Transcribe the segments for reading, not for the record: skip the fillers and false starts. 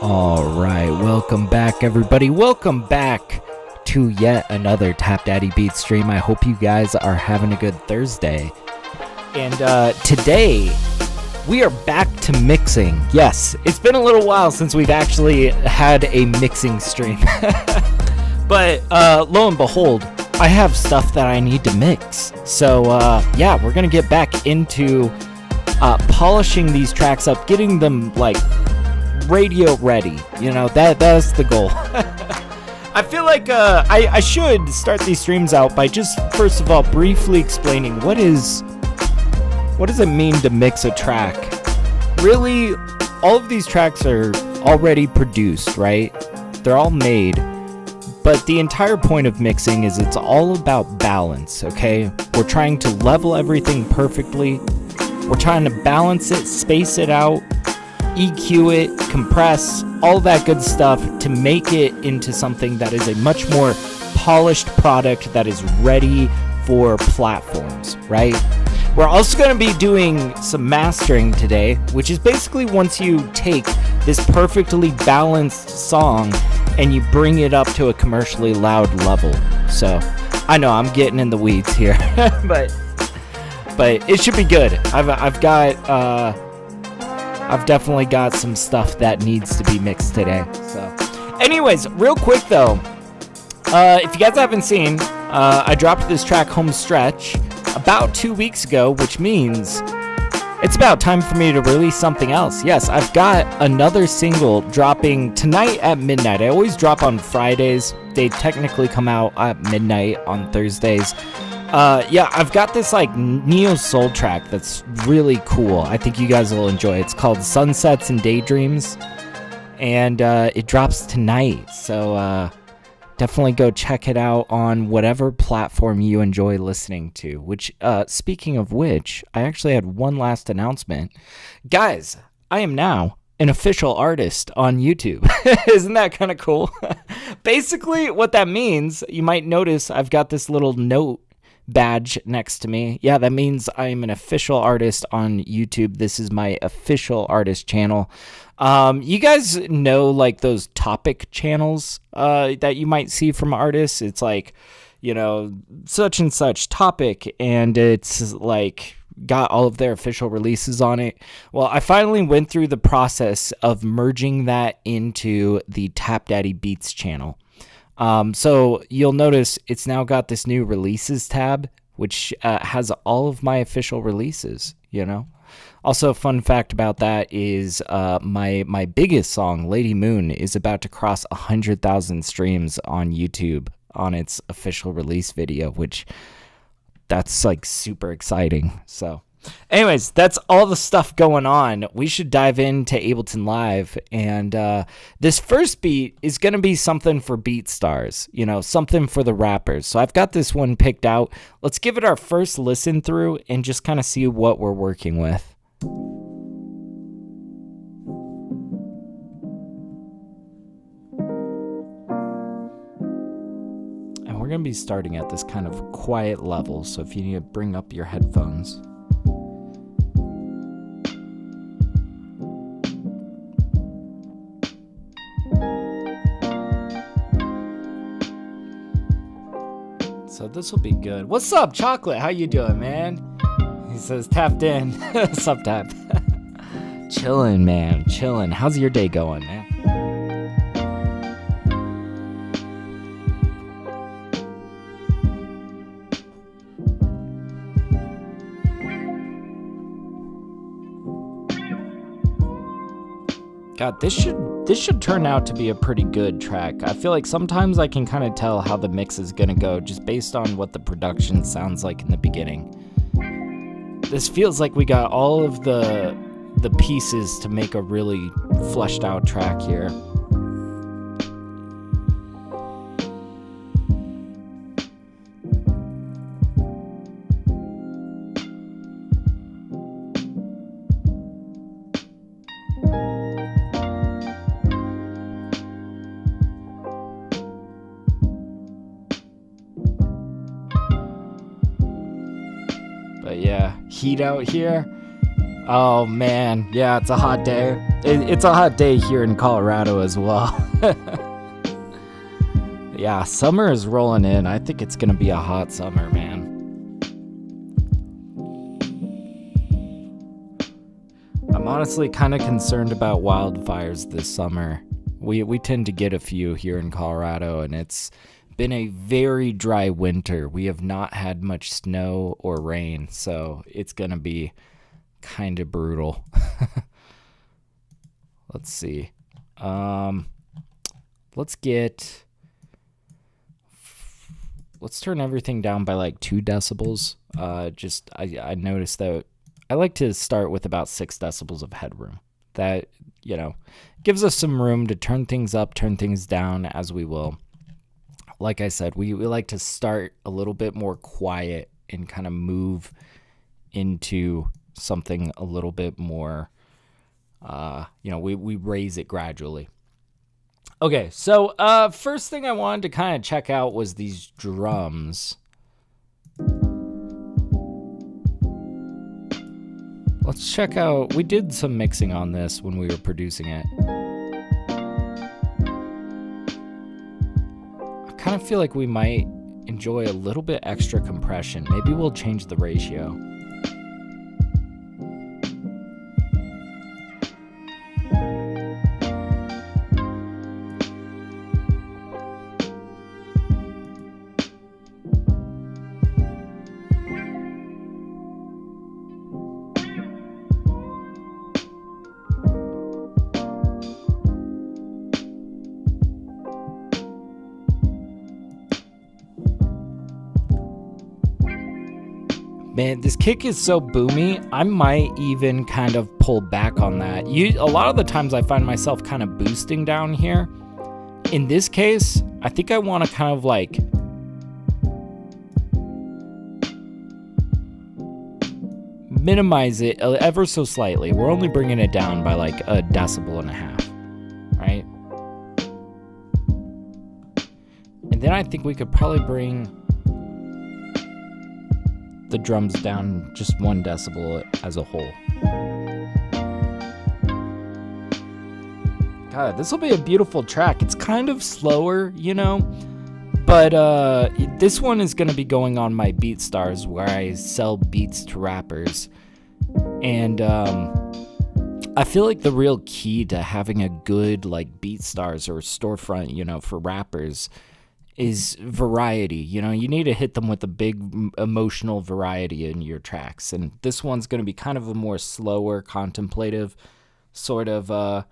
All right, welcome back, everybody. Welcome back to yet another TapDaddyBeats stream. I hope you guys are having a good Thursday. And today, we are back to mixing. Yes, it's been a little while since we've actually had a mixing stream. But lo and behold, I have stuff that I need to mix. So yeah, we're going to get back into polishing these tracks up, getting them like radio ready. You know, that's the goal. I feel like I should start these streams out by just first of all briefly explaining what does it mean to mix a track. Really, all of these tracks are already produced, right? They're all made, but the entire point of mixing is it's all about balance. Okay, we're trying to level everything perfectly. We're trying to balance it, space it out, EQ it, compress, all that good stuff to make it into something that is a much more polished product that is ready for platforms, right? We're also going to be doing some mastering today, which is basically once you take this perfectly balanced song and you bring it up to a commercially loud level. So, I know I'm getting in the weeds here, but it should be good. I've definitely got some stuff that needs to be mixed today. So, anyways, real quick though, if you guys haven't seen, I dropped this track Home Stretch about 2 weeks ago, which means it's about time for me to release something else. Yes, I've got another single dropping tonight at midnight. I always drop on Fridays. They technically come out at midnight on Thursdays. Yeah, I've got this like neo soul track that's really cool. I think you guys will enjoy it. It's called Sunsets and Daydreams, and it drops tonight. So definitely go check it out on whatever platform you enjoy listening to. Which, speaking of which, I actually had one last announcement. Guys, I am now an official artist on YouTube. Isn't that kind of cool? Basically, what that means, you might notice I've got this little note badge next to me. Yeah, that means I'm an official artist on YouTube. This is my official artist channel. You guys know like those topic channels that you might see from artists. It's like, you know, such and such topic, and it's like got all of their official releases on it. Well, I finally went through the process of merging that into the TapDaddyBeats channel. So you'll notice it's now got this new releases tab, which has all of my official releases, you know. Also, fun fact about that is my biggest song, Lady Moon, is about to cross 100,000 streams on YouTube on its official release video, which that's like super exciting. So anyways, that's all the stuff going on. We should dive into Ableton Live, and this first beat is going to be something for beat stars, you know, something for the rappers. So I've got this one picked out. Let's give it our first listen through and just kind of see what we're working with. And we're going to be starting at this kind of quiet level, so if you need to bring up your headphones. So this will be good. What's up, Chocolate? How you doing, man? He says, tapped in. Sup, tap. Chillin', man. Chillin'. How's your day going, man? God, this should turn out to be a pretty good track. I feel like sometimes I can kind of tell how the mix is gonna go just based on what the production sounds like in the beginning. This feels like we got all of the pieces to make a really fleshed out track here. But yeah, heat out here. Oh man, yeah, it's a hot day. It's a hot day here in Colorado as well. Yeah, summer is rolling in. I think it's gonna be a hot summer, man. I'm honestly kind of concerned about wildfires this summer. We tend to get a few here in Colorado, and it's been a very dry winter. We have not had much snow or rain, so it's gonna be kind of brutal. Let's see. Let's turn everything down by like 2 decibels. I noticed that I like to start with about 6 decibels of headroom. That, gives us some room to turn things up, turn things down as we will. Like I said, we like to start a little bit more quiet and kind of move into something a little bit more, we raise it gradually. Okay, so first thing I wanted to kind of check out was these drums. Let's check out, we did some mixing on this when we were producing it. I kind of feel like we might enjoy a little bit extra compression. Maybe we'll change the ratio. Man, this kick is so boomy, I might even kind of pull back on that. A lot of the times I find myself kind of boosting down here. In this case, I think I want to kind of like minimize it ever so slightly. We're only bringing it down by like 1.5 decibels, right? And then I think we could probably bring the drums down just 1 decibel as a whole. God, this will be a beautiful track. It's kind of slower, but this one is going to be going on my BeatStars, where I sell beats to rappers. And I feel like the real key to having a good like BeatStars or storefront, for rappers is variety. You need to hit them with a big emotional variety in your tracks. And this one's going to be kind of a more slower, contemplative sort of, I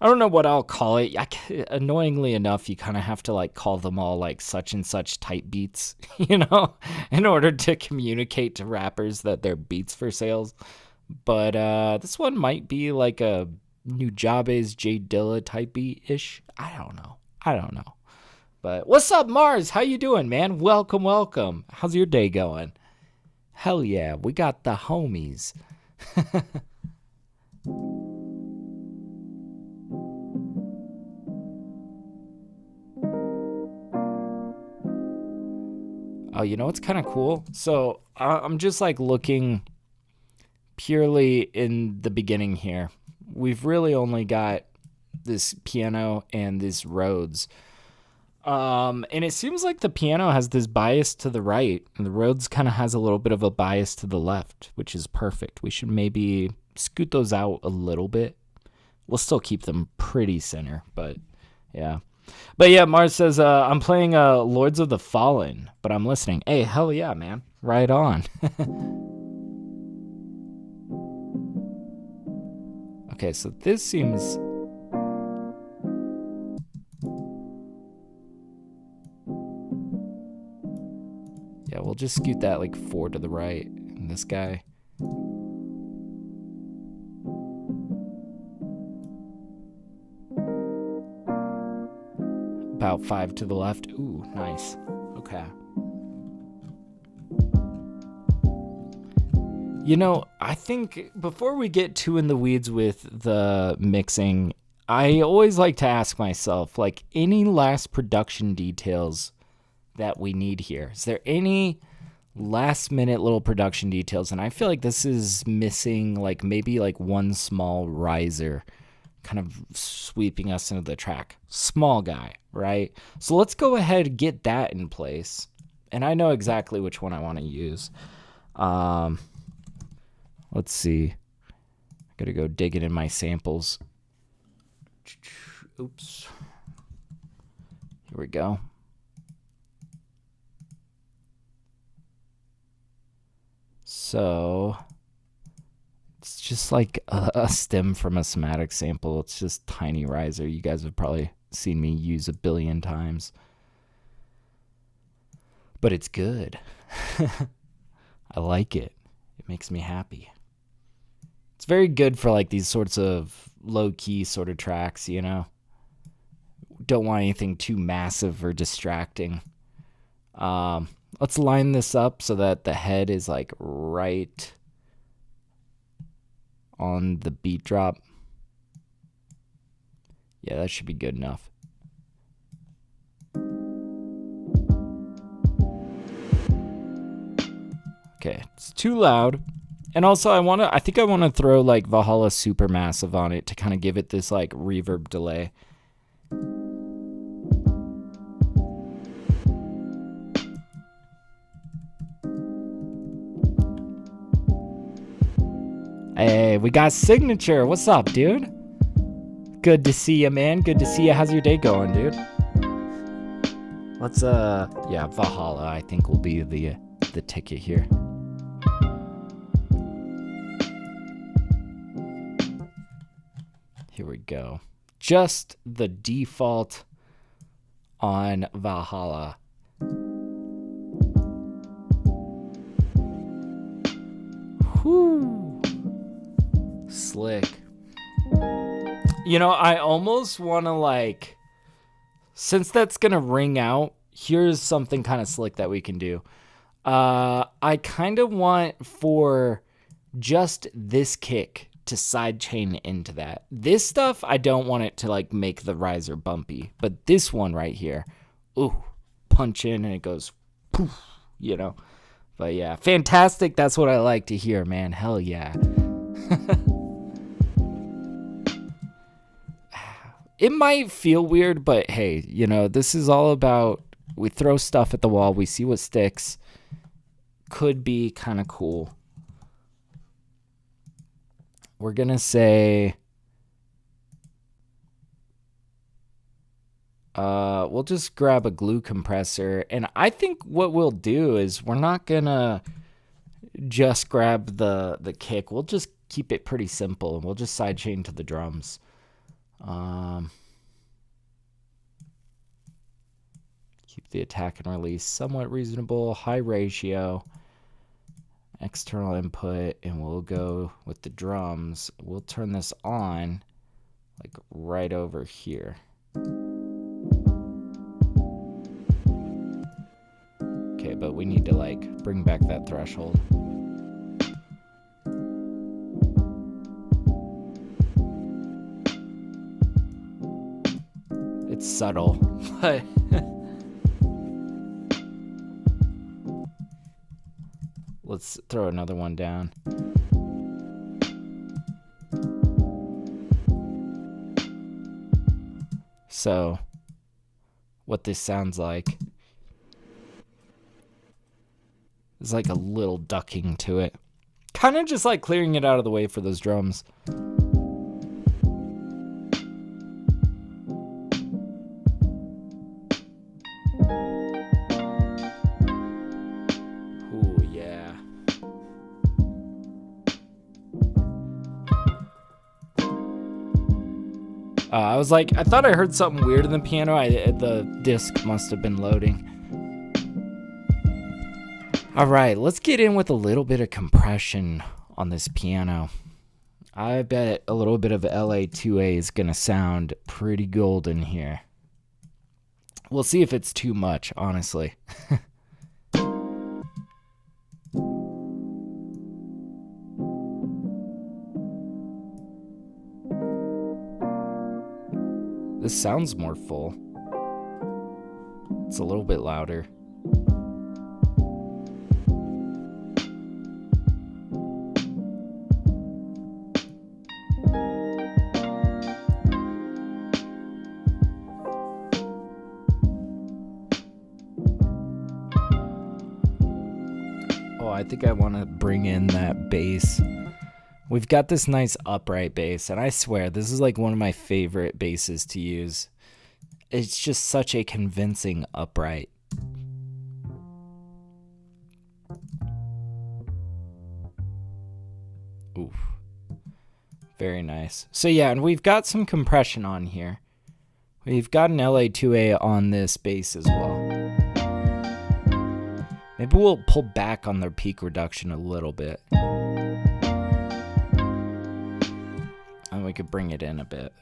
don't know what I'll call it. Annoyingly enough, you kind of have to like call them all like such and such type beats, in order to communicate to rappers that they're beats for sales. But this one might be like a Nujabe's J Dilla type beat-ish. I don't know. But what's up, Mars? How you doing, man? Welcome. How's your day going? Hell yeah, we got the homies. Oh, it's kind of cool? So I'm just like looking purely in the beginning here. We've really only got this piano and these Rhodes. And it seems like the piano has this bias to the right, and the Rhodes kind of has a little bit of a bias to the left, which is perfect. We should maybe scoot those out a little bit. We'll still keep them pretty center, but yeah. But yeah, Mars says, I'm playing Lords of the Fallen, but I'm listening. Hey, hell yeah, man. Right on. Okay, so this seems... Yeah, we'll just scoot that like 4 to the right. And this guy... about 5 to the left. Ooh, nice. Okay. I think before we get too in the weeds with the mixing, I always like to ask myself, like, any last production details that we need here? Is there any last minute little production details, and I feel like this is missing like maybe like one small riser kind of sweeping us into the track. Small guy, right? So let's go ahead and get that in place, and I know exactly which one I want to use. Let's see. I gotta go digging in my samples. Oops. Here we go. So it's just like a stem from a somatic sample. It's just tiny riser. You guys have probably seen me use a billion times. But it's good. I like it. It makes me happy. It's very good for like these sorts of low-key sort of tracks, you know? Don't want anything too massive or distracting. Let's line this up so that the head is like right on the beat drop. Yeah, that should be good enough. Okay, it's too loud. And also I think I want to throw like Valhalla Supermassive on it to kind of give it this like reverb delay. Hey, we got Signature. What's up, dude? Good to see you, man. Good to see you. How's your day going, dude? Let's yeah, Valhalla I think will be the ticket here. Here we go. Just the default on Valhalla. Whew. Slick. You know, I almost want to like, since that's going to ring out, here's something kind of slick that we can do. I kind of want for just this kick to sidechain into that. This stuff, I don't want it to like make the riser bumpy, but this one right here, ooh, punch in and it goes poof, you know. But yeah, fantastic. That's what I like to hear, man. Hell yeah. It might feel weird, but hey, you know, this is all about, we throw stuff at the wall, we see what sticks. Could be kind of cool. We're going to say, we'll just grab a glue compressor. And I think what we'll do is we're not going to just grab the kick. We'll just keep it pretty simple, and we'll just sidechain to the drums. Keep the attack and release somewhat reasonable, high ratio. External input, and we'll go with the drums. We'll turn this on like right over here. Okay, but we need to like bring back that threshold. It's subtle, but let's throw another one down. So, what this sounds like is like a little ducking to it. Kind of just like clearing it out of the way for those drums. I was like, I thought I heard something weird in the piano. The disc must have been loading. All right, let's get in with a little bit of compression on this piano. I bet a little bit of LA2A is going to sound pretty golden here. We'll see if it's too much, honestly. This sounds more full. It's a little bit louder. I think I want to bring in that bass. We've got this nice upright bass, and I swear this is like one of my favorite basses to use. It's just such a convincing upright. Oof. Very nice. So yeah, and we've got some compression on here. We've got an LA2A on this bass as well. Maybe we'll pull back on the peak reduction a little bit. And we could bring it in a bit.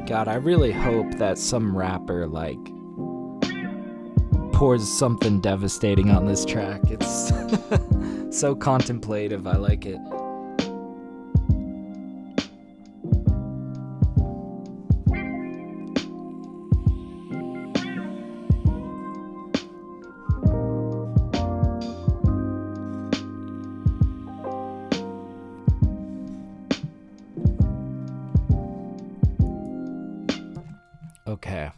God, I really hope that some rapper like pours something devastating on this track. It's so contemplative. I like it. Okay.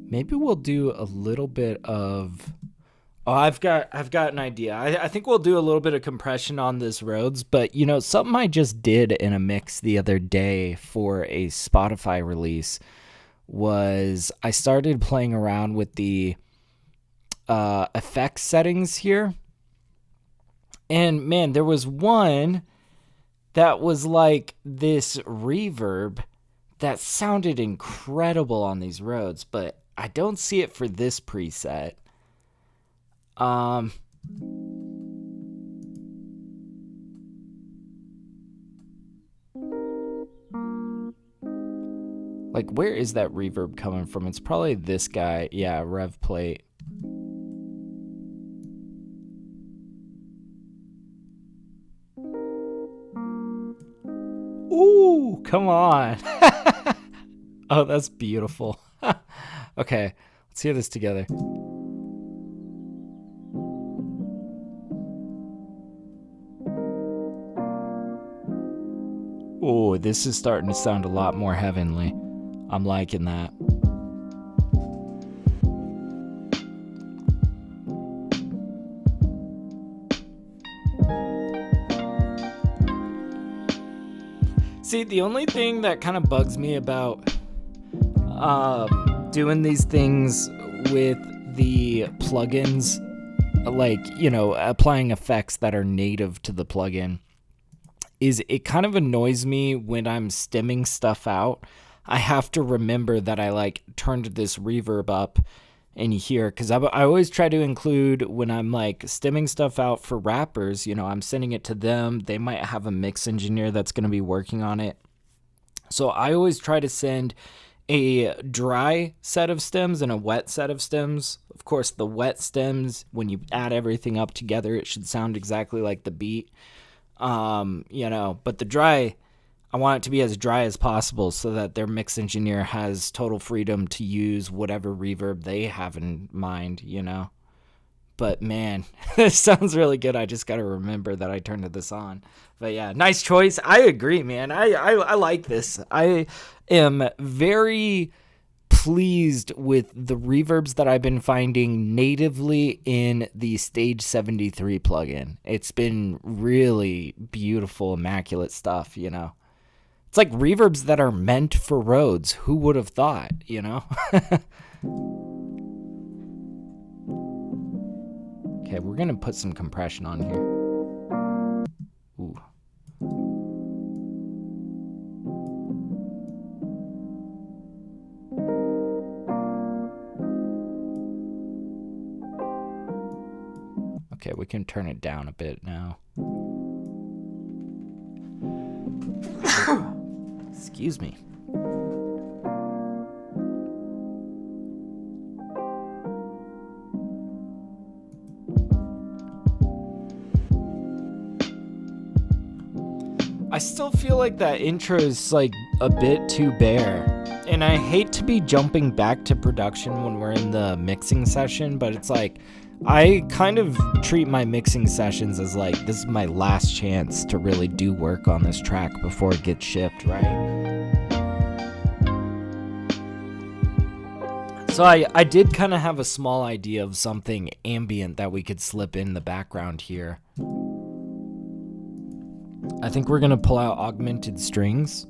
Maybe we'll do a little bit of... Oh, I've got an idea. I think we'll do a little bit of compression on this Rhodes, but you know, something I just did in a mix the other day for a Spotify release was I started playing around with the effects settings here. And man, there was one that was like this reverb that sounded incredible on these Rhodes, but I don't see it for this preset. Like, where is that reverb coming from? It's probably this guy. Yeah, rev plate. Ooh, come on. Oh, that's beautiful. Okay, let's hear this together. Oh, this is starting to sound a lot more heavenly. I'm liking that. See, the only thing that kind of bugs me about doing these things with the plugins, like, you know, applying effects that are native to the plugin, is it kind of annoys me when I'm stemming stuff out. I have to remember that I like turned this reverb up in here, because I always try to include, when I'm like stemming stuff out for rappers, you know, I'm sending it to them. They might have a mix engineer that's going to be working on it. So I always try to send a dry set of stems and a wet set of stems. Of course, the wet stems, when you add everything up together, it should sound exactly like the beat. You know, but the dry, I want it to be as dry as possible so that their mix engineer has total freedom to use whatever reverb they have in mind, you know. But man, this sounds really good. I just got to remember that I turned this on. But yeah, nice choice. I agree, man. I like this. I am very pleased with the reverbs that I've been finding natively in the Stage 73 plugin. It's been really beautiful, immaculate stuff, you know. It's like reverbs that are meant for Rhodes. Who would have thought, you know? Okay, we're going to put some compression on here. Ooh. Okay, we can turn it down a bit now. Excuse me. I still feel like that intro is like a bit too bare. And I hate to be jumping back to production when we're in the mixing session, but it's like, I kind of treat my mixing sessions as like, this is my last chance to really do work on this track before it gets shipped, right? So I did kind of have a small idea of something ambient that we could slip in the background here. I think we're gonna pull out augmented strings.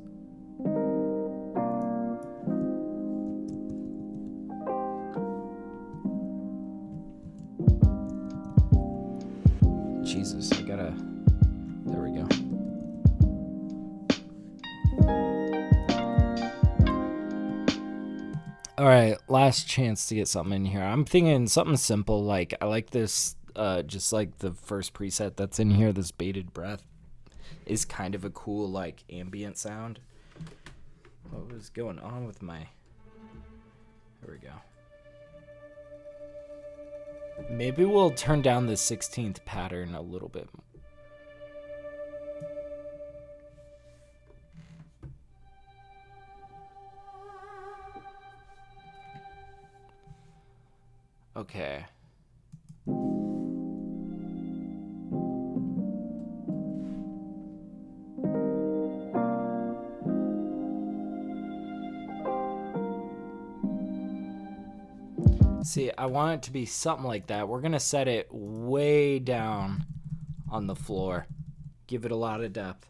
Jesus, I gotta, there we go. All right, last chance to get something in here. I'm thinking something simple, like I like this, just like the first preset that's in here, this bated breath is kind of a cool like ambient sound. What was going on with my, there we go. Maybe we'll turn down the 16th pattern a little bit. Okay. See, I want it to be something like that. We're gonna set it way down on the floor. Give it a lot of depth.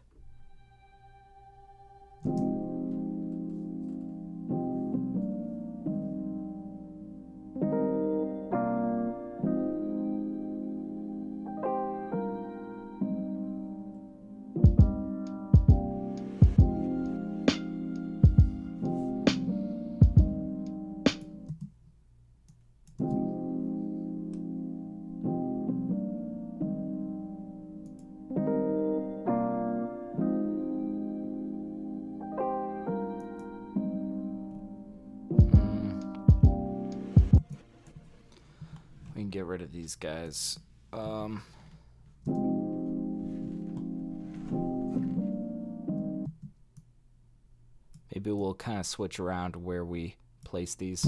Get rid of these guys. Maybe we'll kind of switch around where we place these.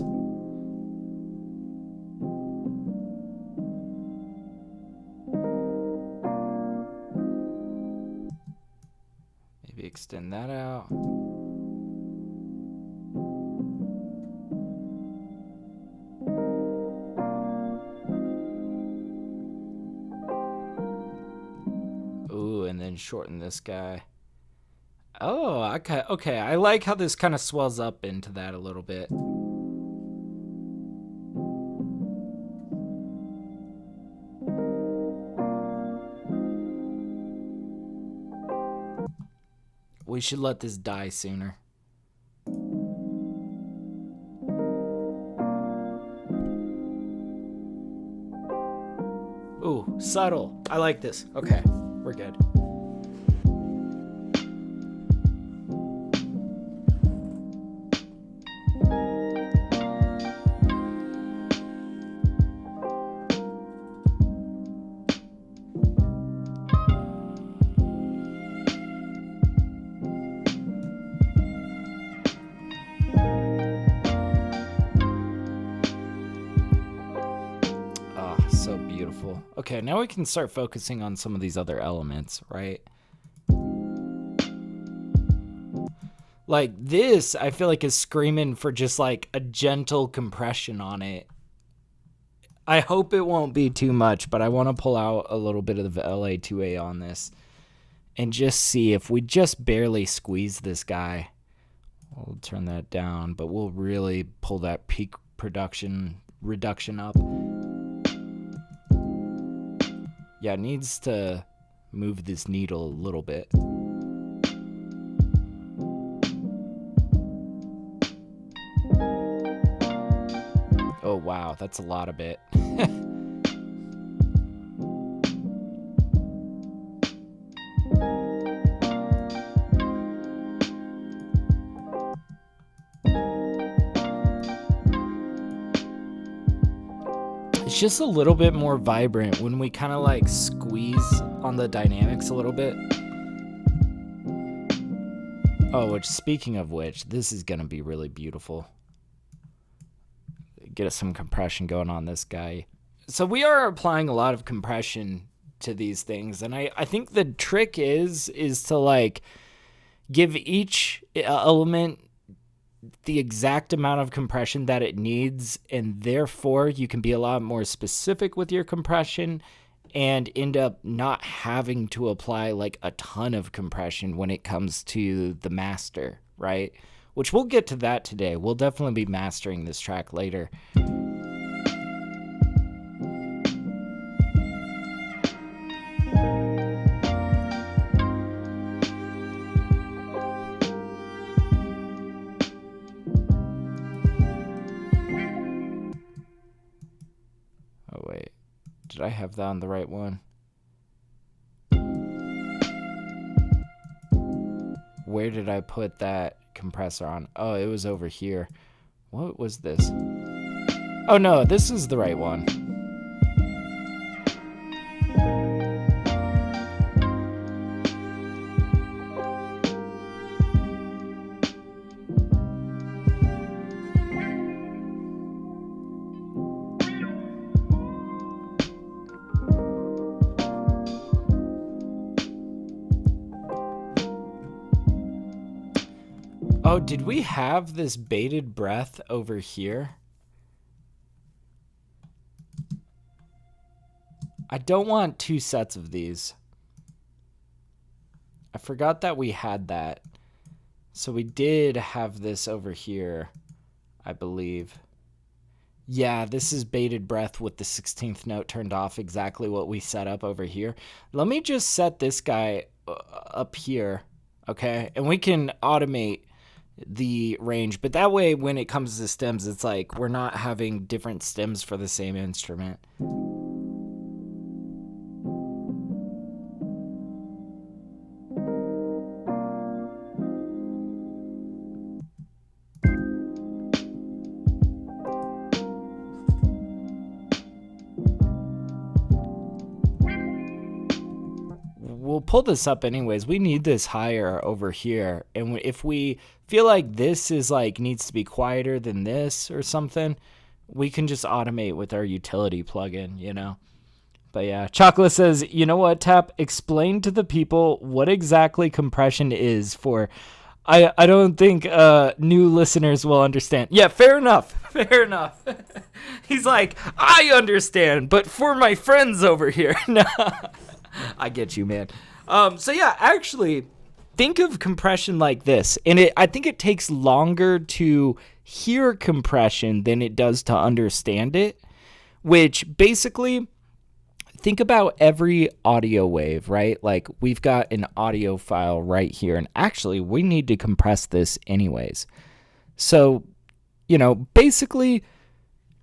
Maybe extend that out. And then shorten this guy. Oh, okay. I like how this kind of swells up into that a little bit. We should let this die sooner. Ooh, subtle. I like this. Okay, we're good. So beautiful. Okay, now we can start focusing on some of these other elements, right? Like this, I feel like is screaming for just like a gentle compression on it. I hope it won't be too much, but I want to pull out a little bit of the LA2A on this and just see if we just barely squeeze this guy. We'll turn that down, but we'll really pull that peak reduction up. Yeah, it needs to move this needle a little bit. Oh, wow, that's a lot of it. It's just a little bit more vibrant when we kind of like squeeze on the dynamics a little bit. Oh, which, speaking of which, this is going to be really beautiful. Get us some compression going on this guy. So we are applying a lot of compression to these things, and I think the trick is to like give each element the exact amount of compression that it needs, and therefore you can be a lot more specific with your compression and end up not having to apply like a ton of compression when it comes to the master, right? Which we'll get to that today. We'll definitely be mastering this track later. Oh, wait. Did I have that on the right one? Where did I put that compressor on? Oh, it was over here. What was this? Oh, no, this is the right one. Oh, did we have this bated breath over here? I don't want two sets of these. I forgot that we had that. So we did have this over here, I believe. Yeah, this is bated breath with the 16th note turned off, exactly what we set up over here. Let me just set this guy up here, okay? And we can automate the range, but that way when it comes to stems, it's like we're not having different stems for the same instrument. We'll pull this up anyways. We need this higher over here, and if we feel like this is like needs to be quieter than this or something, we can just automate with our utility plugin, you know. But yeah, Chocolate says, you know what, Tap, explain to the people what exactly compression is for. I don't think new listeners will understand. Yeah, fair enough. Fair enough. He's like, I understand, but for my friends over here. No. I get you, man. So yeah, actually, think of compression like this, and I think it takes longer to hear compression than it does to understand it, which basically, think about every audio wave, right? Like, we've got an audio file right here, and actually, we need to compress this anyways. So, you know, basically,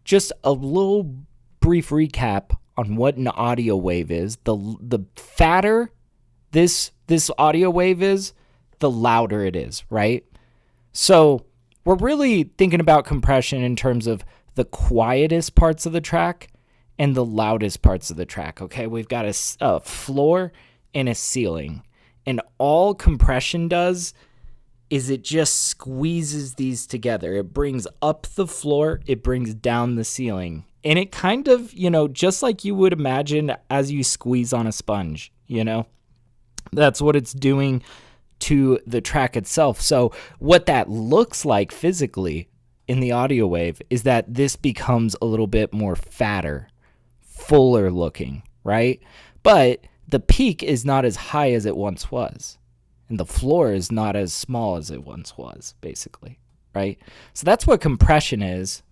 just a little brief recap on what an audio wave is. The fatter this audio wave is, the louder it is, right? So we're really thinking about compression in terms of the quietest parts of the track and the loudest parts of the track, okay? We've got a floor and a ceiling, and all compression does is it just squeezes these together. It brings up the floor, it brings down the ceiling. And it kind of, you know, just like you would imagine as you squeeze on a sponge, you know, that's what it's doing to the track itself. So what that looks like physically in the audio wave is that this becomes a little bit more fatter, fuller looking, right? But the peak is not as high as it once was. And the floor is not as small as it once was, basically, right? So that's what compression is.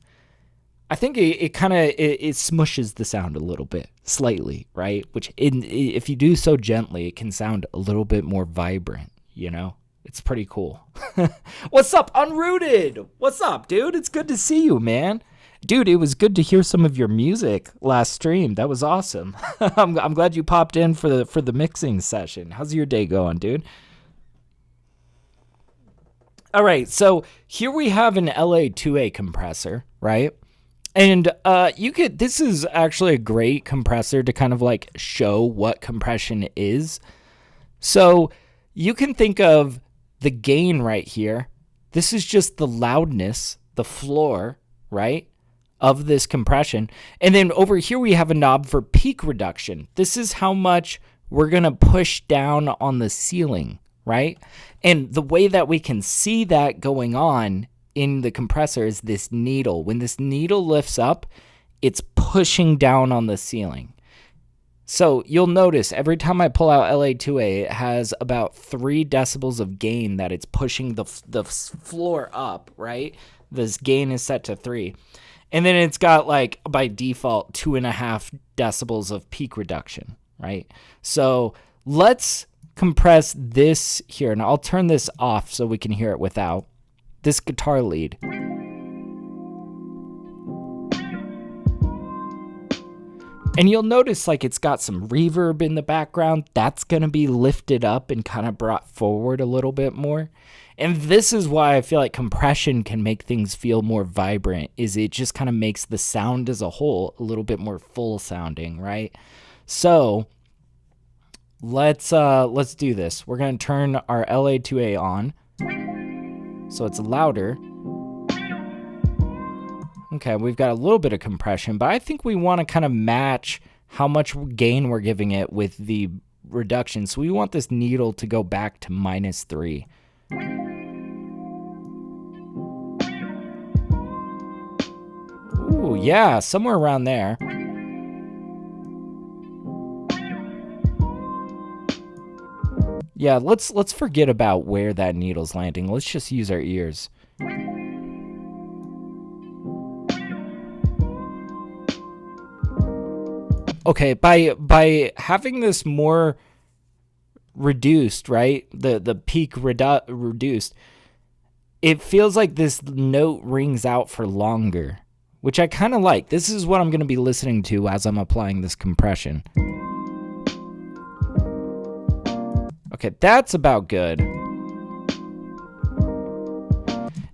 I think it kind of it smushes the sound a little bit, slightly, right? Which if you do so gently, it can sound a little bit more vibrant, you know? It's pretty cool. What's up, Unrooted? What's up, dude? It's good to see you, man. Dude, it was good to hear some of your music last stream. That was awesome. I'm glad you popped in for the mixing session. How's your day going, dude? All right, so here we have an LA2A compressor, right? And this is actually a great compressor to kind of like show what compression is. So you can think of the gain right here, this is just the loudness, the floor, right, of this compression. And then over here we have a knob for peak reduction. This is how much we're going to push down on the ceiling, right? And the way that we can see that going on in the compressor is this needle. When this needle lifts up, it's pushing down on the ceiling. So you'll notice every time I pull out LA2A, it has about 3 decibels of gain that it's pushing the floor up, right? This gain is set to 3. And then it's got, like, by default, 2.5 decibels of peak reduction, right? So let's compress this here, and I'll turn this off so we can hear it without. This guitar lead. And you'll notice, like, it's got some reverb in the background. That's going to be lifted up and kind of brought forward a little bit more. And this is why I feel like compression can make things feel more vibrant, is it just kind of makes the sound as a whole a little bit more full sounding, right? So let's do this. We're going to turn our LA2A on so it's louder. Okay, we've got a little bit of compression, but I think we want to kind of match how much gain we're giving it with the reduction. So we want this needle to go back to -3. Ooh, yeah, somewhere around there. Yeah, let's forget about where that needle's landing. Let's just use our ears. Okay, by having this more reduced, right? The peak reduced, it feels like this note rings out for longer, which I kind of like. This is what I'm going to be listening to as I'm applying this compression. Okay, that's about good.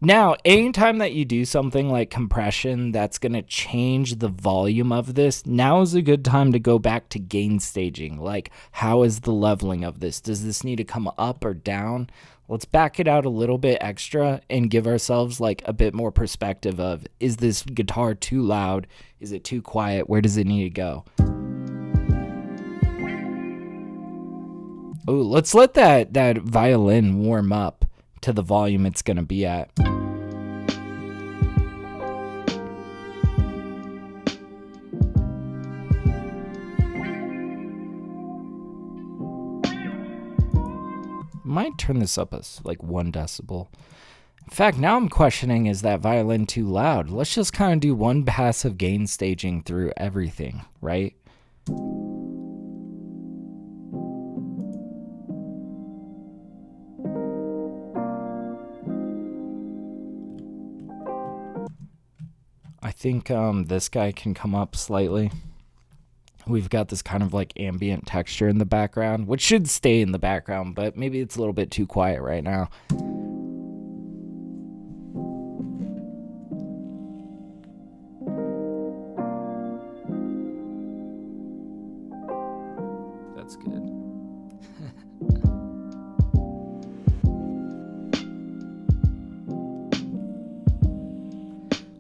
Now, anytime that you do something like compression that's going to change the volume of this, now is a good time to go back to gain staging. Like, how is the leveling of this? Does this need to come up or down? Let's back it out a little bit extra and give ourselves like a bit more perspective of, is this guitar too loud? Is it too quiet? Where does it need to go? Oh, let's let that violin warm up to the volume it's going to be at. Might turn this up as like 1 decibel. In fact, now I'm questioning, is that violin too loud? Let's just kind of do one pass of gain staging through everything, right? I think this guy can come up slightly. We've got this kind of like ambient texture in the background, which should stay in the background, but maybe it's a little bit too quiet right now. That's good.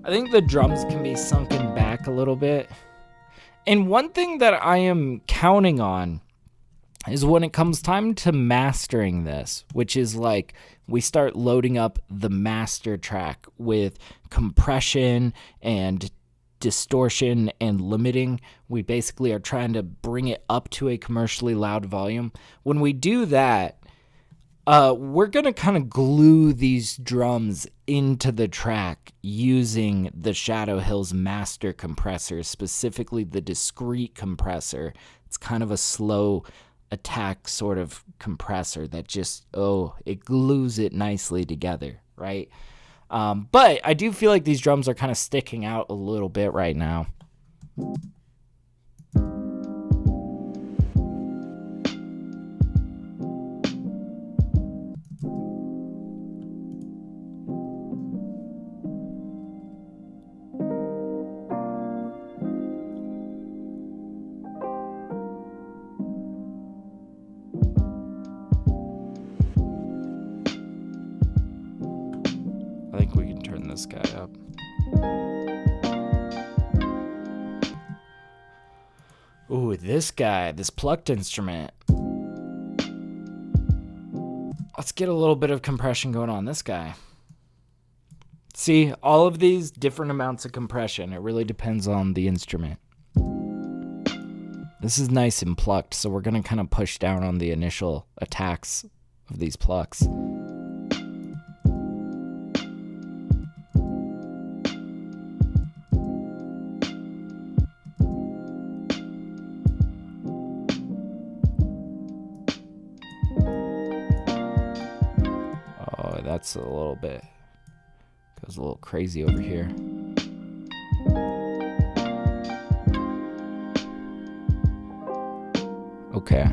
I think the drums can be sunken back a little bit. And one thing that I am counting on is when it comes time to mastering this, which is like we start loading up the master track with compression and distortion and limiting. We basically are trying to bring it up to a commercially loud volume. When we do that, we're going to kind of glue these drums into the track using the Shadow Hills master compressor, specifically the discrete compressor. It's kind of a slow attack sort of compressor that just, it glues it nicely together, right? But I do feel like these drums are kind of sticking out a little bit right now. this guy up. Ooh, this guy, this plucked instrument. Let's get a little bit of compression going on this guy. See, all of these different amounts of compression. It really depends on the instrument. This is nice and plucked, so we're going to kind of push down on the initial attacks of these plucks. Oh, that's a little bit, goes a little crazy over here. Okay.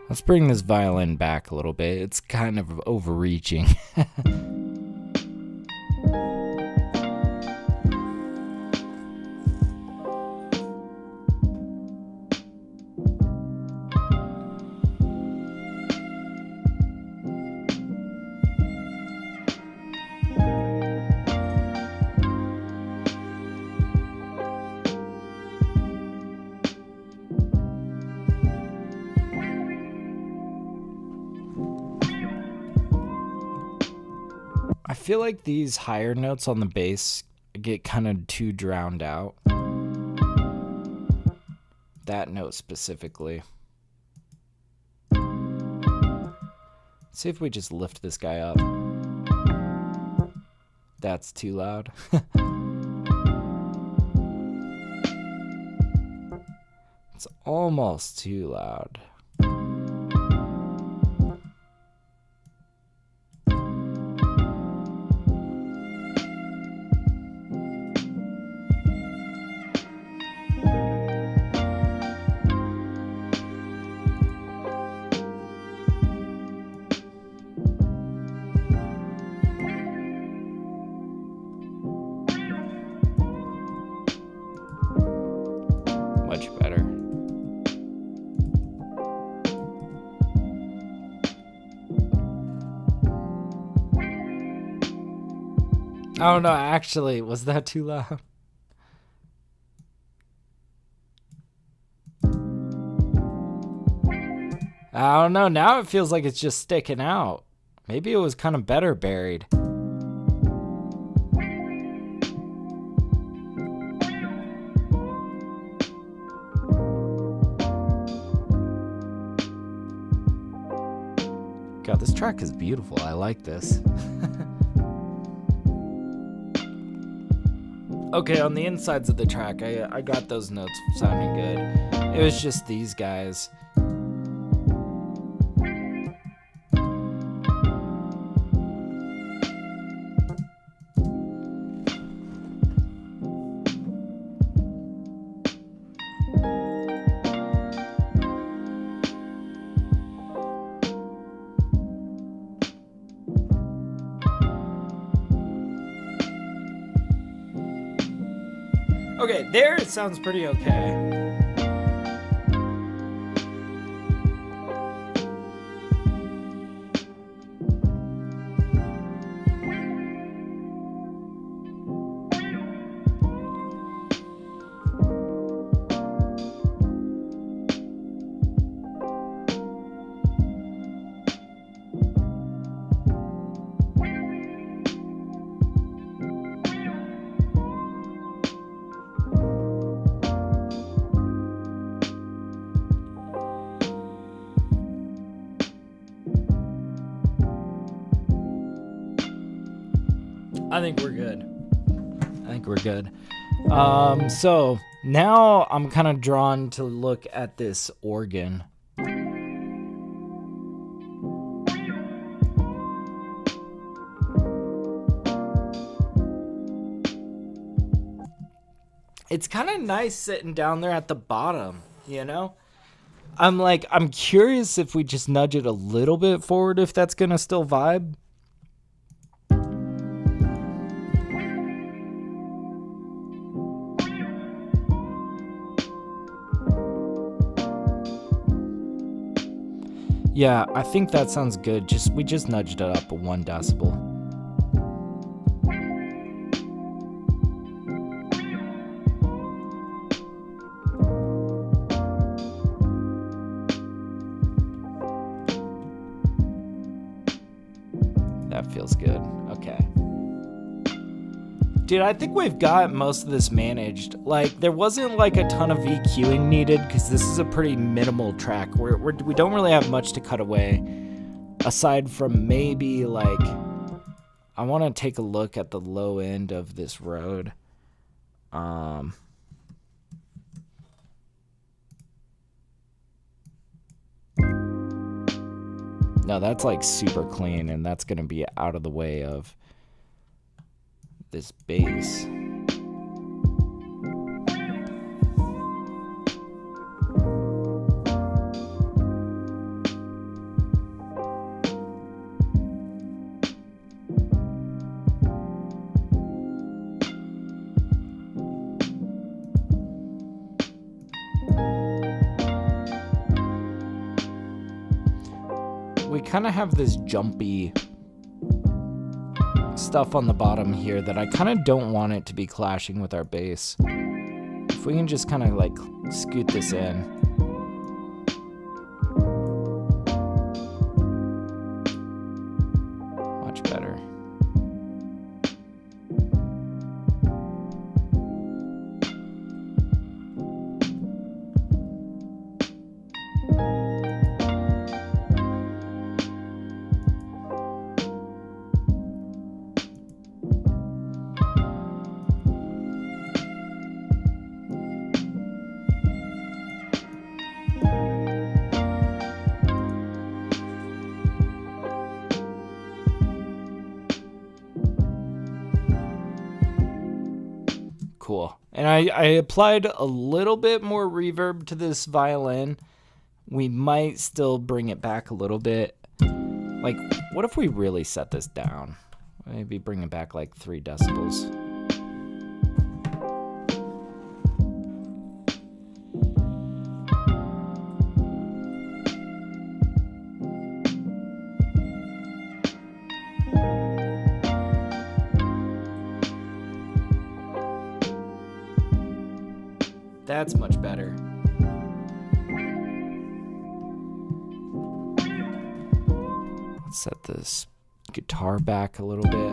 Let's bring this violin back a little bit. It's kind of overreaching. I feel like these higher notes on the bass get kind of too drowned out. That note specifically. Let's see if we just lift this guy up. That's too loud. It's almost too loud. Much better. Oh no, actually, was that too loud? I don't know, now it feels like it's just sticking out. Maybe it was kind of better buried. God, this track is beautiful. I like this. Okay, on the insides of the track, I got those notes sounding good. It was just these guys. Okay, there it sounds pretty okay. I think we're good. So now I'm kind of drawn to look at this organ. It's kind of nice sitting down there at the bottom, you know? I'm curious if we just nudge it a little bit forward, if that's gonna still vibe. Yeah, I think that sounds good. We just nudged it up 1 decibel. That feels good. Okay. Dude, I think we've got most of this managed. Like, there wasn't like a ton of EQing needed because this is a pretty minimal track. We don't really have much to cut away, aside from maybe like, I want to take a look at the low end of this road. No, that's like super clean, and that's gonna be out of the way of this bass. We kind of have this jumpy stuff on the bottom here that I kind of don't want it to be clashing with our bass. If we can just kind of like scoot this in. Much better. Cool. And I applied a little bit more reverb to this violin. We might still bring it back a little bit. Like, what if we really set this down? Maybe bring it back like 3 decibels. That's much better. Let's set this guitar back a little bit.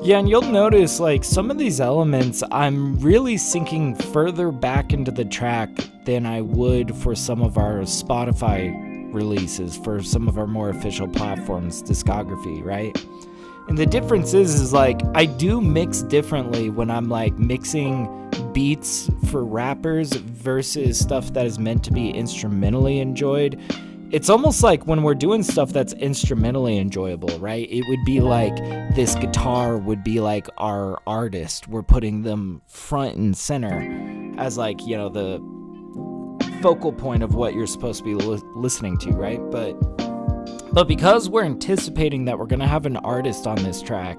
Yeah, and you'll notice like some of these elements I'm really sinking further back into the track than I would for some of our Spotify releases, for some of our more official platforms, discography, right? And the difference is like I do mix differently when I'm like mixing beats for rappers versus stuff that is meant to be instrumentally enjoyed. It's almost like when we're doing stuff that's instrumentally enjoyable, right? It would be like this guitar would be like our artist. We're putting them front and center as like, you know, the focal point of what you're supposed to be listening to, right? But because we're anticipating that we're going to have an artist on this track,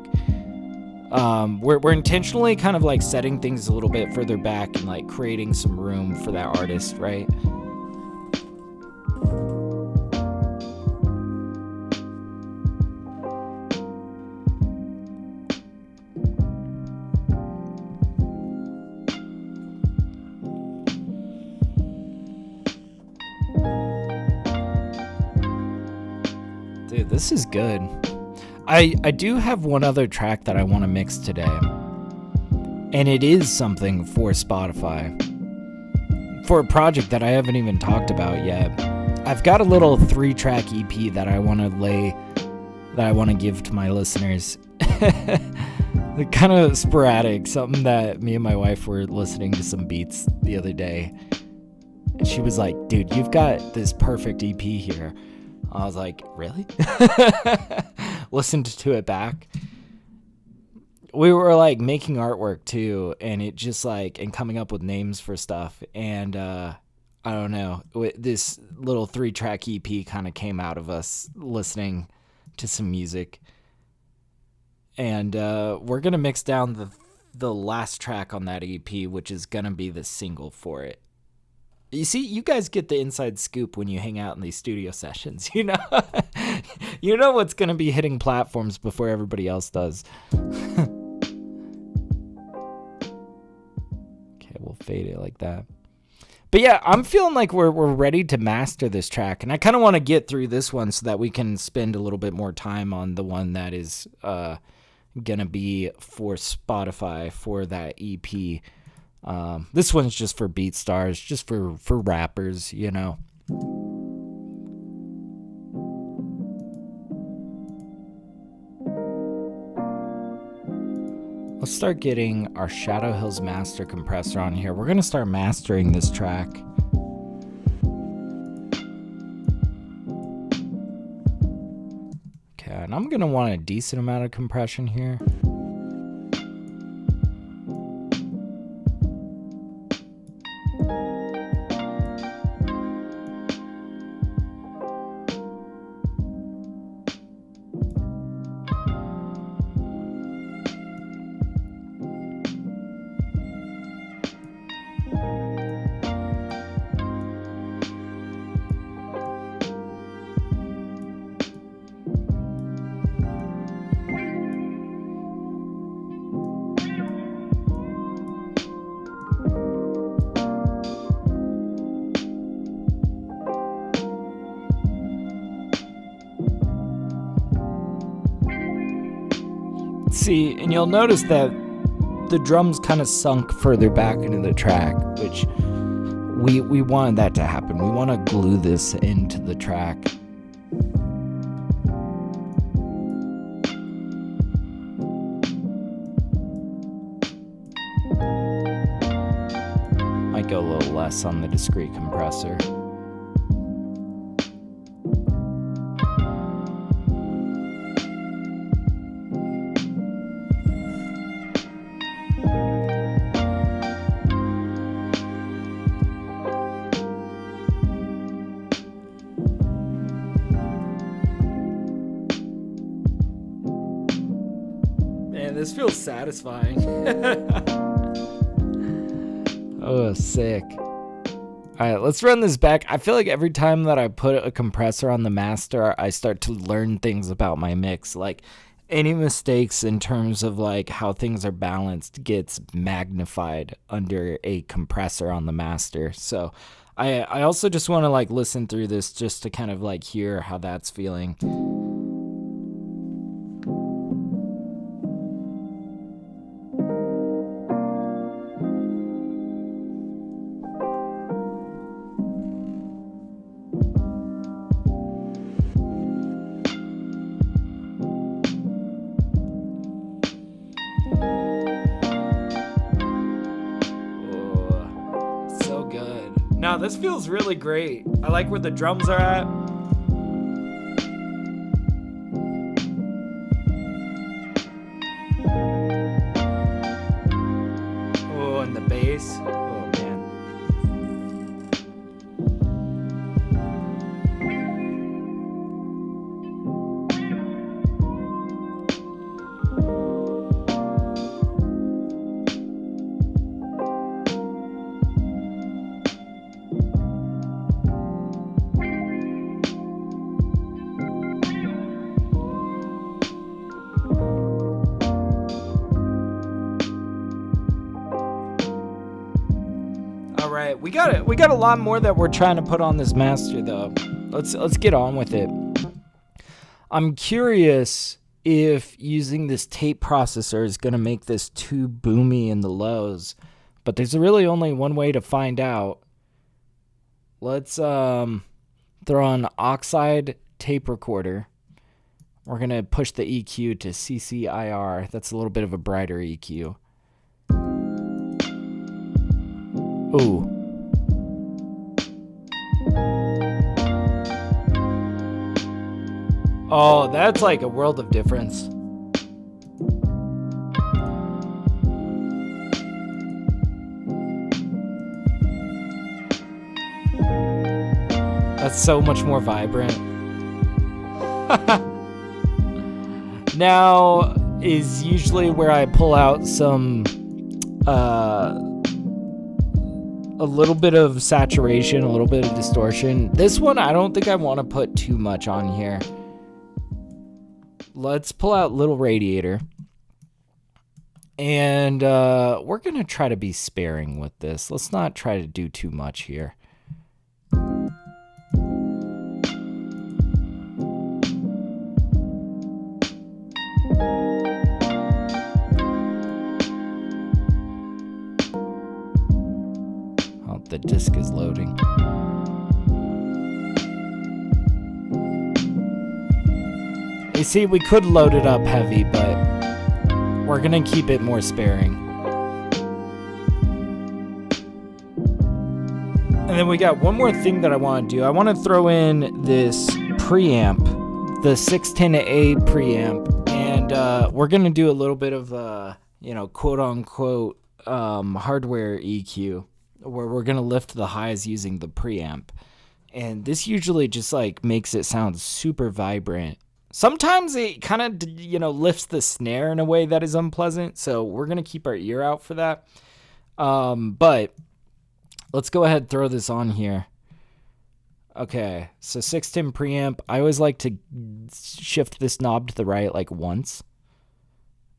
we're intentionally kind of like setting things a little bit further back and like creating some room for that artist, right? Dude, this is good. I do have one other track that I want to mix today. And it is something for Spotify. For a project that I haven't even talked about yet. I've got a little 3-track EP that I want to give to my listeners. Kind of sporadic, something that me and my wife were listening to some beats the other day. And she was like, dude, you've got this perfect EP here. I was like, really? Listened to it back. We were like making artwork too, and it just like, and coming up with names for stuff. And I don't know, this little 3-track EP kind of came out of us listening to some music. And we're going to mix down the last track on that EP, which is going to be the single for it. You see, you guys get the inside scoop when you hang out in these studio sessions, you know? You know what's going to be hitting platforms before everybody else does. Okay, we'll fade it like that. But yeah, I'm feeling like we're ready to master this track, and I kind of want to get through this one so that we can spend a little bit more time on the one that is going to be for Spotify for that EP. This one's just for beat stars, just for rappers, you know. Let's start getting our Shadow Hills master compressor on here. We're going to start mastering this track. Okay, and I'm going to want a decent amount of compression here. See, and you'll notice that the drums kind of sunk further back into the track, which we wanted that to happen. We want to glue this into the track. Might go a little less on the discrete compressor. This feels satisfying. Oh, sick. All right, let's run this back. I feel like every time that I put a compressor on the master, I start to learn things about my mix. Like any mistakes in terms of like how things are balanced gets magnified under a compressor on the master. So I also just want to like listen through this just to kind of like hear how that's feeling. No, this feels really great. I like where the drums are at. Oh, and the bass. Oh, man. We got a lot more that we're trying to put on this master though. Let's get on with it. I'm curious if using this tape processor is going to make this too boomy in the lows, but there's really only one way to find out. Let's throw on Oxide tape recorder. We're going to push the EQ to CCIR. That's a little bit of a brighter EQ. Ooh. Oh, that's like a world of difference. That's so much more vibrant. Now is usually where I pull out some a little bit of saturation, a little bit of distortion. This one, I don't think I want to put too much on here. Let's pull out Little Radiator. And we're going to try to be sparing with this. Let's not try to do too much here. Oh, the disc is loading. You see, we could load it up heavy, but we're gonna keep it more sparing. And then we got one more thing that I want to do. I want to throw in this preamp, the 610A preamp, and we're gonna do a little bit of quote unquote hardware EQ, where we're gonna lift the highs using the preamp. And this usually just like makes it sound super vibrant. Sometimes it kind of, lifts the snare in a way that is unpleasant. So we're going to keep our ear out for that. But let's go ahead and throw this on here. Okay, so 610 preamp. I always like to shift this knob to the right like once.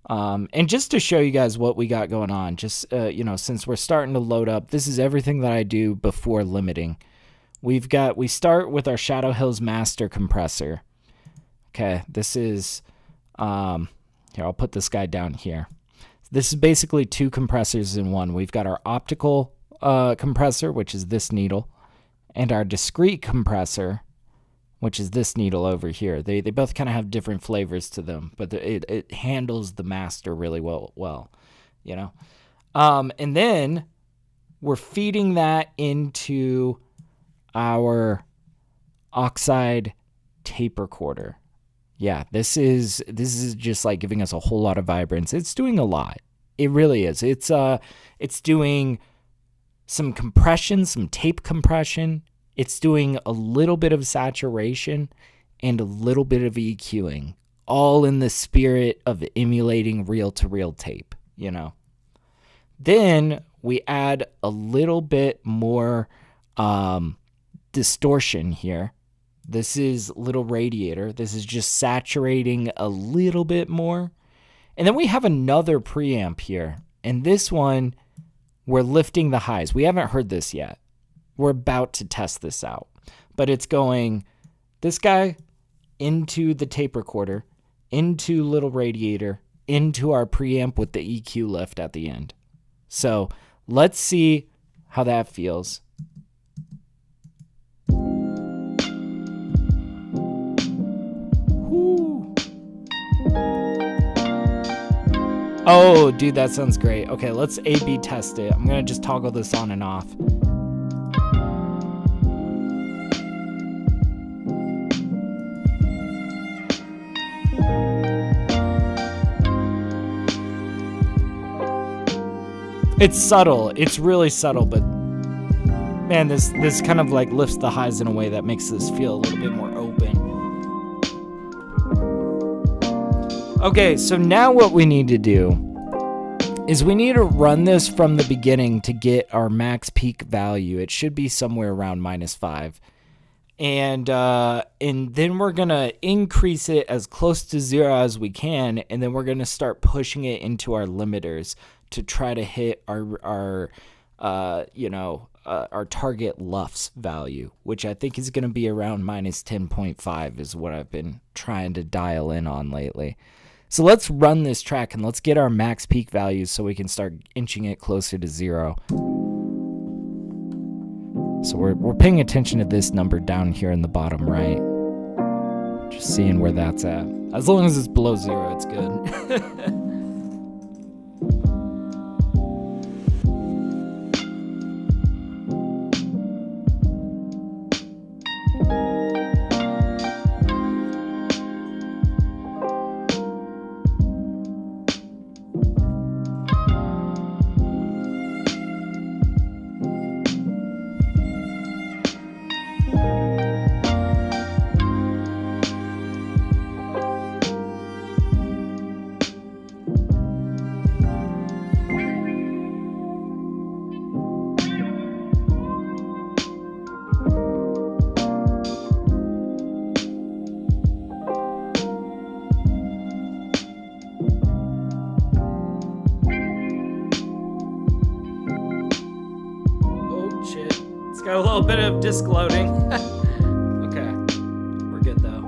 And just to show you guys what we got going on, just, since we're starting to load up, this is everything that I do before limiting. We start with our Shadow Hills Master compressor. Okay, this is, here, I'll put this guy down here. This is basically two compressors in one. We've got our optical compressor, which is this needle, and our discrete compressor, which is this needle over here. They both kind of have different flavors to them, but it handles the master really well, And then we're feeding that into our oxide tape recorder. Yeah, this is just like giving us a whole lot of vibrance. It's doing a lot. It really is. It's doing some compression, some tape compression. It's doing a little bit of saturation and a little bit of EQing, all in the spirit of emulating reel-to-reel tape, Then we add a little bit more distortion here. This is Little Radiator. This is just saturating a little bit more. And then we have another preamp here. And this one, we're lifting the highs. We haven't heard this yet. We're about to test this out. But it's going this guy into the tape recorder, into Little Radiator, into our preamp with the EQ lift at the end. So let's see how that feels. Oh, dude, that sounds great. Okay, let's A/B test it. I'm going to just toggle this on and off. It's subtle. It's really subtle, but man, this kind of like lifts the highs in a way that makes this feel a little bit more open. Okay, so now what we need to do is we need to run this from the beginning to get our max peak value. It should be somewhere around -5. And then we're going to increase it as close to 0 as we can, and then we're going to start pushing it into our limiters to try to hit our target LUFS value, which I think is going to be around -10.5 is what I've been trying to dial in on lately. So let's run this track and let's get our max peak values so we can start inching it closer to 0. So we're paying attention to this number down here in the bottom right. Just seeing where that's at. As long as it's below 0, it's good. got a little bit of disk loading. Okay, we're good though.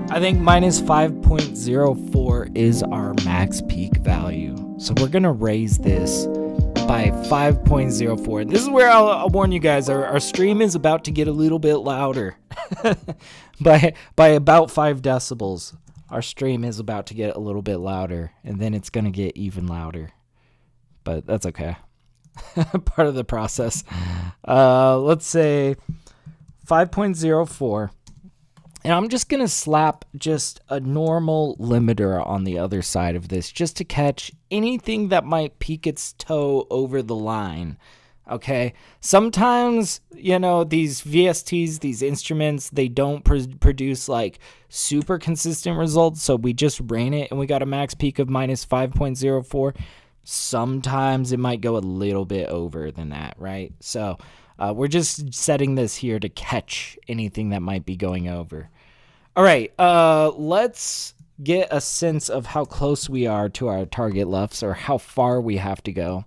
I think minus 5.04 is our max peak value. So we're going to raise this by 5.04. This is where I'll warn you guys, our stream is about to get a little bit louder. by about 5 decibels. Our stream is about to get a little bit louder, and then it's going to get even louder. But that's okay. Part of the process. Let's say 5.04. And I'm just going to slap just a normal limiter on the other side of this just to catch anything that might peek its toe over the line, okay? Sometimes, you know, these VSTs, these instruments, they don't produce, like, super consistent results, so we just ran it and we got a max peak of minus 5.04. Sometimes it might go a little bit over than that, right? So we're just setting this here to catch anything that might be going over. All right, let's get a sense of how close we are to our target LUFS, or how far we have to go.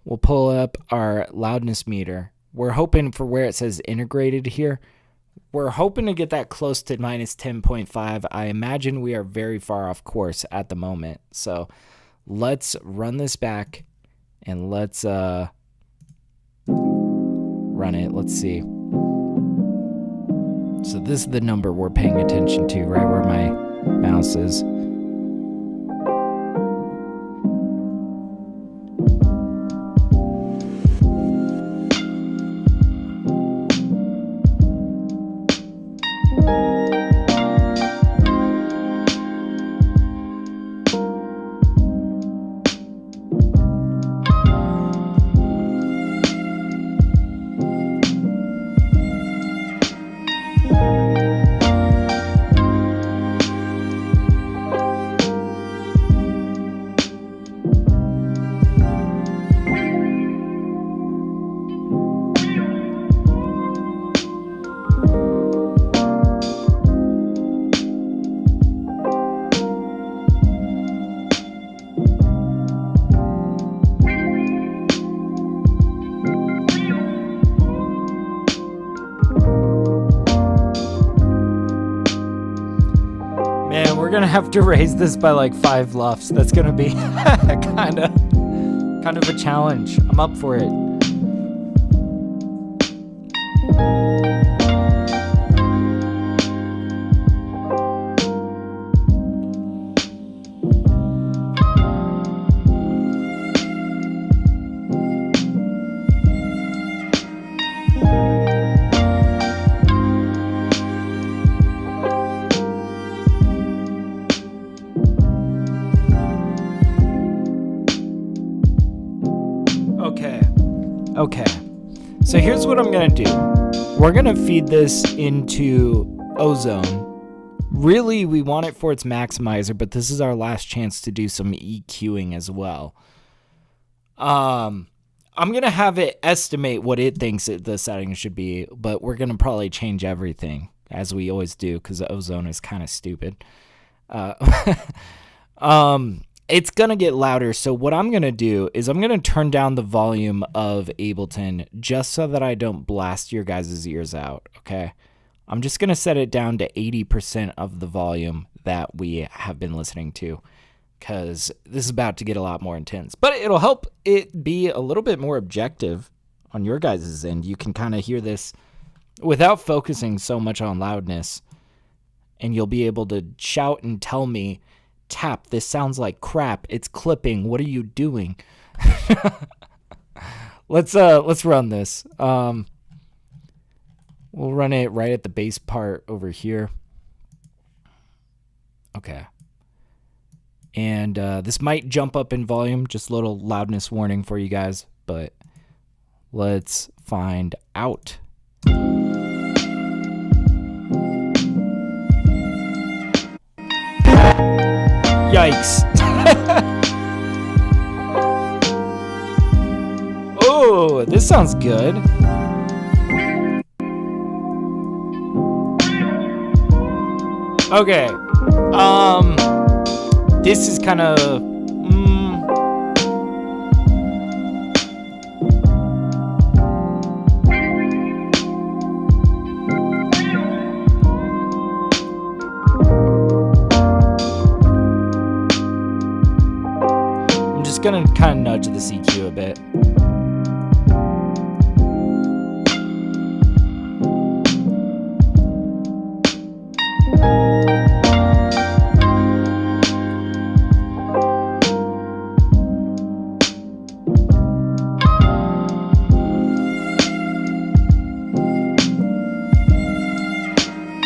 We'll pull up our loudness meter. We're hoping for where it says integrated here. We're hoping to get that close to minus 10.5. I imagine we are very far off course at the moment. So let's run this back and let's run it. Let's see. So this is the number we're paying attention to, right where my mouse is. We're gonna have to raise this by like 5 LUFS. That's gonna be kind of a challenge. I'm up for it. Okay, so here's what I'm gonna do. We're gonna feed this into Ozone. Really, we want it for its maximizer, but this is our last chance to do some EQing as well. I'm gonna have it estimate what it thinks the settings should be, but we're gonna probably change everything, as we always do, because Ozone is kind of stupid. It's going to get louder, so what I'm going to do is I'm going to turn down the volume of Ableton just so that I don't blast your guys' ears out, okay? I'm just going to set it down to 80% of the volume that we have been listening to, because this is about to get a lot more intense. But it'll help it be a little bit more objective on your guys' end. You can kind of hear this without focusing so much on loudness, and you'll be able to shout and tell me, Tap, this sounds like crap. It's clipping. What are you doing? Let's run this. We'll run it right at the bass part over here. Okay. And this might jump up in volume. Just a little loudness warning for you guys. but let's find out. Yikes. Oh, this sounds good. Okay. This is kind of I'm just gonna kind of nudge the EQ a bit.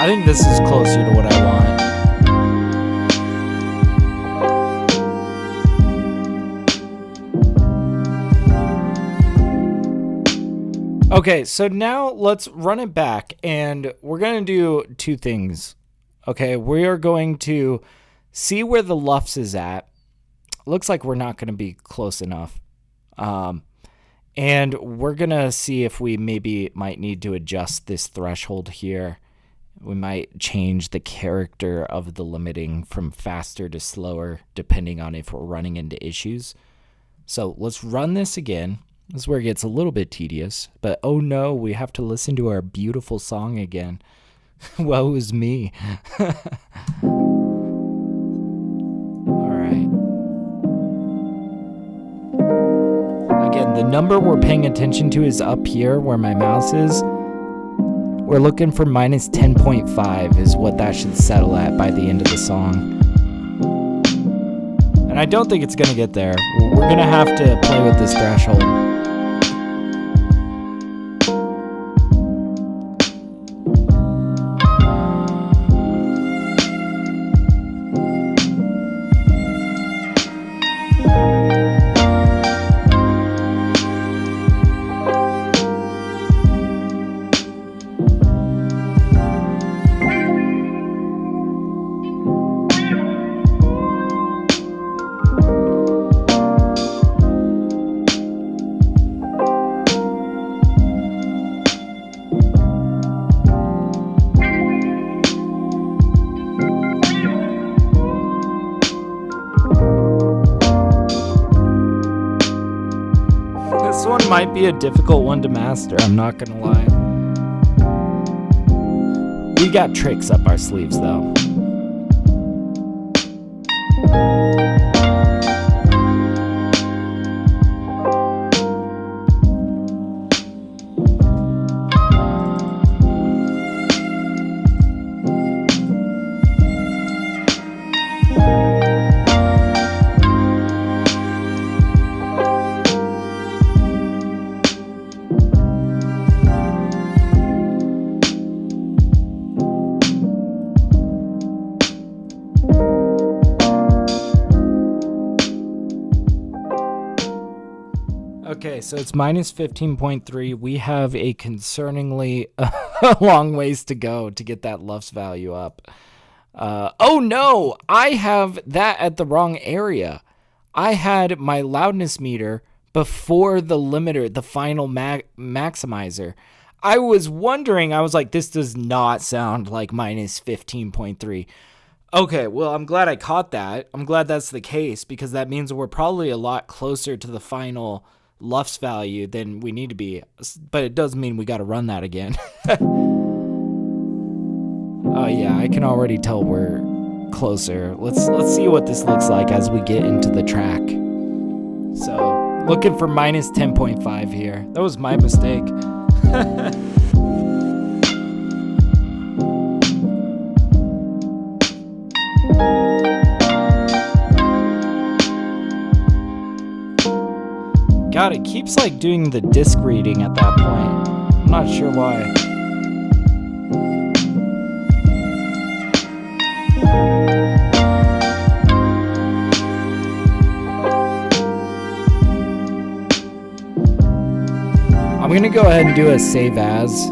I think this is closer to what I want. Okay, so now let's run it back, and we're going to do two things. Okay, we are going to see where the LUFS is at. Looks like we're not going to be close enough. And we're going to see if we maybe might need to adjust this threshold here. We might change the character of the limiting from faster to slower, depending on if we're running into issues. So let's run this again. This is where it gets a little bit tedious, but oh no, we have to listen to our beautiful song again. Woe is me. All right. Again, the number we're paying attention to is up here where my mouse is. We're looking for minus 10.5 is what that should settle at by the end of the song. And I don't think it's going to get there. We're going to have to play with this threshold. This one might be a difficult one to master, I'm not gonna lie. We got tricks up our sleeves though. Okay, so it's minus 15.3. We have a concerningly long ways to go to get that LUFS value up. Oh no, I have that at the wrong area. I had my loudness meter before the limiter, the final maximizer. I was wondering, I was like, this does not sound like minus 15.3. Okay, well, I'm glad I caught that. I'm glad that's the case, because that means we're probably a lot closer to the final LUFS value than we need to be, but it does mean we got to run that again. Oh yeah, I can already tell we're closer. Let's see what this looks like as we get into the track. So looking for minus 10.5 here. That was my mistake. God, it keeps like doing the disc reading at that point. I'm not sure why. I'm going to go ahead and do a save as.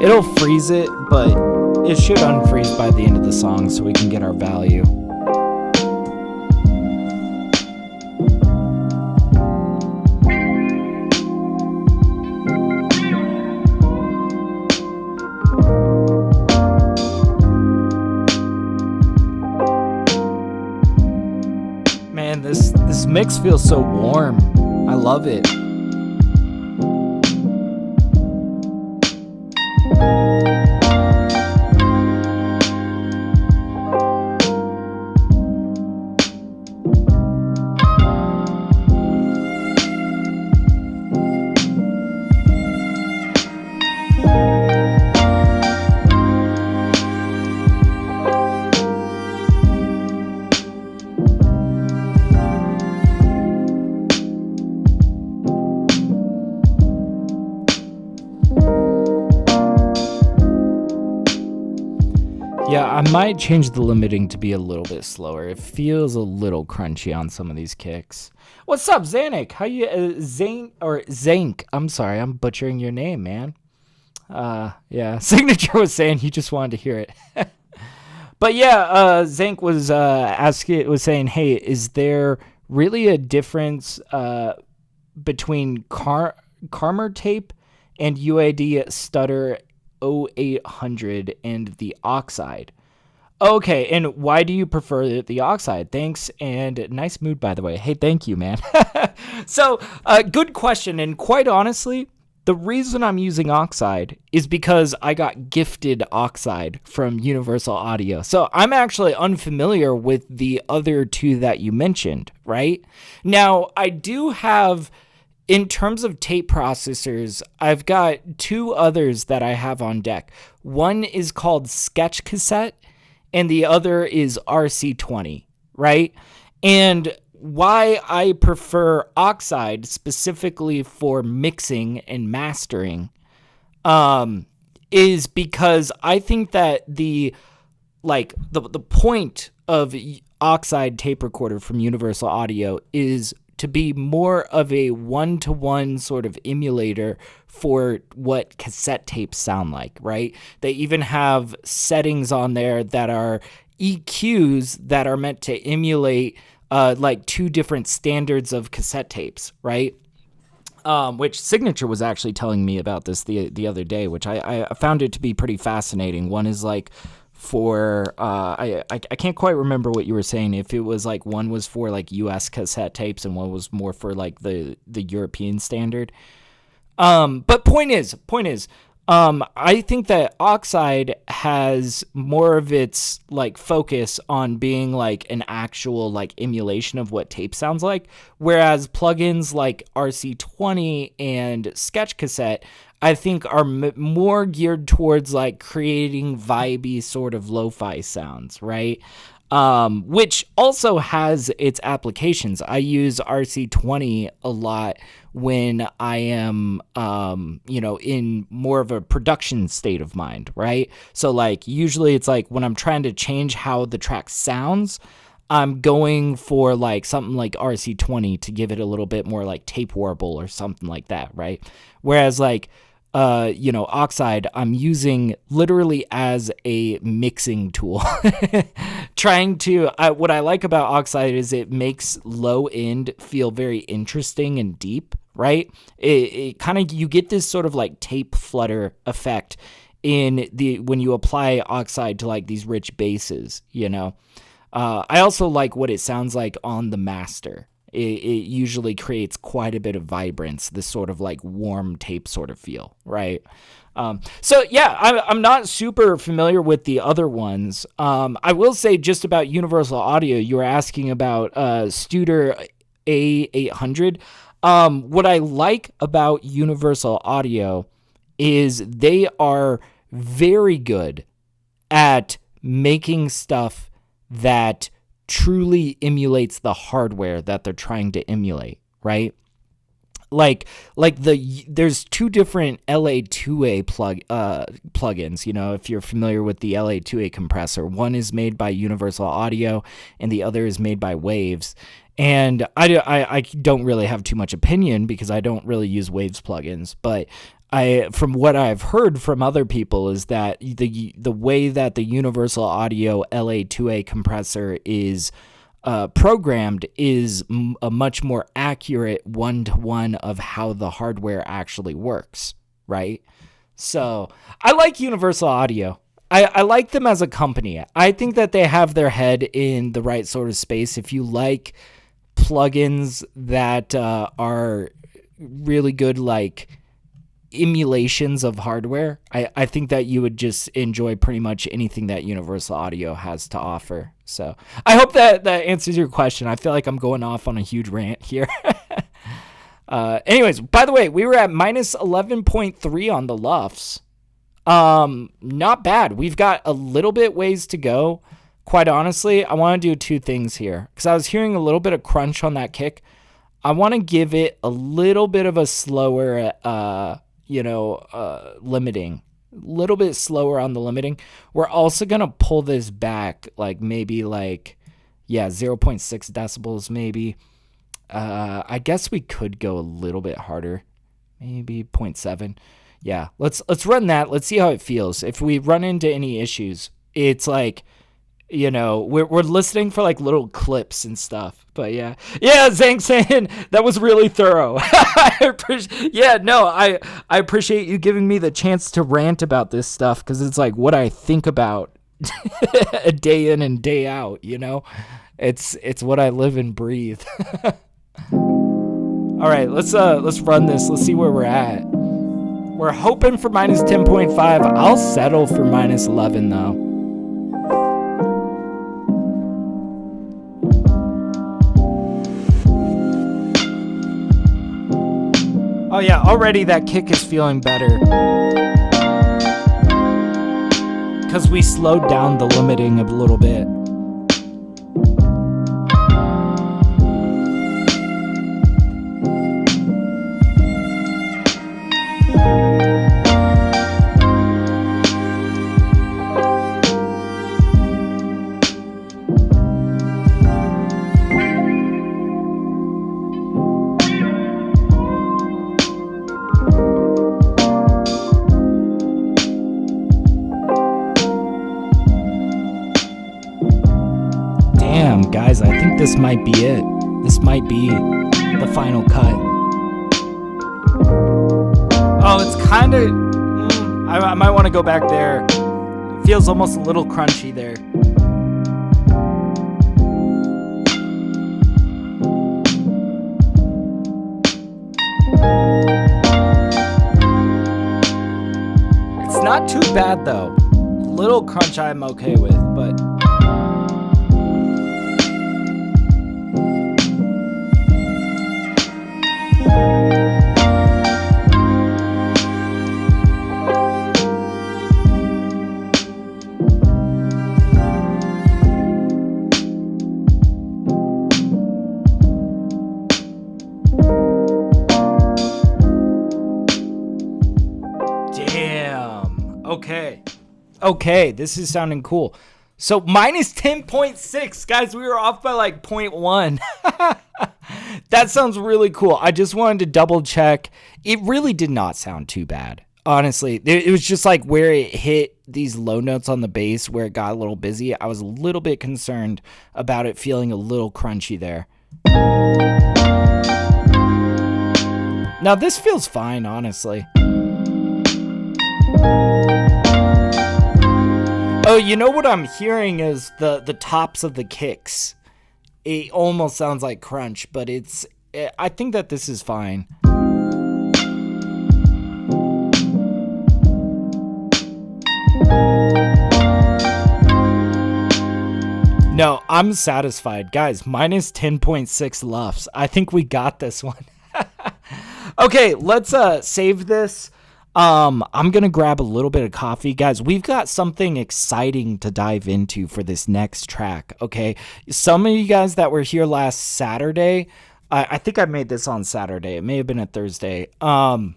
It'll freeze it, but it should unfreeze by the end of the song so we can get our value. Man, this mix feels so warm. I love it. Yeah, I might change the limiting to be a little bit slower. It feels a little crunchy on some of these kicks. What's up, Zanik? How you, Zank? I'm sorry, I'm butchering your name, man. Yeah, Signature was saying he just wanted to hear it. But yeah, Zank was saying, hey, is there really a difference between Karmer tape and UAD Stutter 0800 and the Oxide? Okay, and why do you prefer the Oxide? Thanks, and nice mood, by the way. Hey, thank you, man. So, good question, and quite honestly, the reason I'm using Oxide is because I got gifted Oxide from Universal Audio. So I'm actually unfamiliar with the other two that you mentioned, right? Now, I do have, in terms of tape processors, I've got two others that I have on deck. One is called Sketch Cassette, and the other is RC20, right? And why I prefer Oxide specifically for mixing and mastering is because I think that the point of Oxide tape recorder from Universal Audio is to be more of a one-to-one sort of emulator for what cassette tapes sound like, right? They even have settings on there that are EQs that are meant to emulate like two different standards of cassette tapes, right? Which Signature was actually telling me about this the other day, which I found it to be pretty fascinating. One is like for I can't quite remember what you were saying, if it was like one was for like US cassette tapes and one was more for like the European standard. But point is, I think that Oxide has more of its like focus on being like an actual like emulation of what tape sounds like, whereas plugins like RC20 and Sketch Cassette, I think are more geared towards like creating vibey sort of lo-fi sounds, right? Which also has its applications. I use RC20 a lot when I am, in more of a production state of mind, right? So like usually it's like when I'm trying to change how the track sounds, I'm going for like something like RC20 to give it a little bit more like tape warble or something like that, right? Whereas like, Oxide, I'm using literally as a mixing tool. What I like about Oxide is it makes low end feel very interesting and deep, right? It kind of, you get this sort of like tape flutter effect when you apply Oxide to like these rich basses, I also like what it sounds like on the master. It usually creates quite a bit of vibrance, this sort of like warm tape sort of feel, right? So yeah, I'm not super familiar with the other ones. I will say just about Universal Audio, you were asking about Studer A800. What I like about Universal Audio is they are very good at making stuff that truly emulates the hardware that they're trying to emulate, right? There's two different LA2A plugins, if you're familiar with the LA2A compressor. One is made by Universal Audio and the other is made by Waves. And I don't really have too much opinion because I don't really use Waves plugins, but from what I've heard from other people is that the way that the Universal Audio LA2A compressor is programmed is a much more accurate one-to-one of how the hardware actually works, right? So I like Universal Audio. I like them as a company. I think that they have their head in the right sort of space. If you like plugins that are really good, like emulations of hardware, I think that you would just enjoy pretty much anything that Universal Audio has to offer. So I hope that answers your question. I feel like I'm going off on a huge rant here. Anyways, by the way, we were at minus 11.3 on the LUFS. Not bad. We've got a little bit ways to go. Quite honestly, I want to do two things here because I was hearing a little bit of crunch on that kick. I want to give it a little bit of a slower, limiting, a little bit slower on the limiting. We're also going to pull this back, maybe 0.6 decibels, maybe. I guess we could go a little bit harder, maybe 0.7. Yeah, let's run that. Let's see how it feels. If we run into any issues, it's like, we're listening for little clips and stuff. But yeah, Zhang saying that was really thorough. I appreciate you giving me the chance to rant about this stuff because it's like what I think about a day in and day out. It's what I live and breathe. All right, let's run this. Let's see where we're at. We're hoping for minus 10.5. I'll settle for minus 11 though. Oh yeah, already that kick is feeling better. Because we slowed down the limiting a little bit. Guys, I think this might be it. This might be the final cut. Oh, it's kind of... I might want to go back there. It feels almost a little crunchy there. It's not too bad, though. Little crunch I'm okay with, but... Okay, this is sounding cool. So minus 10.6, guys, we were off by 0.1. That sounds really cool. I just wanted to double check. It really did not sound too bad. Honestly, it was just where it hit these low notes on the bass where it got a little busy. I was a little bit concerned about it feeling a little crunchy there. Now this feels fine, honestly. Oh, you know what I'm hearing is the tops of the kicks. It almost sounds like crunch, but I think that this is fine. No, I'm satisfied. Guys, minus 10.6 LUFS. I think we got this one. Okay, let's save this. I'm going to grab a little bit of coffee. Guys, we've got something exciting to dive into for this next track, okay? Some of you guys that were here last Saturday, I think I made this on Saturday. It may have been a Thursday. I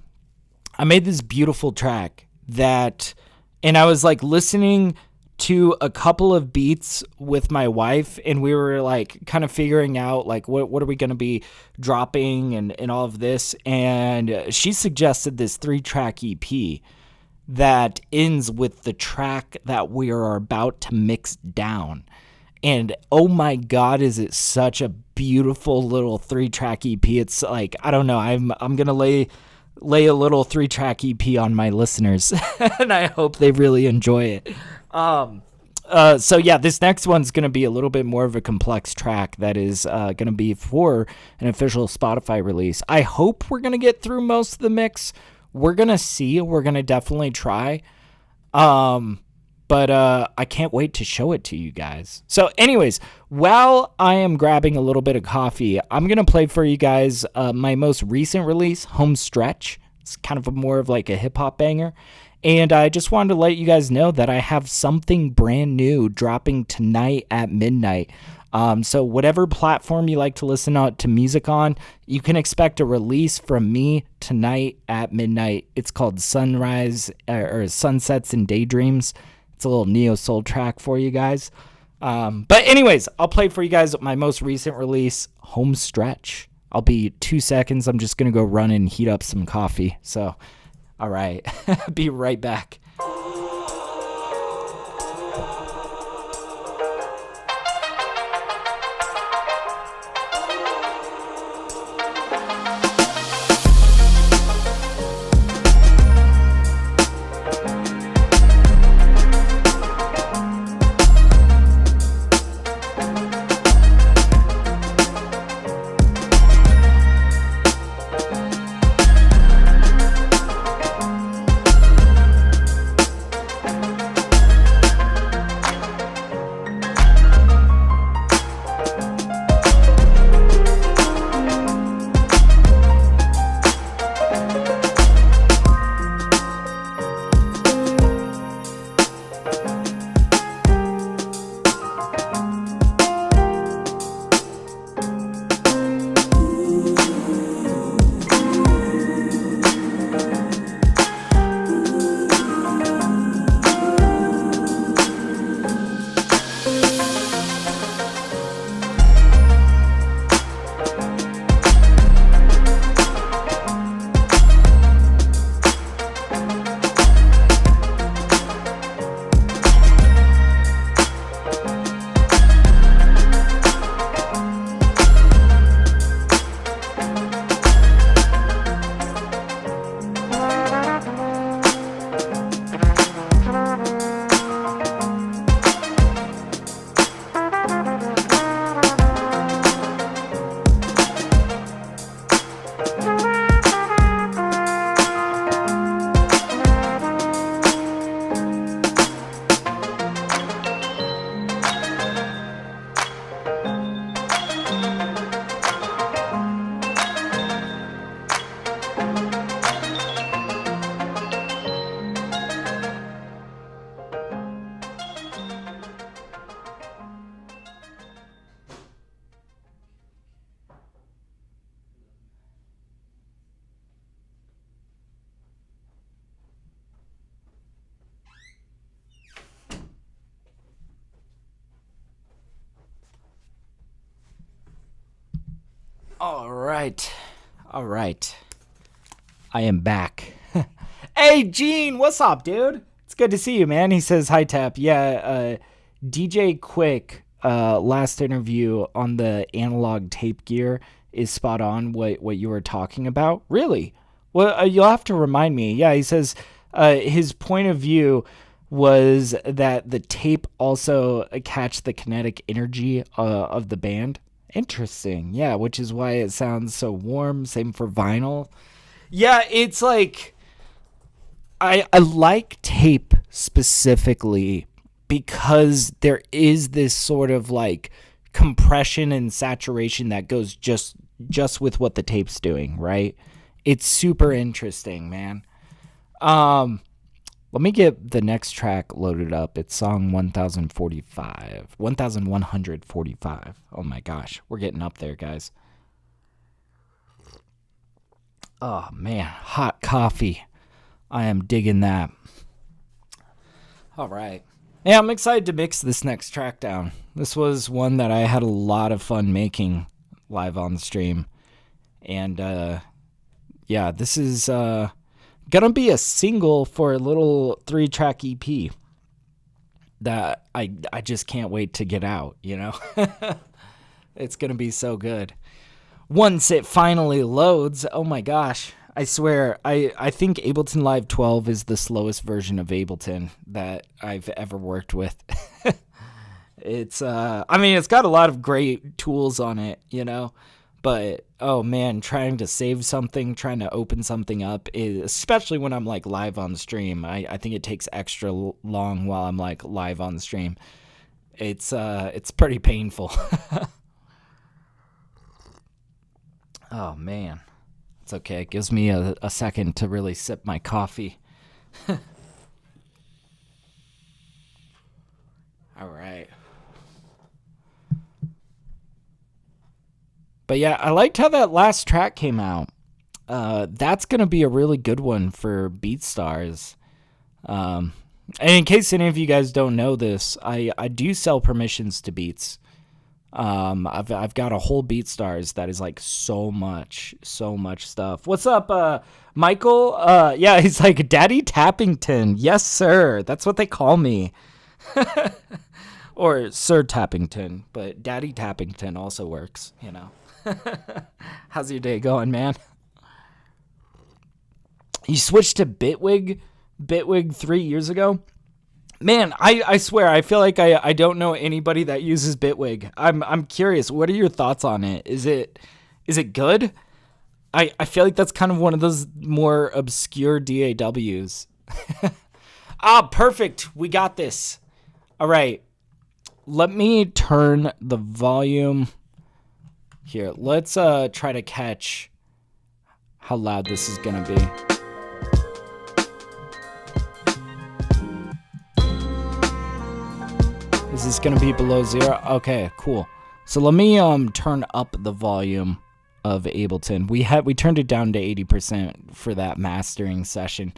made this beautiful track and I was listening to a couple of beats with my wife, and we were like kind of figuring out like what are we going to be dropping and all of this, and she suggested this 3-track EP that ends with the track that we are about to mix down. And oh my God, is it such a beautiful little 3-track EP. It's like, I don't know, I'm going to lay a little 3-track EP on my listeners and I hope they really enjoy it. So yeah, this next one's going to be a little bit more of a complex track that is going to be for an official Spotify release. I hope we're going to get through most of the mix. We're going to see. We're going to definitely try. But I can't wait to show it to you guys. So anyways, while I am grabbing a little bit of coffee, I'm going to play for you guys my most recent release, Home Stretch. It's kind of more of like a hip-hop banger. And I just wanted to let you guys know that I have something brand new dropping tonight at midnight. So whatever platform you like to listen to music on, you can expect a release from me tonight at midnight. It's called Sunrise or Sunsets and Daydreams. It's a little neo soul track for you guys. But anyways, I'll play for you guys my most recent release, Home Stretch. I'll be 2 seconds. I'm just going to go run and heat up some coffee. So, all right. Be right back. All right. I am back. Hey, Gene, what's up, dude? It's good to see you, man. He says, hi, Tap. Yeah, DJ Quick, last interview on the analog tape gear is spot on what you were talking about. Really? Well, you'll have to remind me. Yeah, he says his point of view was that the tape also catch the kinetic energy of the band. Interesting. Yeah, which is why it sounds so warm. Same for vinyl. Yeah, it's like I like tape specifically because there is this sort of like compression and saturation that goes just with what the tape's doing, right? It's super interesting, man. Let me get the next track loaded up. It's song 1145. Oh my gosh, we're getting up there, guys. Oh man, hot coffee. I am digging that. All right. Yeah, I'm excited to mix this next track down. This was one that I had a lot of fun making live on the stream. And yeah, this is gonna be a single for a little 3-track EP that I just can't wait to get out, you know? It's gonna be so good. Once it finally loads, oh my gosh. I swear, I think Ableton Live 12 is the slowest version of Ableton that I've ever worked with. It's, I mean, it's got a lot of great tools on it, you know? But, oh man, trying to save something, trying to open something up, especially when I'm like live on the stream, I think it takes extra long while I'm like live on the stream. It's pretty painful. Oh man. It's okay. It gives me a second to really sip my coffee. All right. But yeah, I liked how that last track came out. That's going to be a really good one for BeatStars. And in case any of you guys don't know this, I do sell permissions to Beats. I've got a whole BeatStars that is like so much stuff. What's up, Michael? Yeah, he's like Daddy Tappington. Yes, sir. That's what they call me. Or Sir Tappington, but Daddy Tappington also works, you know. How's your day going, man? You switched to Bitwig 3 years ago? Man, I swear, I feel like I don't know anybody that uses Bitwig. I'm curious. What are your thoughts on it? Is it good? I feel like that's kind of one of those more obscure DAWs. Ah, perfect. We got this. All right. Let me turn the volume. Here, let's try to catch how loud this is going to be. Is this going to be below 0? Okay, cool. So let me turn up the volume of Ableton. We turned it down to 80% for that mastering session.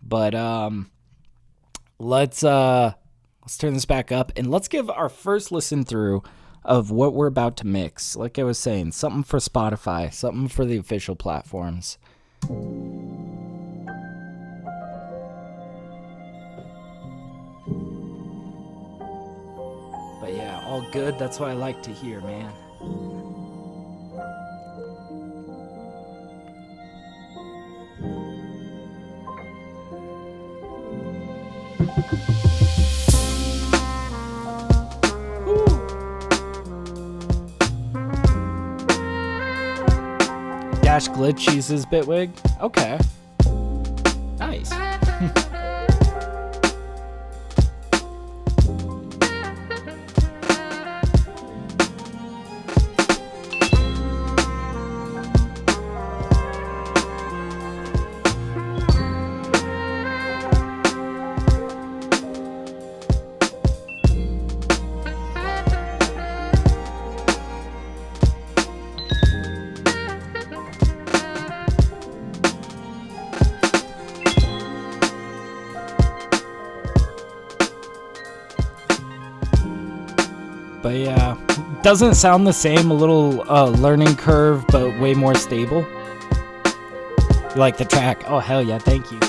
But let's turn this back up and let's give our first listen through of what we're about to mix. Like I was saying, something for Spotify, something for the official platforms. But yeah, all good. That's what I like to hear, man. Dash Glitch uses Bitwig. Okay. Nice. But yeah, doesn't sound the same, a little learning curve, but way more stable. You like the track? Oh, hell yeah, thank you.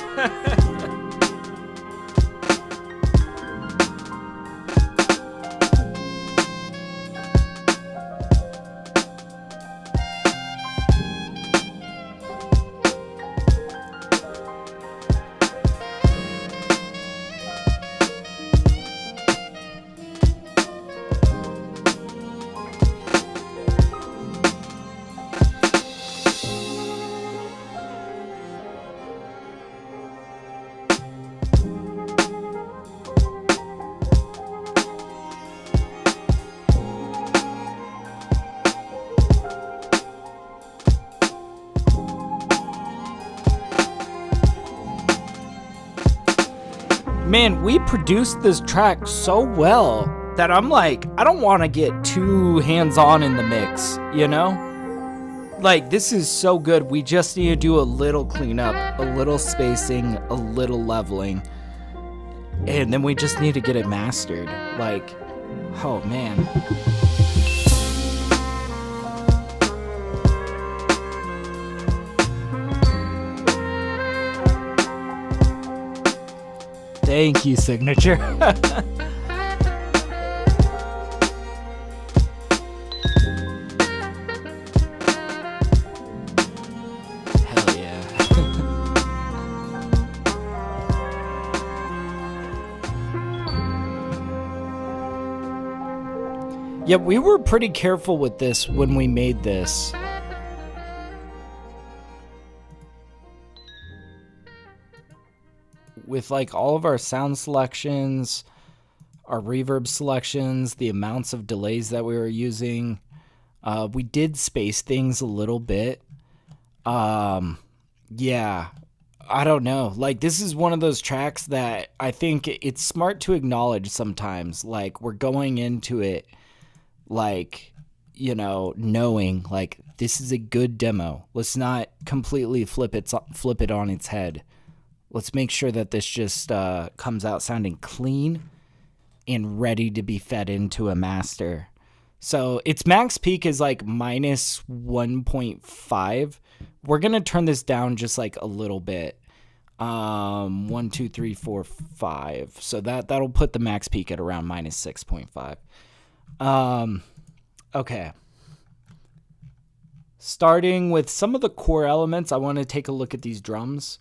Man, we produced this track so well that I'm like, I don't want to get too hands-on in the mix, you know? Like, this is so good. We just need to do a little cleanup, a little spacing, a little leveling. And then we just need to get it mastered. Like, oh man. Thank you, Signature. Hell yeah. Yeah, we were pretty careful with this when we made this. With like all of our sound selections, our reverb selections, the amounts of delays that we were using, we did space things a little bit. Yeah, I don't know. Like, this is one of those tracks that I think it's smart to acknowledge sometimes. Like, we're going into it, like, you know, knowing like this is a good demo. Let's not completely flip it on its head. Let's make sure that this just comes out sounding clean and ready to be fed into a master. So its max peak is like minus 1.5. We're going to turn this down just like a little bit. 1, 2, 3, 4, 5. So that'll put the max peak at around minus 6.5. Okay. Starting with some of the core elements, I want to take a look at these drums.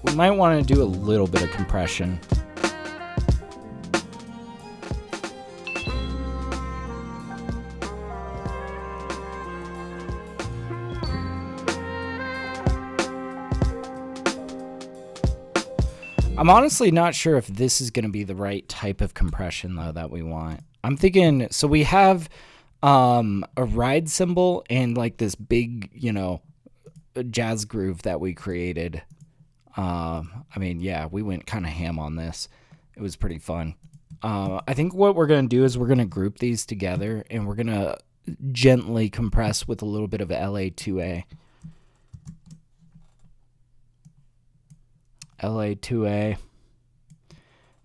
We might want to do a little bit of compression. I'm honestly not sure if this is going to be the right type of compression, though, that we want. I'm thinking, so we have a ride cymbal and like this big, you know, jazz groove that we created. I mean, yeah, we went kind of ham on this. It was pretty fun. I think what we're going to do is we're going to group these together and we're going to gently compress with a little bit of LA2A. LA2A.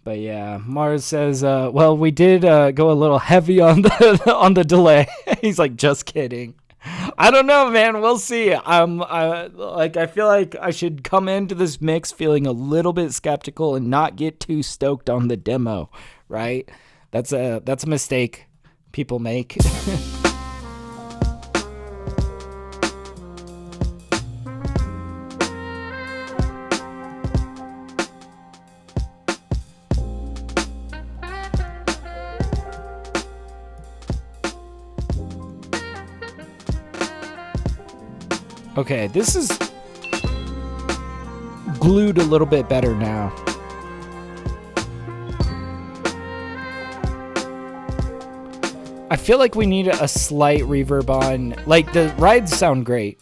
But yeah, Mars says, well, we did go a little heavy on the delay. He's like, just kidding. I don't know, man. We'll see. I feel like I should come into this mix feeling a little bit skeptical and not get too stoked on the demo, right? That's a mistake people make. Okay, this is glued a little bit better now. I feel like we need a slight reverb on. Like, the rides sound great.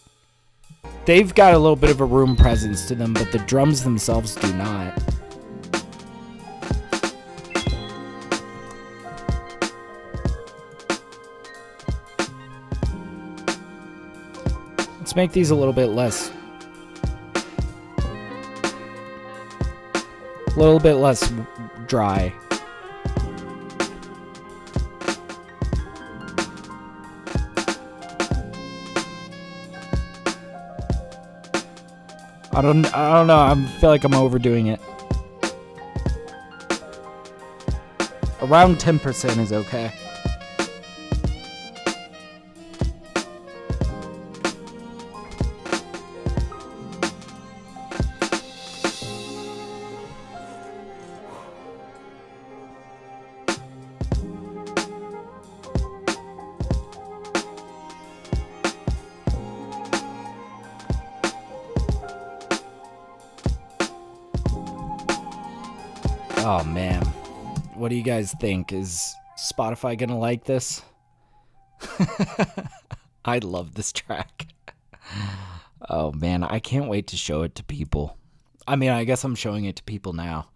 They've got a little bit of a room presence to them, but the drums themselves do not. Let's make these a little bit less dry. I don't know. I feel like I'm overdoing it. Around 10% is okay. Oh man, what do you guys think? Is Spotify gonna like this? I love this track. Oh man, I can't wait to show it to people. I mean, I guess I'm showing it to people now.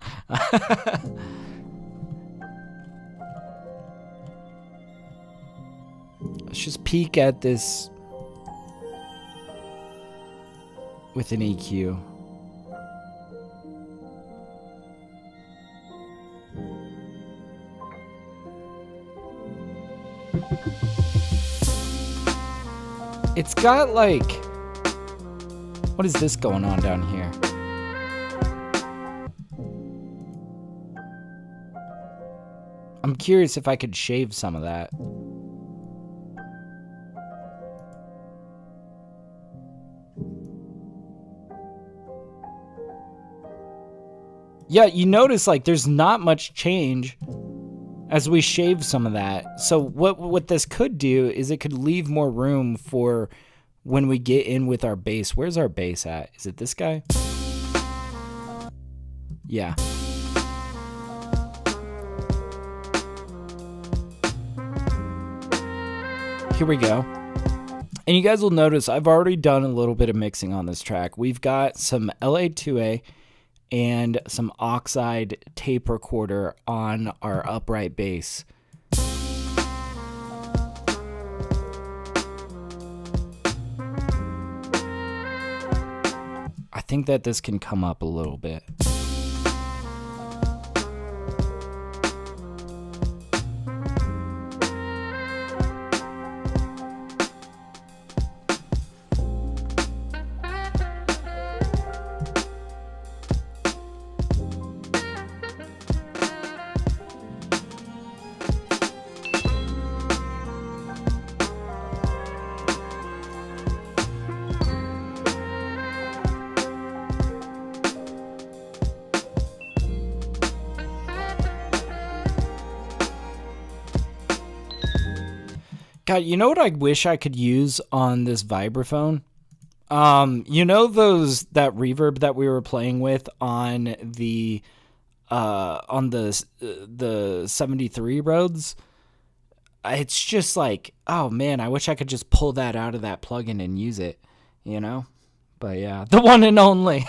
Let's just peek at this with an EQ. It's got like, what is this going on down here? I'm curious if I could shave some of that. Yeah, you notice like there's not much change as we shave some of that. So what this could do is it could leave more room for when we get in with our bass. Where's our bass at? Is it this guy? Yeah. Here we go. And you guys will notice I've already done a little bit of mixing on this track. We've got some LA2A and some oxide tape recorder on our upright bass. I think that this can come up a little bit. God, you know what I wish I could use on this vibraphone? You know that reverb that we were playing with on the 73 Rhodes? It's just like, oh man, I wish I could just pull that out of that plugin and use it, you know? But yeah, the one and only.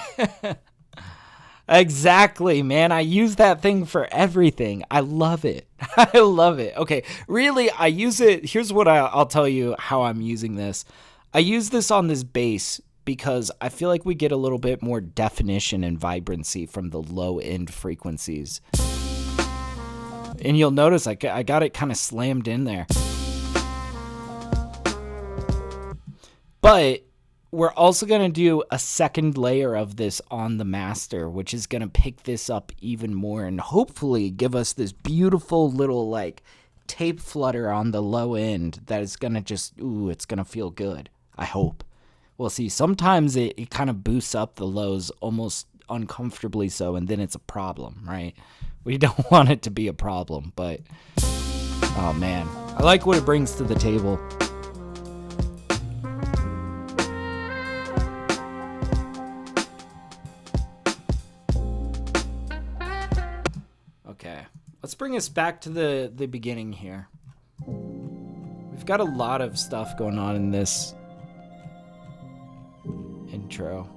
Exactly, man. I use that thing for everything. I love it. I love it. Okay, really, I use it. Here's what I'll tell you how I'm using this. I use this on this bass because I feel like we get a little bit more definition and vibrancy from the low end frequencies. And you'll notice I got it kind of slammed in there. But we're also going to do a second layer of this on the master, which is going to pick this up even more and hopefully give us this beautiful little like tape flutter on the low end that is going to just, ooh, it's going to feel good. I hope. We'll see. Sometimes it kind of boosts up the lows almost uncomfortably so, and then it's a problem, right? We don't want it to be a problem, but oh man, I like what it brings to the table. Okay, let's bring us back to the beginning here. We've got a lot of stuff going on in this intro.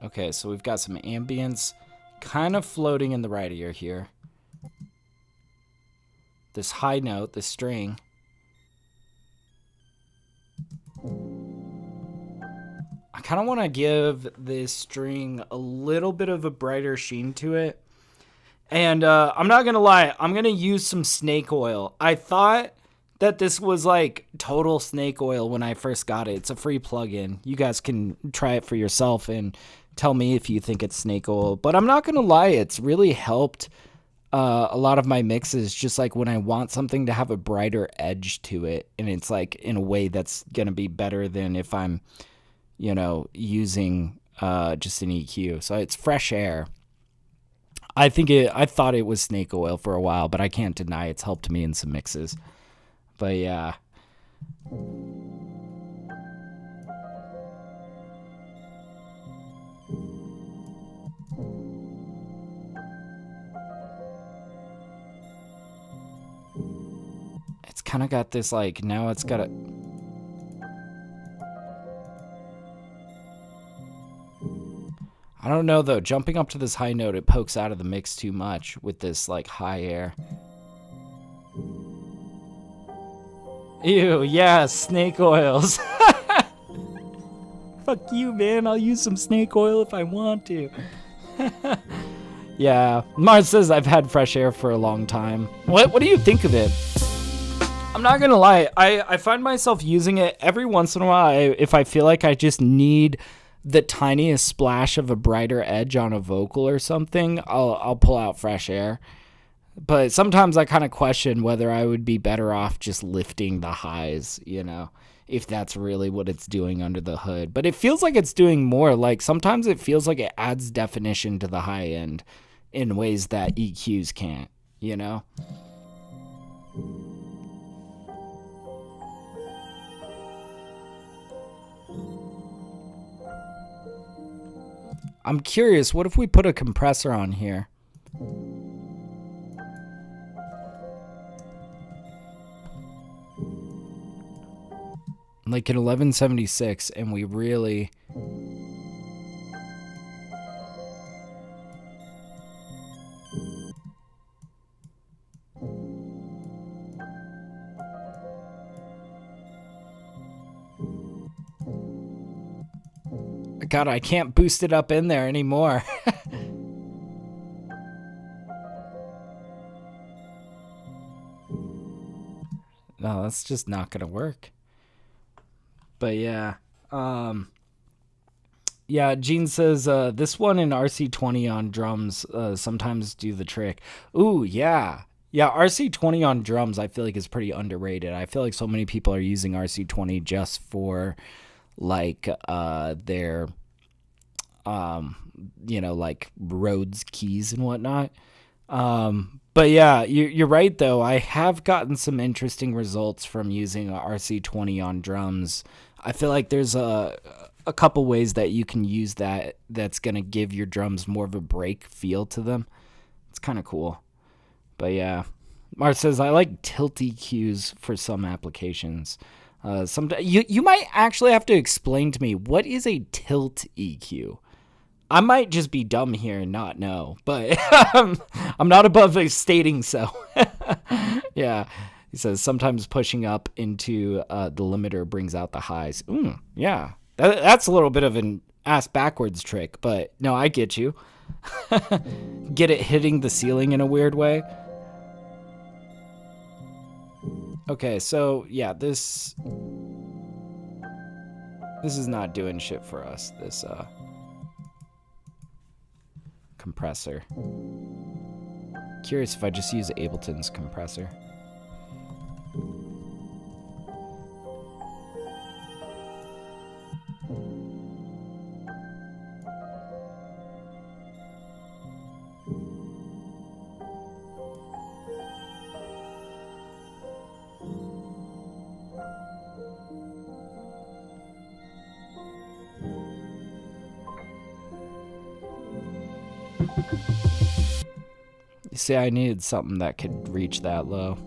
Okay, so we've got some ambience kind of floating in the right ear here. This high note, this string. I kind of want to give this string a little bit of a brighter sheen to it. And I'm not going to lie, I'm going to use some snake oil. I thought that this was like total snake oil when I first got it. It's a free plugin. You guys can try it for yourself and tell me if you think it's snake oil. But I'm not going to lie, it's really helped a lot of my mixes, just like when I want something to have a brighter edge to it. And it's like in a way that's going to be better than if I'm, you know, using just an EQ. So it's fresh air. I thought it was snake oil for a while, but I can't deny it's helped me in some mixes. But yeah. It's kind of got this, like, now it's got a... I don't know, though. Jumping up to this high note, it pokes out of the mix too much with this, like, high air. Ew, yeah, snake oils. Fuck you, man. I'll use some snake oil if I want to. Yeah, Mars says I've had fresh air for a long time. What do you think of it? I'm not gonna lie, I find myself using it every once in a while if I feel like I just need the tiniest splash of a brighter edge on a vocal or something. I'll pull out fresh air. But sometimes I kind of question whether I would be better off just lifting the highs, you know, if that's really what it's doing under the hood. But it feels like it's doing more. Like sometimes it feels like it adds definition to the high end in ways that EQs can't, you know? I'm curious, what if we put a compressor on here? Like an 1176, and we really... God, I can't boost it up in there anymore. No, that's just not gonna work. But yeah. Yeah, Gene says, this one and RC20 on drums sometimes do the trick. Ooh, yeah. Yeah, RC20 on drums I feel like is pretty underrated. I feel like so many people are using RC20 just for, like, their... you know, like Rhodes keys and whatnot. But yeah, you're right though. I have gotten some interesting results from using a RC20 on drums. I feel like there's a couple ways that you can use that's going to give your drums more of a break feel to them. It's kind of cool. But yeah, Mars says, I like tilt EQs for some applications. You might actually have to explain to me, what is a tilt EQ? I might just be dumb here and not know, but I'm not above stating so. Yeah, he says sometimes pushing up into the limiter brings out the highs. Yeah, that's a little bit of an ass backwards trick, but no, I get you. Get it hitting the ceiling in a weird way. Okay, so yeah, this is not doing shit for us. This compressor. Curious if I just use Ableton's compressor. See, I needed something that could reach that low.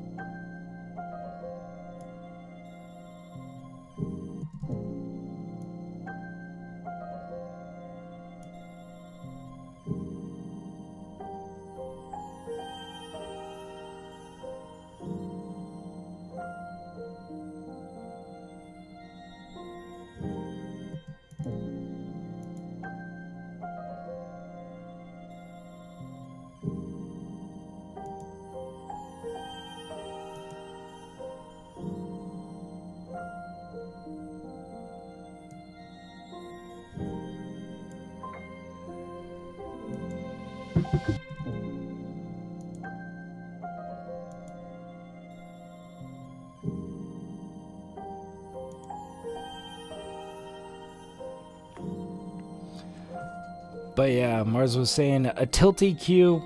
But yeah, Mars was saying a tilt EQ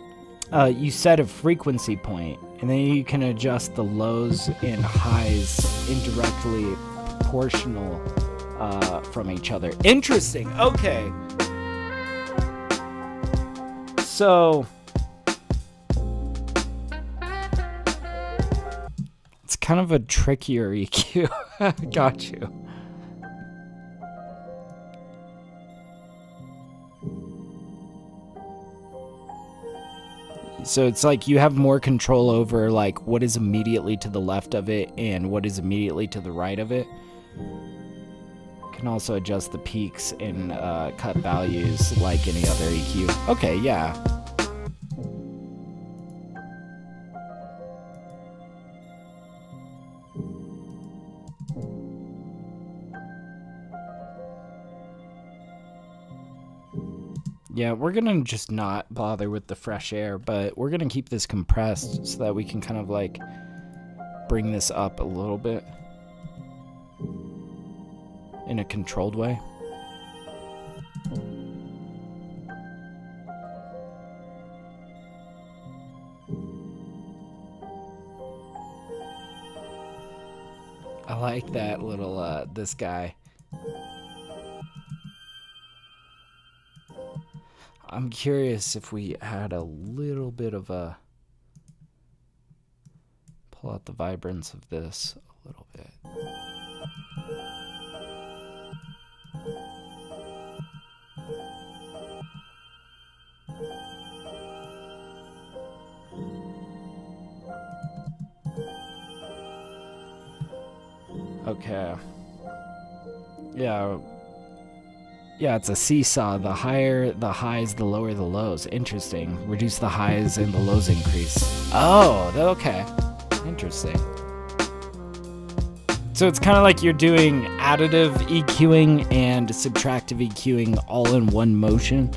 you set a frequency point, and then you can adjust the lows and highs indirectly proportional from each other. Interesting. Okay. So it's kind of a trickier EQ. Got you. So it's like you have more control over like what is immediately to the left of it and what is immediately to the right of it. You can also adjust the peaks and cut values like any other EQ. Okay, yeah. Yeah, we're gonna just not bother with the fresh air, but we're gonna keep this compressed so that we can kind of like bring this up a little bit in a controlled way. I like that little, this guy. I'm curious if we add a little bit of a... Pull out the vibrance of this a little bit. Okay. Yeah. Yeah, it's a seesaw. The higher the highs, the lower the lows. Interesting. Reduce the highs and the lows increase. Oh, okay. Interesting. So it's kind of like you're doing additive EQing and subtractive EQing all in one motion.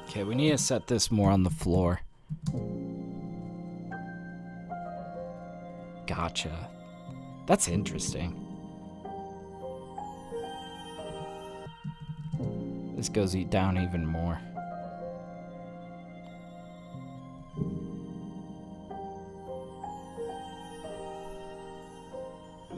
Okay, we need to set this more on the floor. Gotcha. That's interesting. This goes down even more.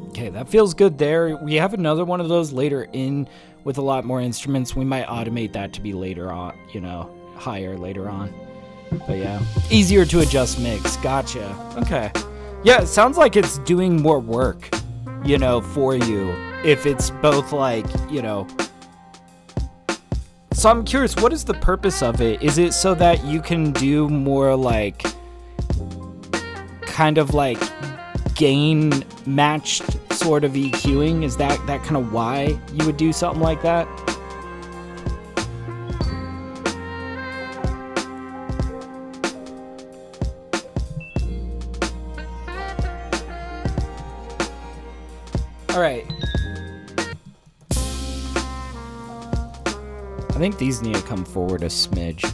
Okay, that feels good there. We have another one of those later in with a lot more instruments. We might automate that to be later on, you know, higher later on. But yeah, easier to adjust mix. Gotcha. Okay. Yeah, it sounds like it's doing more work, you know, for you. If it's both like, you know. So I'm curious, what is the purpose of it? Is it so that you can do more like, kind of like gain matched sort of EQing? Is that kind of why you would do something like that? All right. I think these need to come forward a smidge.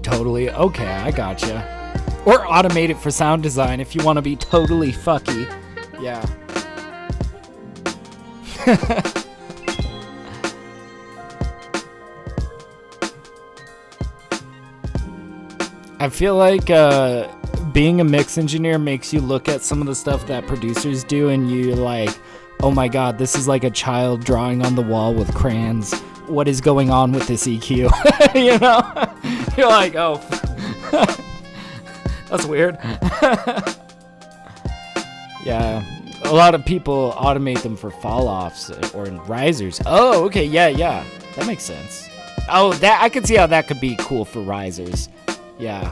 Totally. Okay, I gotcha. Or automate it for sound design if you want to be totally fucky. Yeah. I feel like being a mix engineer makes you look at some of the stuff that producers do and you're like, oh my god, this is like a child drawing on the wall with crayons. What is going on with this EQ? You know? You're like, oh, that's weird. Yeah, a lot of people automate them for fall offs or risers. Oh, okay, yeah, that makes sense. Oh, that I could see how that could be cool for risers. Yeah.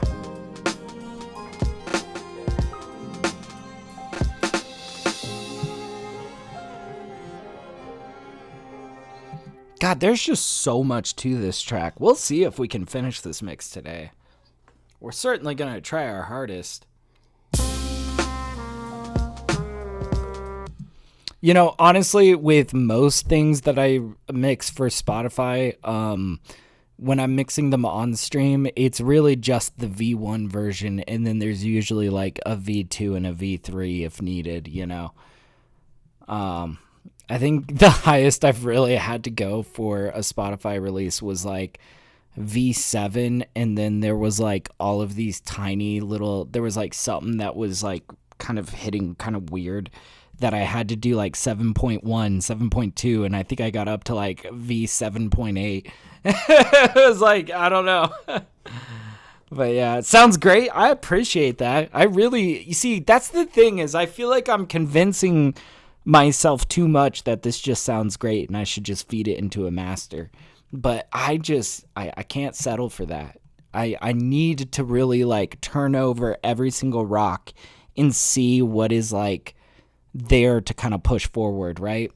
God, there's just so much to this track. We'll see if we can finish this mix today. We're certainly going to try our hardest. You know, honestly, with most things that I mix for Spotify, when I'm mixing them on stream, it's really just the V1 version, and then there's usually like a V2 and a V3 if needed, you know. I think the highest I've really had to go for a Spotify release was like V7, and then there was like all of these tiny little, there was like something that was like kind of hitting kind of weird that I had to do like 7.1, 7.2, and I think I got up to like V7.8. It was like, I don't know. But yeah, it sounds great. I appreciate that. I really, you see, that's the thing is I feel like I'm convincing myself too much that this just sounds great and I should just feed it into a master. But I can't settle for that. I need to really like turn over every single rock and see what is like there to kind of push forward, right?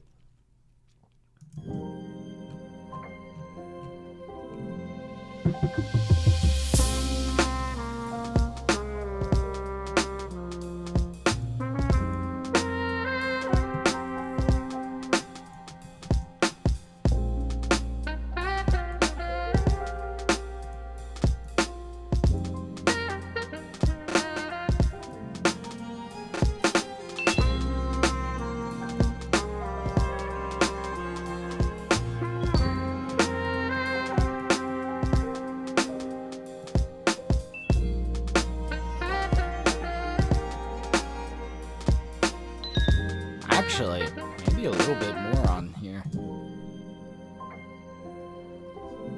Actually, maybe a little bit more on here.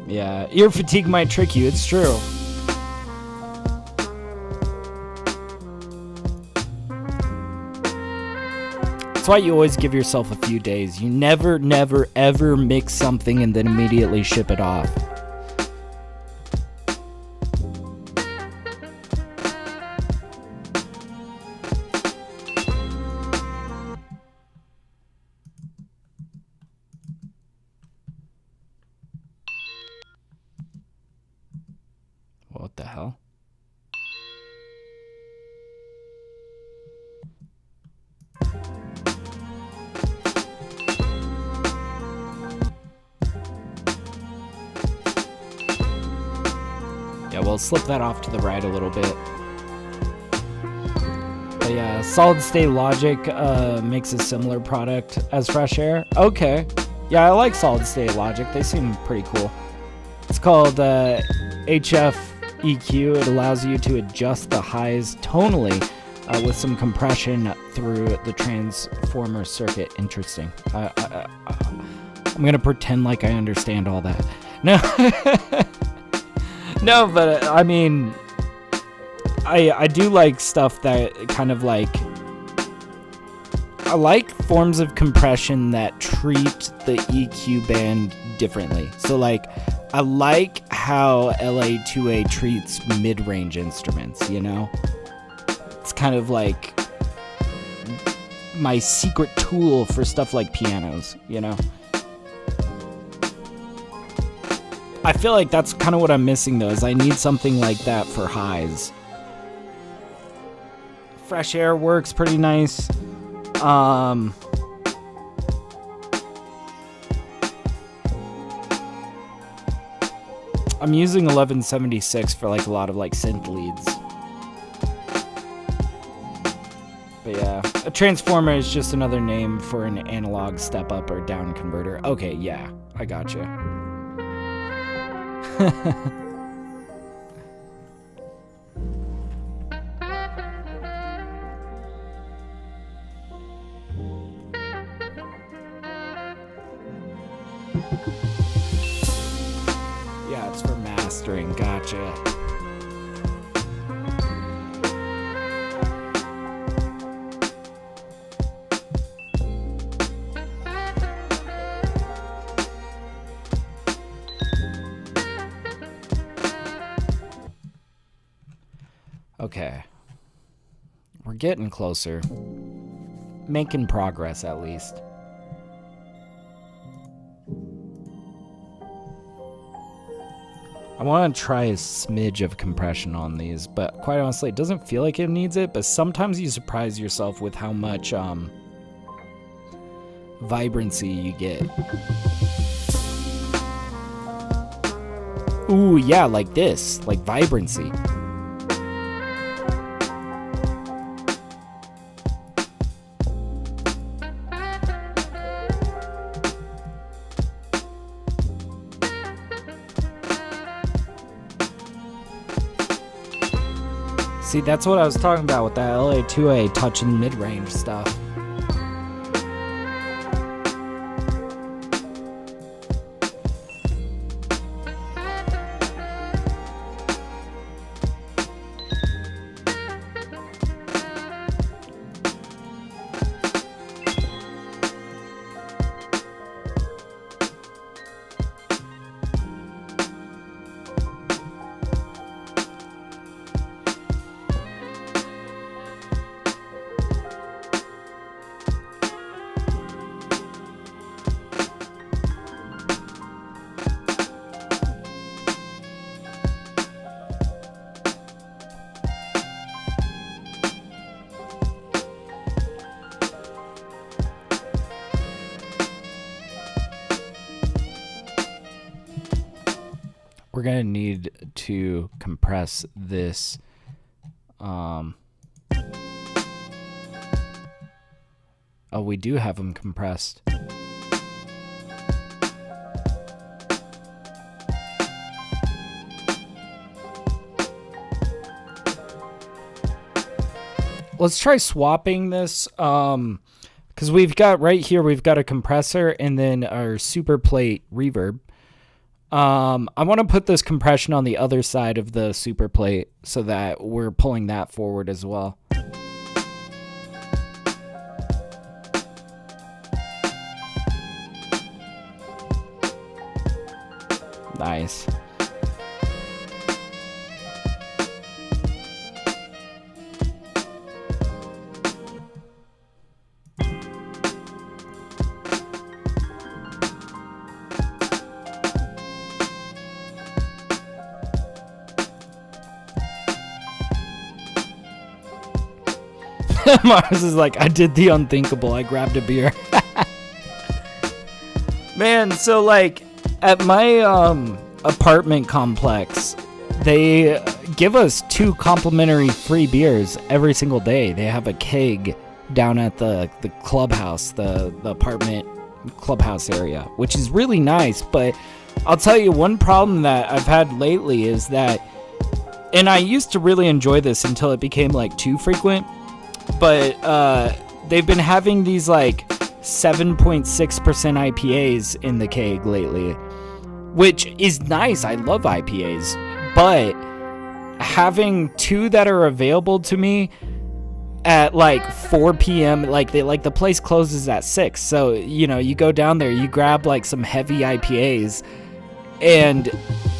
Yeah, ear fatigue might trick you, it's true. That's why you always give yourself a few days. You never, ever mix something and then immediately ship it off. What the hell? Yeah, we'll slip that off to the right a little bit. But yeah, Solid State Logic makes a similar product as Fresh Air. Okay. Yeah, I like Solid State Logic. They seem pretty cool. It's called HF EQ. It allows you to adjust the highs tonally with some compression through the transformer circuit. Interesting. I'm going to pretend like I understand all that. No. No, but I mean, I do like stuff that kind of like, I like forms of compression that treat the EQ band differently. So like, I like how LA2A treats mid-range instruments, you know? It's kind of like my secret tool for stuff like pianos, you know? I feel like that's kind of what I'm missing though, is I need something like that for highs. Fresh Air works pretty nice. I'm using 1176 for like a lot of like synth leads. But yeah, a transformer is just another name for an analog step up or down converter. Okay, yeah, I gotcha. Yeah, it's for mastering. Gotcha. Okay. We're getting closer. Making progress, at least. I want to try a smidge of compression on these, but quite honestly, it doesn't feel like it needs it, but sometimes you surprise yourself with how much vibrancy you get. Ooh, yeah, like this, like vibrancy. See, that's what I was talking about with that LA2A touching mid-range stuff. We're gonna need to compress this. Oh, we do have them compressed. Let's try swapping this, because we've got right here, we've got a compressor and then our super plate reverb. I want to put this compression on the other side of the super plate so that we're pulling that forward as well. Nice. Mars is like, I did the unthinkable. I grabbed a beer. Man, so like at my apartment complex, they give us 2 complimentary free beers every single day. They have a keg down at the clubhouse, the apartment clubhouse area, which is really nice. But I'll tell you, one problem that I've had lately is that, and I used to really enjoy this until it became like too frequent, but they've been having these like 7.6% IPAs in the keg lately, which is nice. I love IPAs, but having 2 that are available to me at like 4 p.m. like the place closes at 6, so you know, you go down there, you grab like some heavy IPAs, and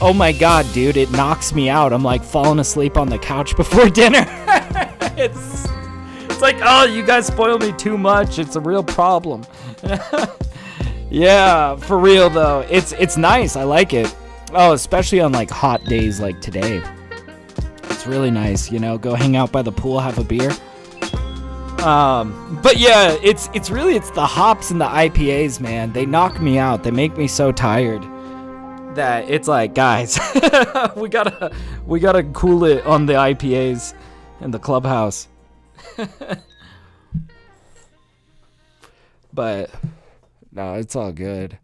oh my god, dude, it knocks me out. I'm like falling asleep on the couch before dinner. It's like, oh, you guys spoil me too much. It's a real problem. Yeah, for real though. It's nice. I like it. Oh, especially on like hot days like today. It's really nice, you know, go hang out by the pool, have a beer. But yeah, it's the hops and the IPAs, man. They knock me out. They make me so tired that it's like, guys, we gotta cool it on the IPAs in the clubhouse. But no, it's all good.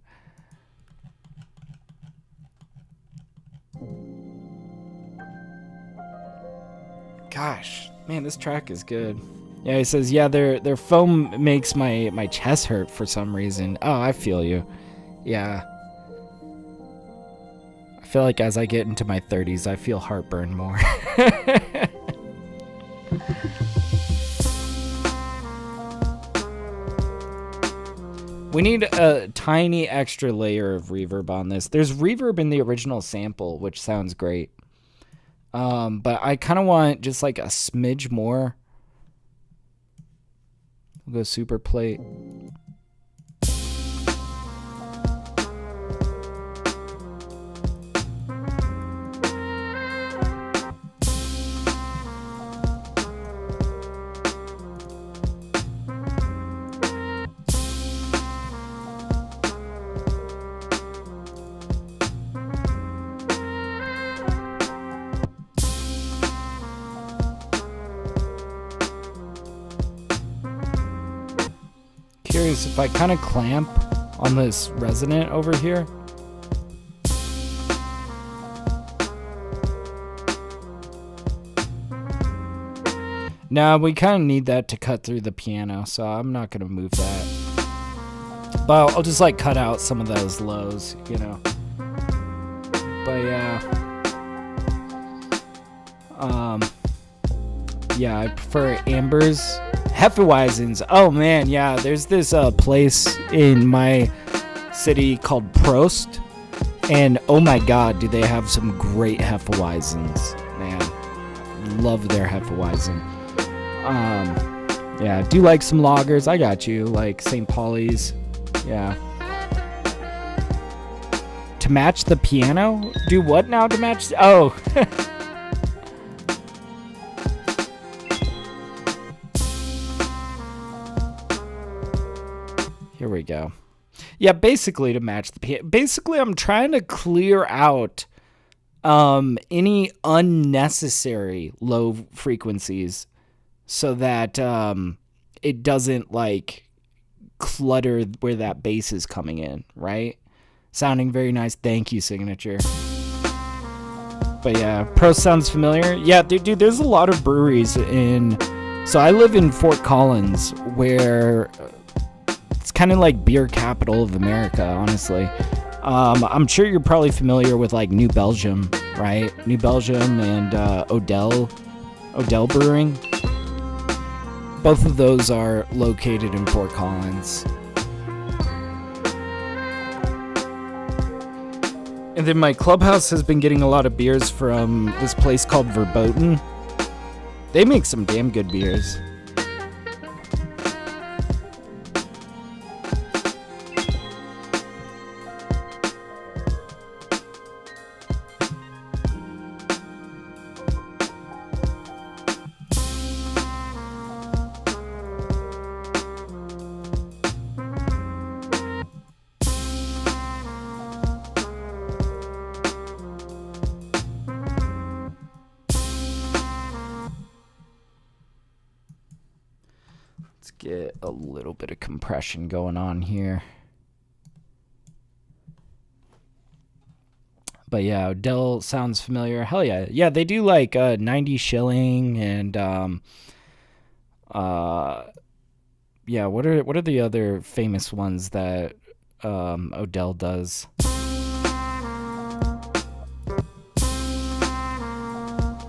Gosh, man, this track is good. Yeah, he says, yeah, their foam makes my chest hurt for some reason. Oh, I feel you. Yeah. I feel like as I get into my 30s, I feel heartburn more. We need a tiny extra layer of reverb on this. There's reverb in the original sample, which sounds great. But I kind of want just like a smidge more. We'll go super plate. Curious if I kind of clamp on this resonant over here. No, we kind of need that to cut through the piano, so I'm not going to move that. But I'll just like cut out some of those lows, you know. But yeah. Yeah, I prefer ambers. Hefeweizens. Oh man, yeah, there's this place in my city called Prost, and oh my god, do they have some great Hefeweizens, man. Love their Hefeweizen. Yeah, do like some lagers. I got you, like St. Pauli's. Yeah. To match the piano? Do what now to match? Oh. Here we go. Yeah, basically to match the piano. Basically, I'm trying to clear out any unnecessary low frequencies so that it doesn't like clutter where that bass is coming in, right? Sounding very nice. Thank you, Signature. But yeah, Pro sounds familiar. Yeah, dude, there's a lot of breweries in... So I live in Fort Collins, where... It's kind of like beer capital of America, honestly. I'm sure you're probably familiar with like New Belgium, right? New Belgium and Odell Brewing. Both of those are located in Fort Collins. And then my clubhouse has been getting a lot of beers from this place called Verboten. They make some damn good beers. Get a little bit of compression going on here. But yeah, Odell sounds familiar. Hell yeah. Yeah, they do like 90 shilling and yeah, what are the other famous ones that Odell does?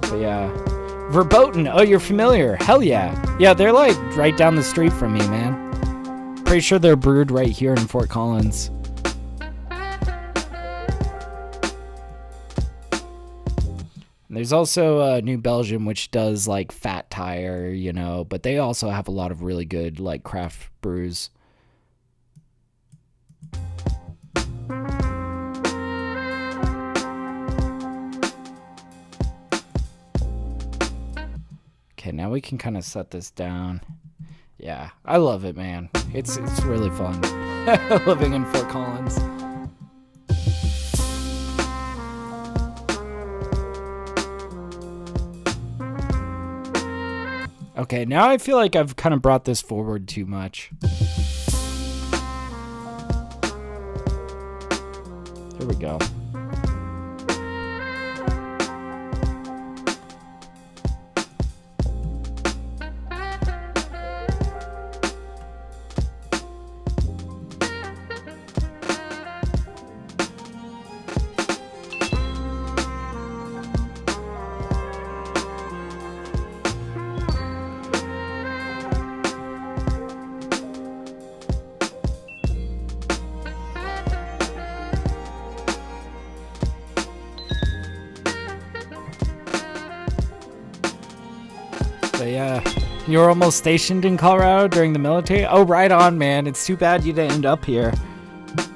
But yeah. Verboten. Oh, you're familiar. Hell yeah. Yeah, they're like right down the street from me, man. Pretty sure they're brewed right here in Fort Collins. And there's also New Belgium, which does like Fat Tire, you know, but they also have a lot of really good like craft brews. Okay, now we can kind of set this down. Yeah, I love it, man. It's really fun living in Fort Collins. Okay, now I feel like I've kind of brought this forward too much. Here we go. But yeah, you were almost stationed in Colorado during the military? Oh, right on, man. It's too bad you didn't end up here.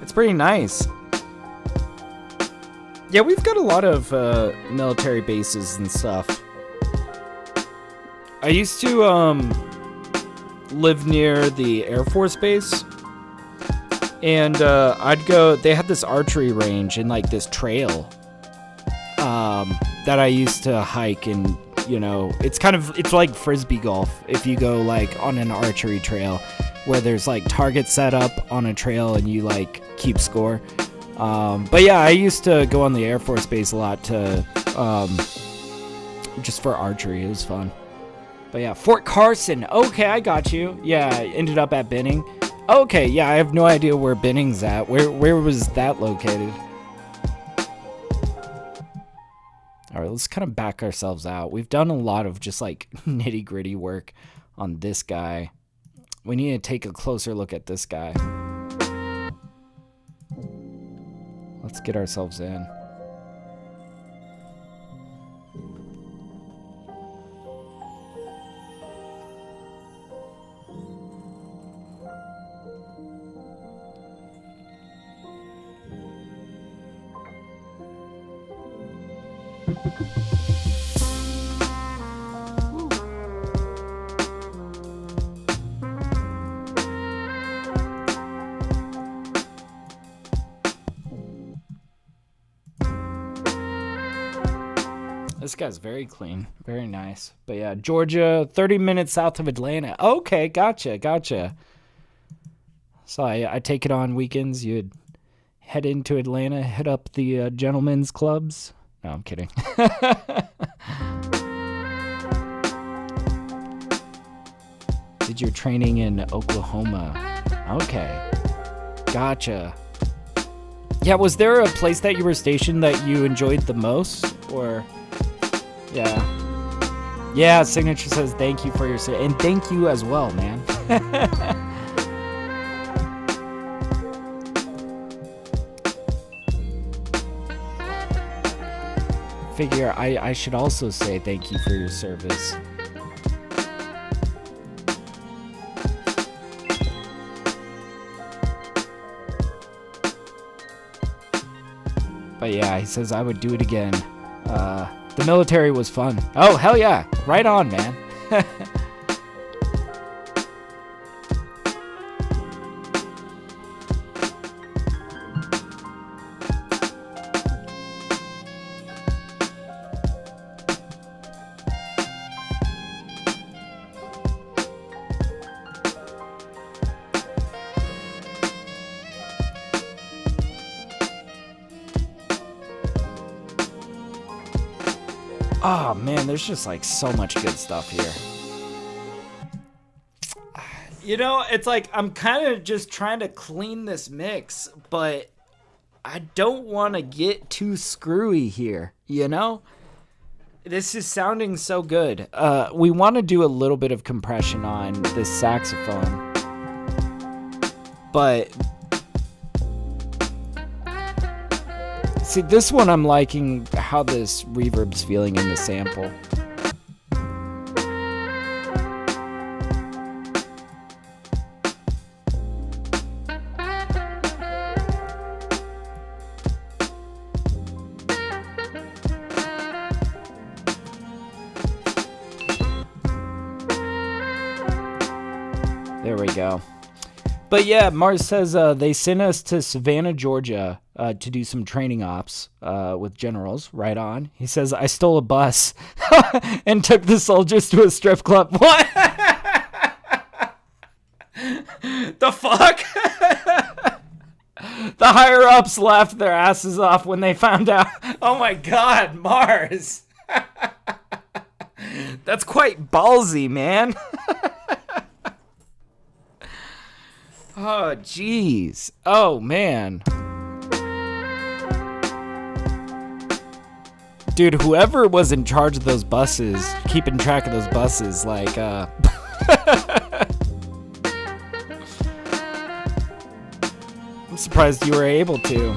It's pretty nice. Yeah, we've got a lot of military bases and stuff. I used to live near the Air Force Base. And I'd go, they had this archery range and like this trail that I used to hike, and you know, it's like frisbee golf if you go like on an archery trail where there's like targets set up on a trail and you like keep score. But yeah, I used to go on the Air Force Base a lot to just for archery. It was fun. But yeah, Fort Carson. Okay, I got you. Yeah, I ended up at Benning. Okay, yeah, I have no idea where Benning's at. Where was that located? Alright, let's kind of back ourselves out. We've done a lot of just like nitty-gritty work on this guy. We need to take a closer look at this guy. Let's get ourselves in. This guy's very clean, very nice. But yeah, Georgia, 30 minutes south of Atlanta. Okay, gotcha. So I take it on weekends. You'd head into Atlanta, hit up the gentlemen's clubs. No, I'm kidding. Did your training in Oklahoma? Okay, gotcha. Yeah, was there a place that you were stationed that you enjoyed the most, or? Yeah, Signature says thank you for your and thank you as well, man. Figure I should also say thank you for your service. But yeah, he says I would do it again. The military was fun. Oh, hell yeah. Right on, man. Oh man, there's just like so much good stuff here. You know, it's like I'm kind of just trying to clean this mix, but I don't want to get too screwy here, you know? This is sounding so good. We want to do a little bit of compression on this saxophone, but see, this one I'm liking how this reverb's feeling in the sample. There we go. But yeah, Mars says they sent us to Savannah, Georgia to do some training ops with generals. Right on. He says, I stole a bus and took the soldiers to a strip club. What? The fuck? The higher ups laughed their asses off when they found out. Oh my god, Mars. That's quite ballsy, man. Oh, jeez. Oh, man. Dude, whoever was in charge of those buses, keeping track of those buses, like, I'm surprised you were able to.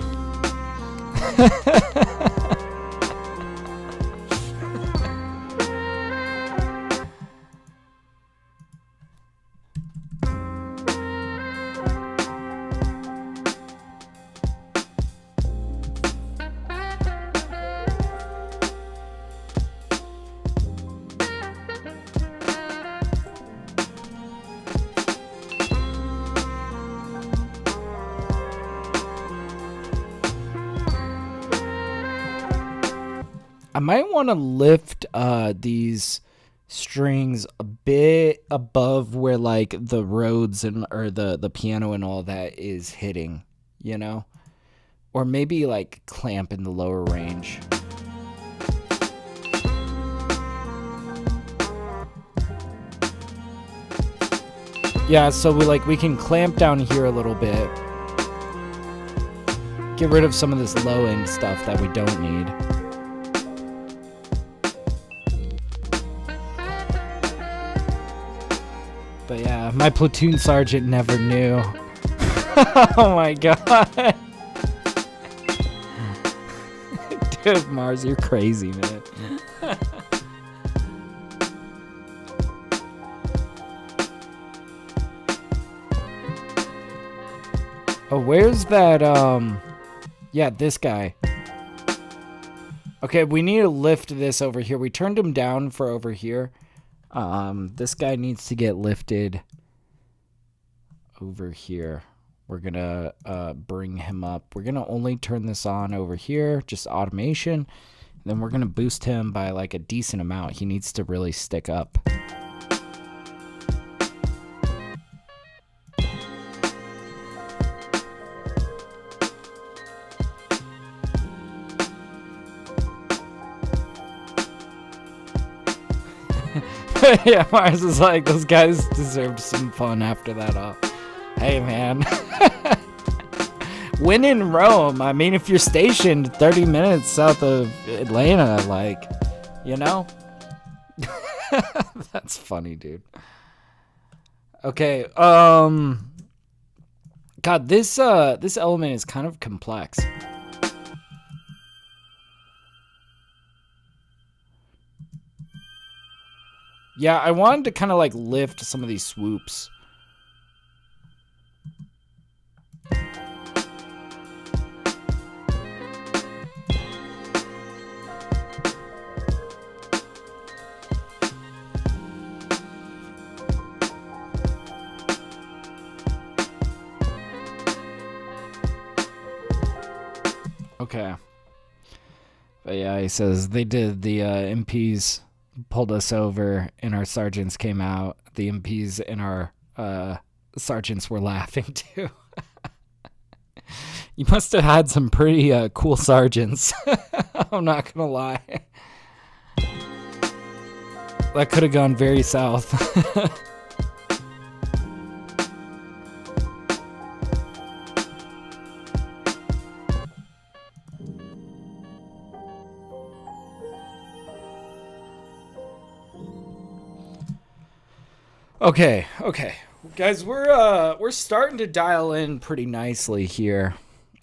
might want to lift these strings a bit above where like the Rhodes or the piano and all that is hitting, you know? Or maybe like clamp in the lower range. Yeah, so we can clamp down here a little bit. Get rid of some of this low end stuff that we don't need. But yeah, my platoon sergeant never knew. Oh my god. Dude, Mars, you're crazy, man. Oh, where's that, yeah, this guy. Okay, we need to lift this over here. We turned him down for over here. This guy needs to get lifted over here. We're gonna bring him up. We're gonna only turn this on over here, just automation. And then we're gonna boost him by like a decent amount. He needs to really stick up. Yeah, Mars is like, those guys deserved some fun after that off. Hey, man. When in Rome, I mean, if you're stationed 30 minutes south of Atlanta, like, you know? That's funny, dude. Okay, God, this element is kind of complex. Yeah, I wanted to kind of like lift some of these swoops. Okay. But yeah, he says they did the MPs pulled us over and our sergeants came out. The MPs and our sergeants were laughing too. You must have had some pretty cool sergeants. I'm not gonna lie. That could have gone very south. Okay, guys, we're starting to dial in pretty nicely here.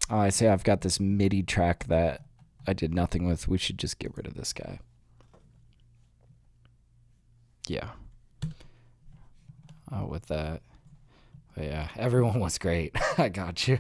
I say I've got this MIDI track that I did nothing with. We should just get rid of this guy. Yeah. Oh, with that. But yeah, everyone was great. I got you.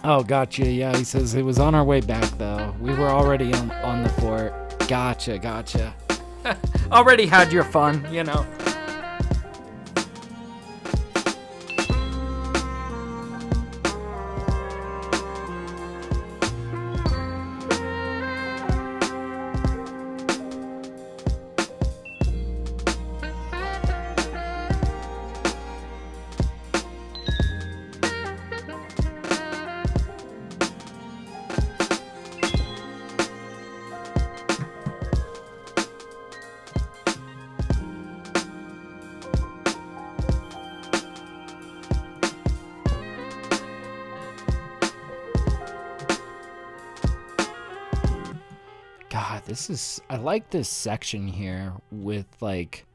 Oh, gotcha. Yeah, he says it was on our way back, though. We were already on the fort. Gotcha. Already had your fun, you know. God, I like this section here with like,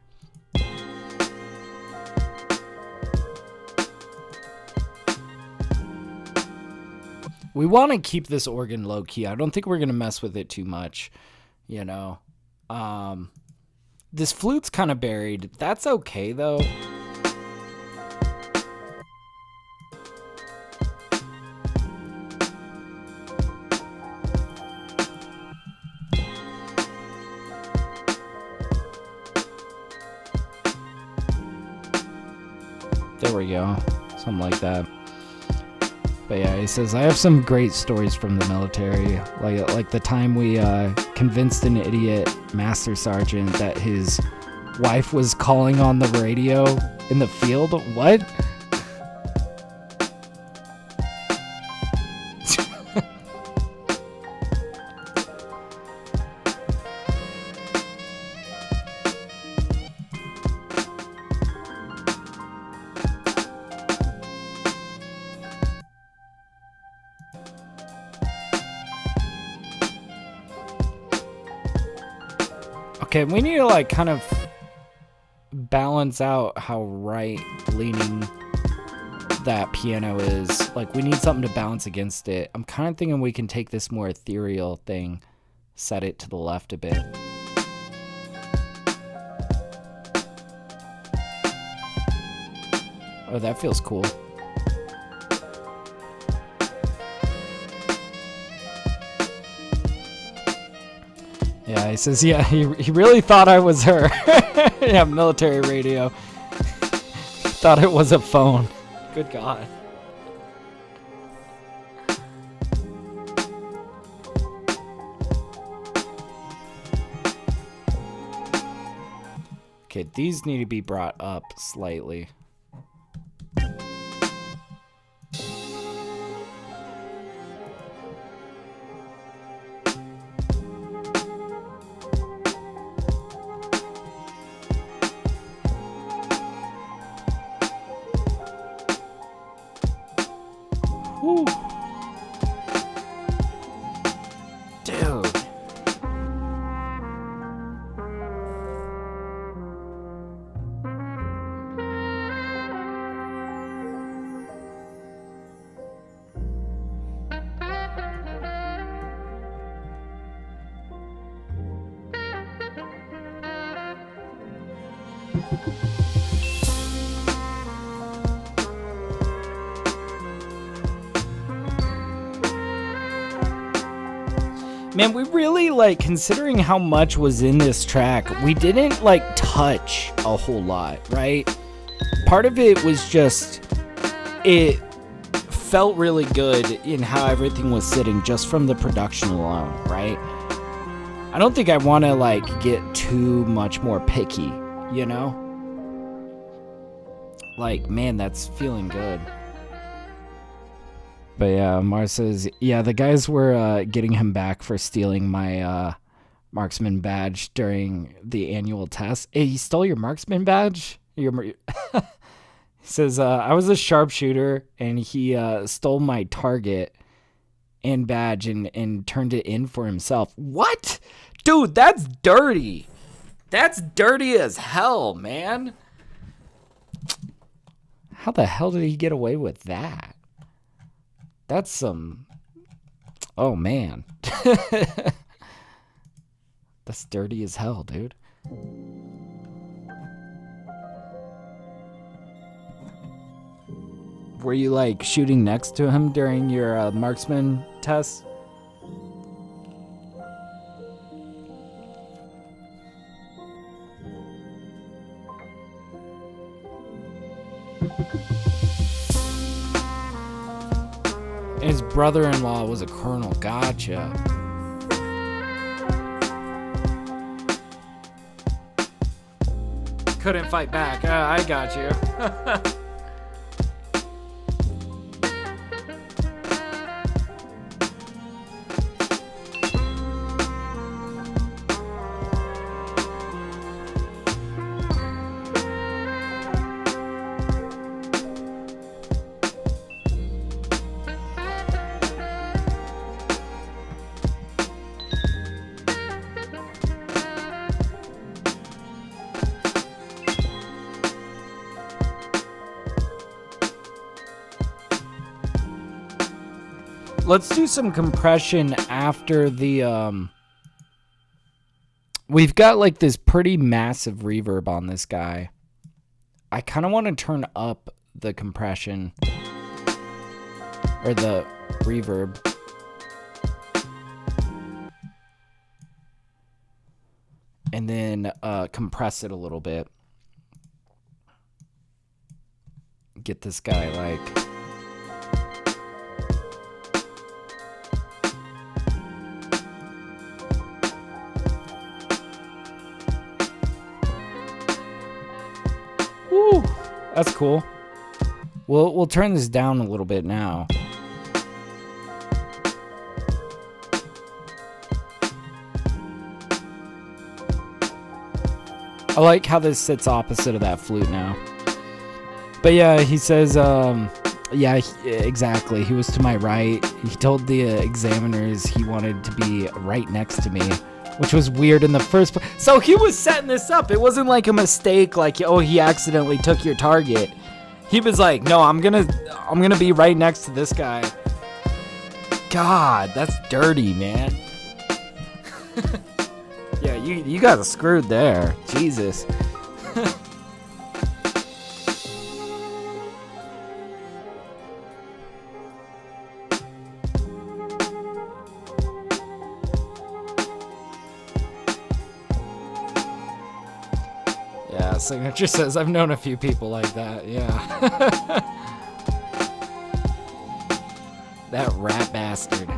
we want to keep this organ low key. I don't think we're going to mess with it too much, you know. This flute's kind of buried. That's okay, though. There we go. Something like that. But yeah, he says, I have some great stories from the military. Like the time we convinced an idiot master sergeant that his wife was calling on the radio in the field. What? Okay, we need to like kind of balance out how right-leaning that piano is. Like, we need something to balance against it. I'm kind of thinking we can take this more ethereal thing, set it to the left a bit. Oh, that feels cool. Yeah, he says, yeah, he really thought I was her. Yeah, military radio. Thought it was a phone. Good God. Okay, these need to be brought up slightly. Whew. Dude. Man, we really, like, considering how much was in this track, we didn't, like, touch a whole lot, right? Part of it was just, it felt really good in how everything was sitting just from the production alone, right? I don't think I want to, like, get too much more picky, you know? Like, man, that's feeling good. But yeah, Mars says, yeah, the guys were getting him back for stealing my marksman badge during the annual test. Hey, he stole your marksman badge? He says, I was a sharpshooter, and he stole my target and badge and turned it in for himself. What? Dude, that's dirty. That's dirty as hell, man. How the hell did he get away with that? That's some... Oh, man. That's dirty as hell, dude. Were you, like, shooting next to him during your marksman test? His brother-in-law was a colonel. Gotcha. Couldn't fight back. I got you. Let's do some compression after the we've got like this pretty massive reverb on this guy. I kind of want to turn up the compression or the reverb. And then compress it a little bit. Get this guy like... Woo! That's cool. We'll turn this down a little bit now. I like how this sits opposite of that flute now. But yeah, he says, yeah, exactly. He was to my right. He told the examiners he wanted to be right next to me, which was weird in the first place. So he was setting this up. It wasn't like a mistake, like, oh, he accidentally took your target. He was like, no, I'm gonna be right next to this guy. God, that's dirty, man. Yeah, you got screwed there. Jesus. Yeah, Signature says, I've known a few people like that, yeah. That rat bastard.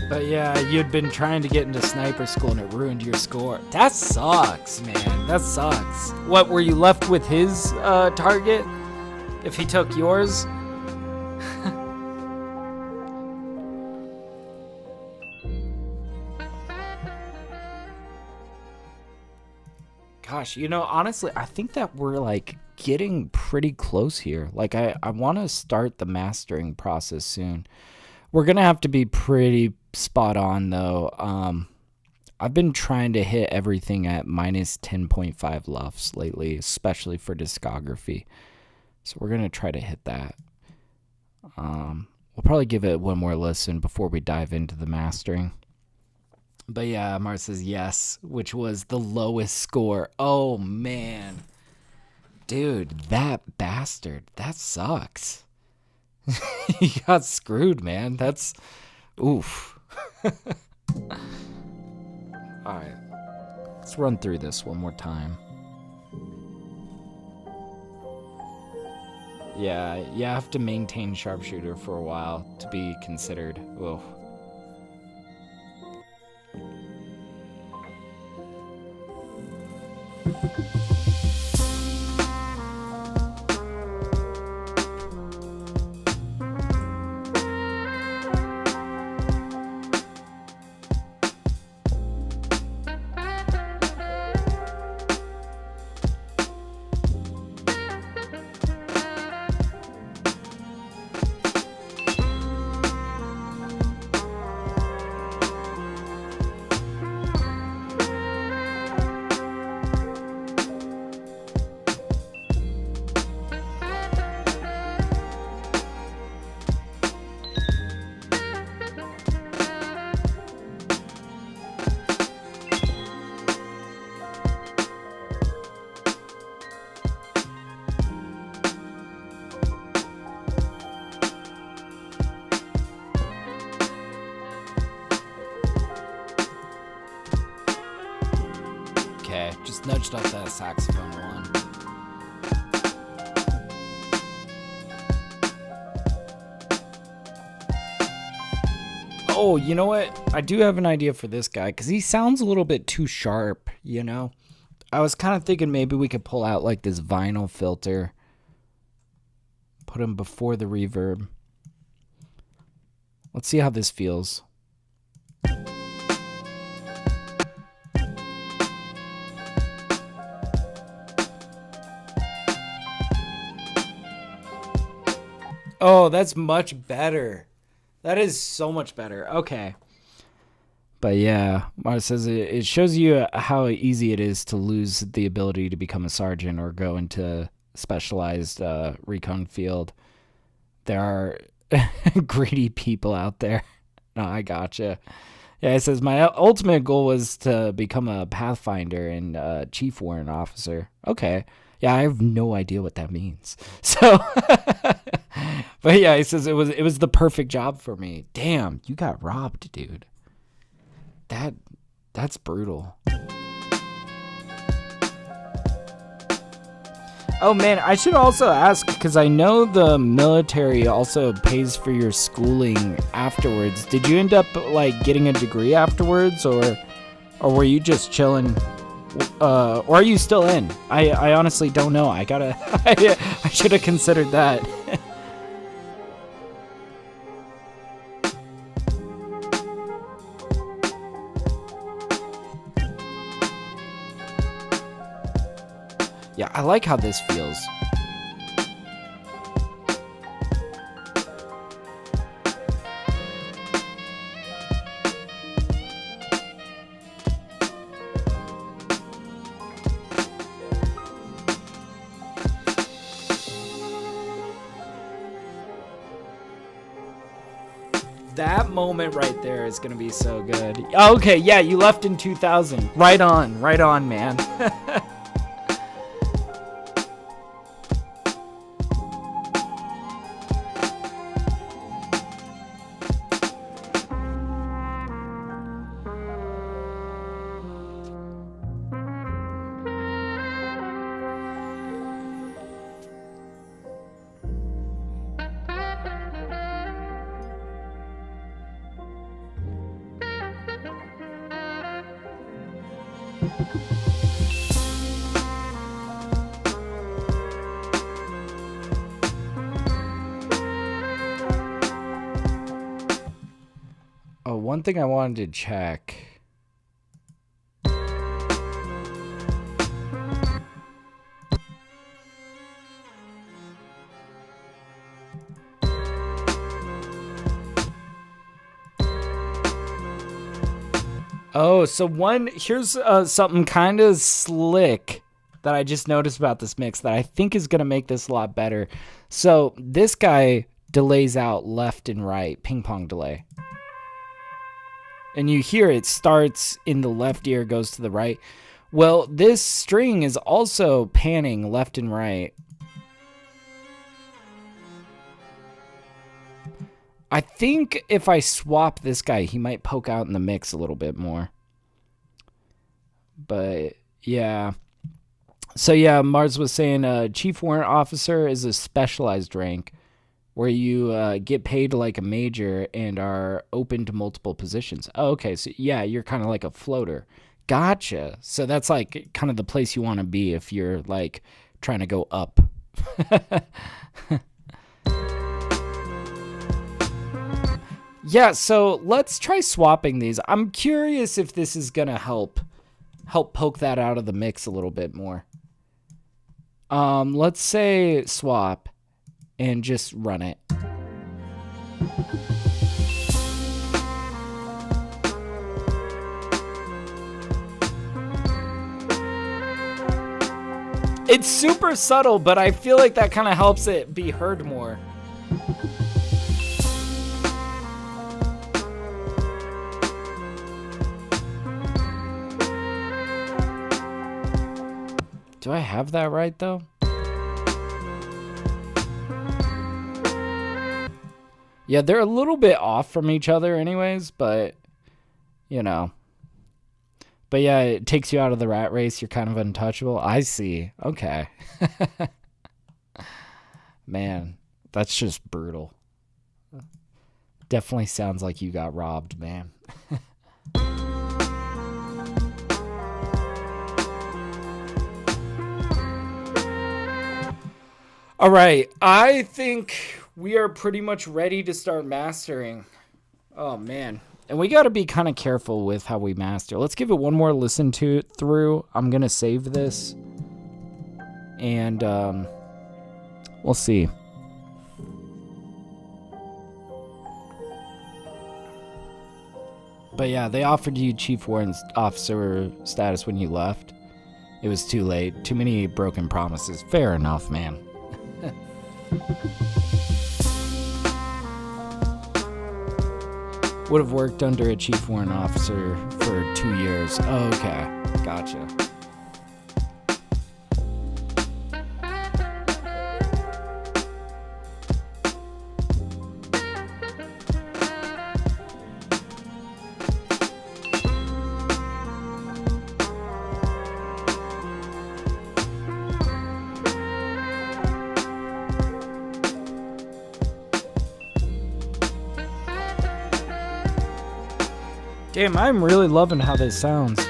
But yeah, you'd been trying to get into sniper school and it ruined your score. That sucks, man. That sucks. What, were you left with his target if he took yours? Gosh, you know, honestly, I think that we're like getting pretty close here. Like I want to start the mastering process soon. We're going to have to be pretty spot on though. I've been trying to hit everything at minus 10.5 LUFS lately, especially for discography. So we're going to try to hit that. We'll probably give it one more listen before we dive into the mastering. But yeah, Mar says yes, which was the lowest score. Oh man. Dude, that bastard. That sucks. He got screwed, man. That's oof. Alright. Let's run through this one more time. Yeah, you have to maintain sharpshooter for a while to be considered. Whoa. Just nudged up that saxophone one. Oh, you know what? I do have an idea for this guy because he sounds a little bit too sharp, you know? I was kind of thinking maybe we could pull out like this vinyl filter. Put him before the reverb. Let's see how this feels. Oh, that's much better. That is so much better. Okay. But yeah, Marta says it shows you how easy it is to lose the ability to become a sergeant or go into specialized recon field. There are greedy people out there. No, I gotcha. Yeah, it says my ultimate goal was to become a pathfinder and chief warrant officer. Okay. Yeah, I have no idea what that means. So, but yeah, he says it was the perfect job for me. Damn, you got robbed, dude. That's brutal. Oh man, I should also ask, because I know the military also pays for your schooling afterwards. Did you end up like getting a degree afterwards, or were you just chilling? Or are you still in? I honestly don't know. I should have considered that. Yeah, I like how this feels. That moment right there is gonna be so good. Okay, yeah, you left in 2000. Right on, man. Oh, one thing I wanted to check. Oh, so here's something kind of slick that I just noticed about this mix that I think is going to make this a lot better. So this guy delays out left and right, ping pong delay. And you hear it starts in the left ear, goes to the right. Well, this string is also panning left and right. I think if I swap this guy, he might poke out in the mix a little bit more. But yeah. So yeah, Mars was saying Chief Warrant Officer is a specialized rank where you get paid like a major and are open to multiple positions. Oh, okay. So yeah, you're kind of like a floater. Gotcha. So that's like kind of the place you want to be if you're like trying to go up. Yeah, so let's try swapping these. I'm curious if this is going to help poke that out of the mix a little bit more. Let's say swap and just run it. It's super subtle, but I feel like that kind of helps it be heard more. Do I have that right, though? Yeah, they're a little bit off from each other anyways, but, you know. But yeah, it takes you out of the rat race. You're kind of untouchable. I see. Okay. Man, that's just brutal. Definitely sounds like you got robbed, man. All right, I think we are pretty much ready to start mastering. Oh, man. And we got to be kind of careful with how we master. Let's give it one more listen through. I'm going to save this. And we'll see. But yeah, they offered you Chief Warrant Officer status when you left. It was too late. Too many broken promises. Fair enough, man. Would have worked under a Chief Warrant Officer for 2 years. Oh, okay. Gotcha. Damn, I'm really loving how this sounds.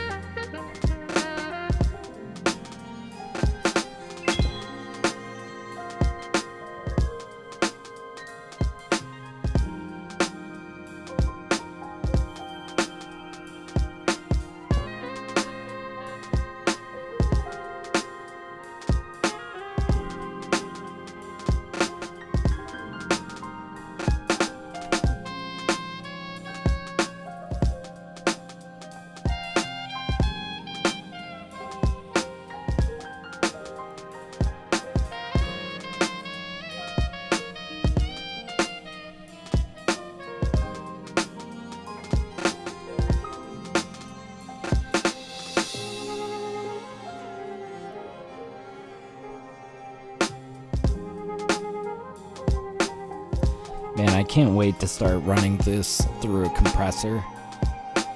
Man, I can't wait to start running this through a compressor.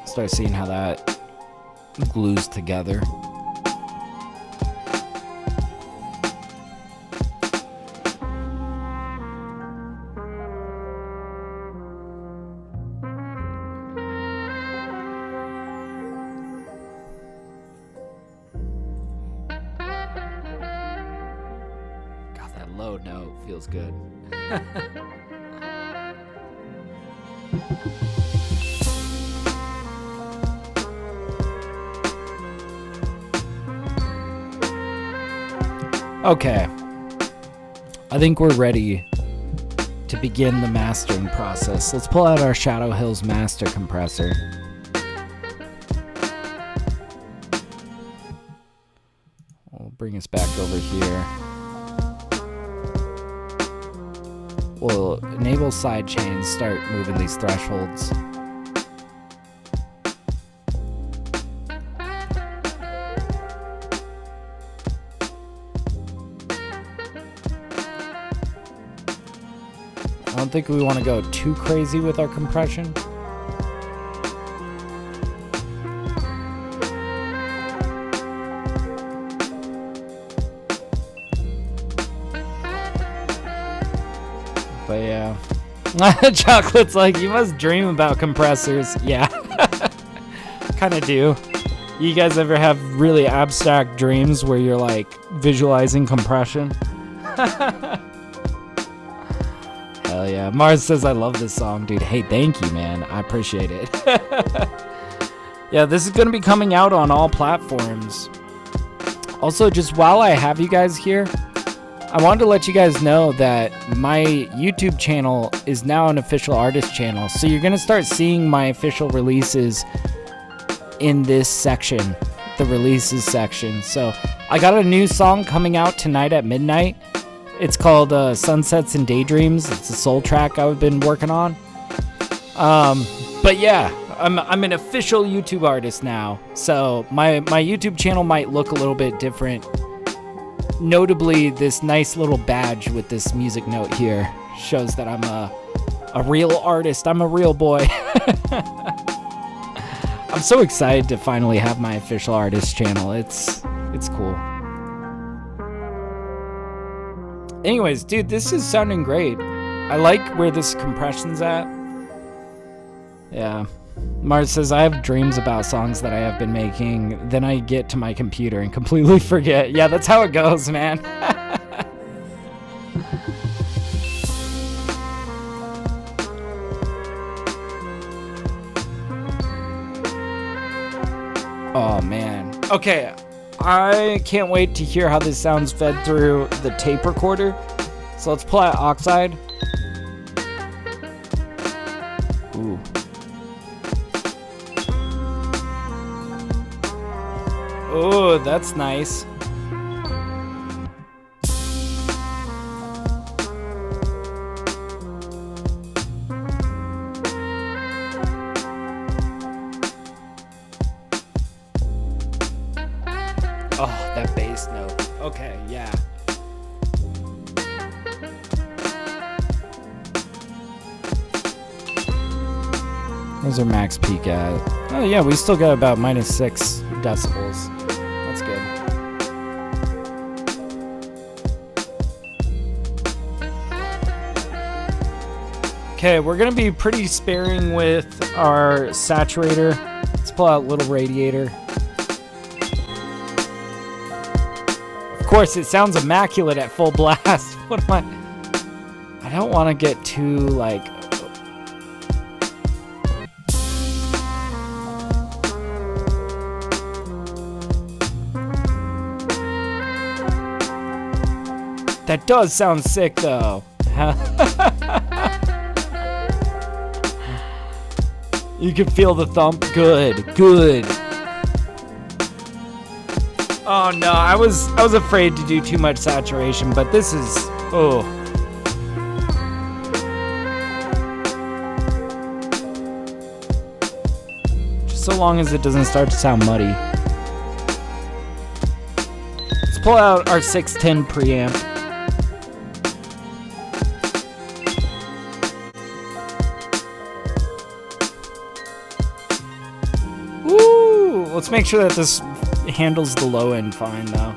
Start seeing how that glues together. God, that low note feels good. Okay, I think we're ready to begin the mastering process. Let's pull out our Shadow Hills master compressor. We'll bring us back over here. We'll enable side chains, start moving these thresholds. I don't think we want to go too crazy with our compression. But yeah. Chocolate's like, you must dream about compressors. Yeah. Kind of do. You guys ever have really abstract dreams where you're like visualizing compression? Hell yeah. Mars says, I love this song, dude. Hey, thank you, man. I appreciate it. Yeah, this is going to be coming out on all platforms. Also, just while I have you guys here, I wanted to let you guys know that my YouTube channel is now an official artist channel. So you're going to start seeing my official releases in this section, the releases section. So I got a new song coming out tonight at midnight. It's called Sunsets and Daydreams. It's a soul track I've been working on. But yeah, I'm an official YouTube artist now. So my YouTube channel might look a little bit different. Notably, this nice little badge with this music note here shows that I'm a real artist. I'm a real boy. I'm so excited to finally have my official artist channel. It's cool. Anyways, dude, this is sounding great. I like where this compression's at. Yeah. Mars says, I have dreams about songs that I have been making. Then I get to my computer and completely forget. Yeah, that's how it goes, man. Oh, man. Okay, I can't wait to hear how this sounds fed through the tape recorder. So let's pull out Oxide. Ooh. Oh, that's nice. Oh, that bass note. Okay, yeah. Where's our max peak at? Oh yeah, we still got about -6 decibels. That's good. Okay, we're gonna be pretty sparing with our saturator. Let's pull out Little Radiator. Of course, it sounds immaculate at full blast. What am I don't want to get too, like... That does sound sick, though. You can feel the thump. Good, good. Oh no, I was afraid to do too much saturation, but this is just so long as it doesn't start to sound muddy. Let's pull out our 610 preamp. Ooh, let's make sure that this handles the low end fine though.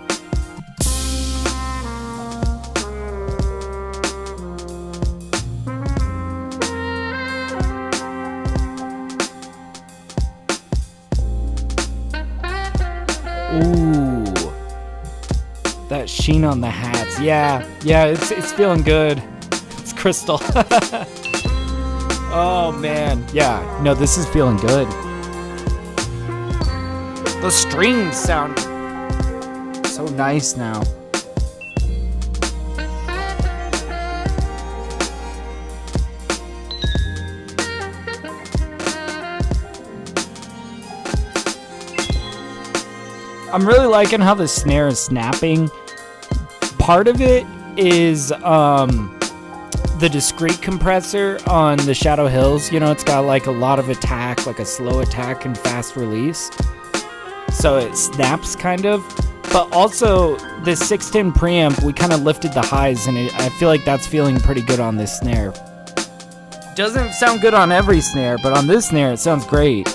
Ooh, that sheen on the hats. Yeah, it's feeling good. It's crystal. Oh man, yeah. No, this is feeling good. The strings sound so nice now. I'm really liking how the snare is snapping. Part of it is the discrete compressor on the Shadow Hills. You know, it's got like a lot of attack, like a slow attack and fast release. So it snaps kind of, but also this 610 preamp, we kind of lifted the highs, and I feel like that's feeling pretty good on this snare. Doesn't sound good on every snare, but on this snare it sounds great.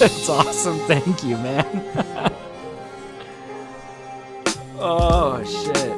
It's awesome, thank you, man. Oh, shit.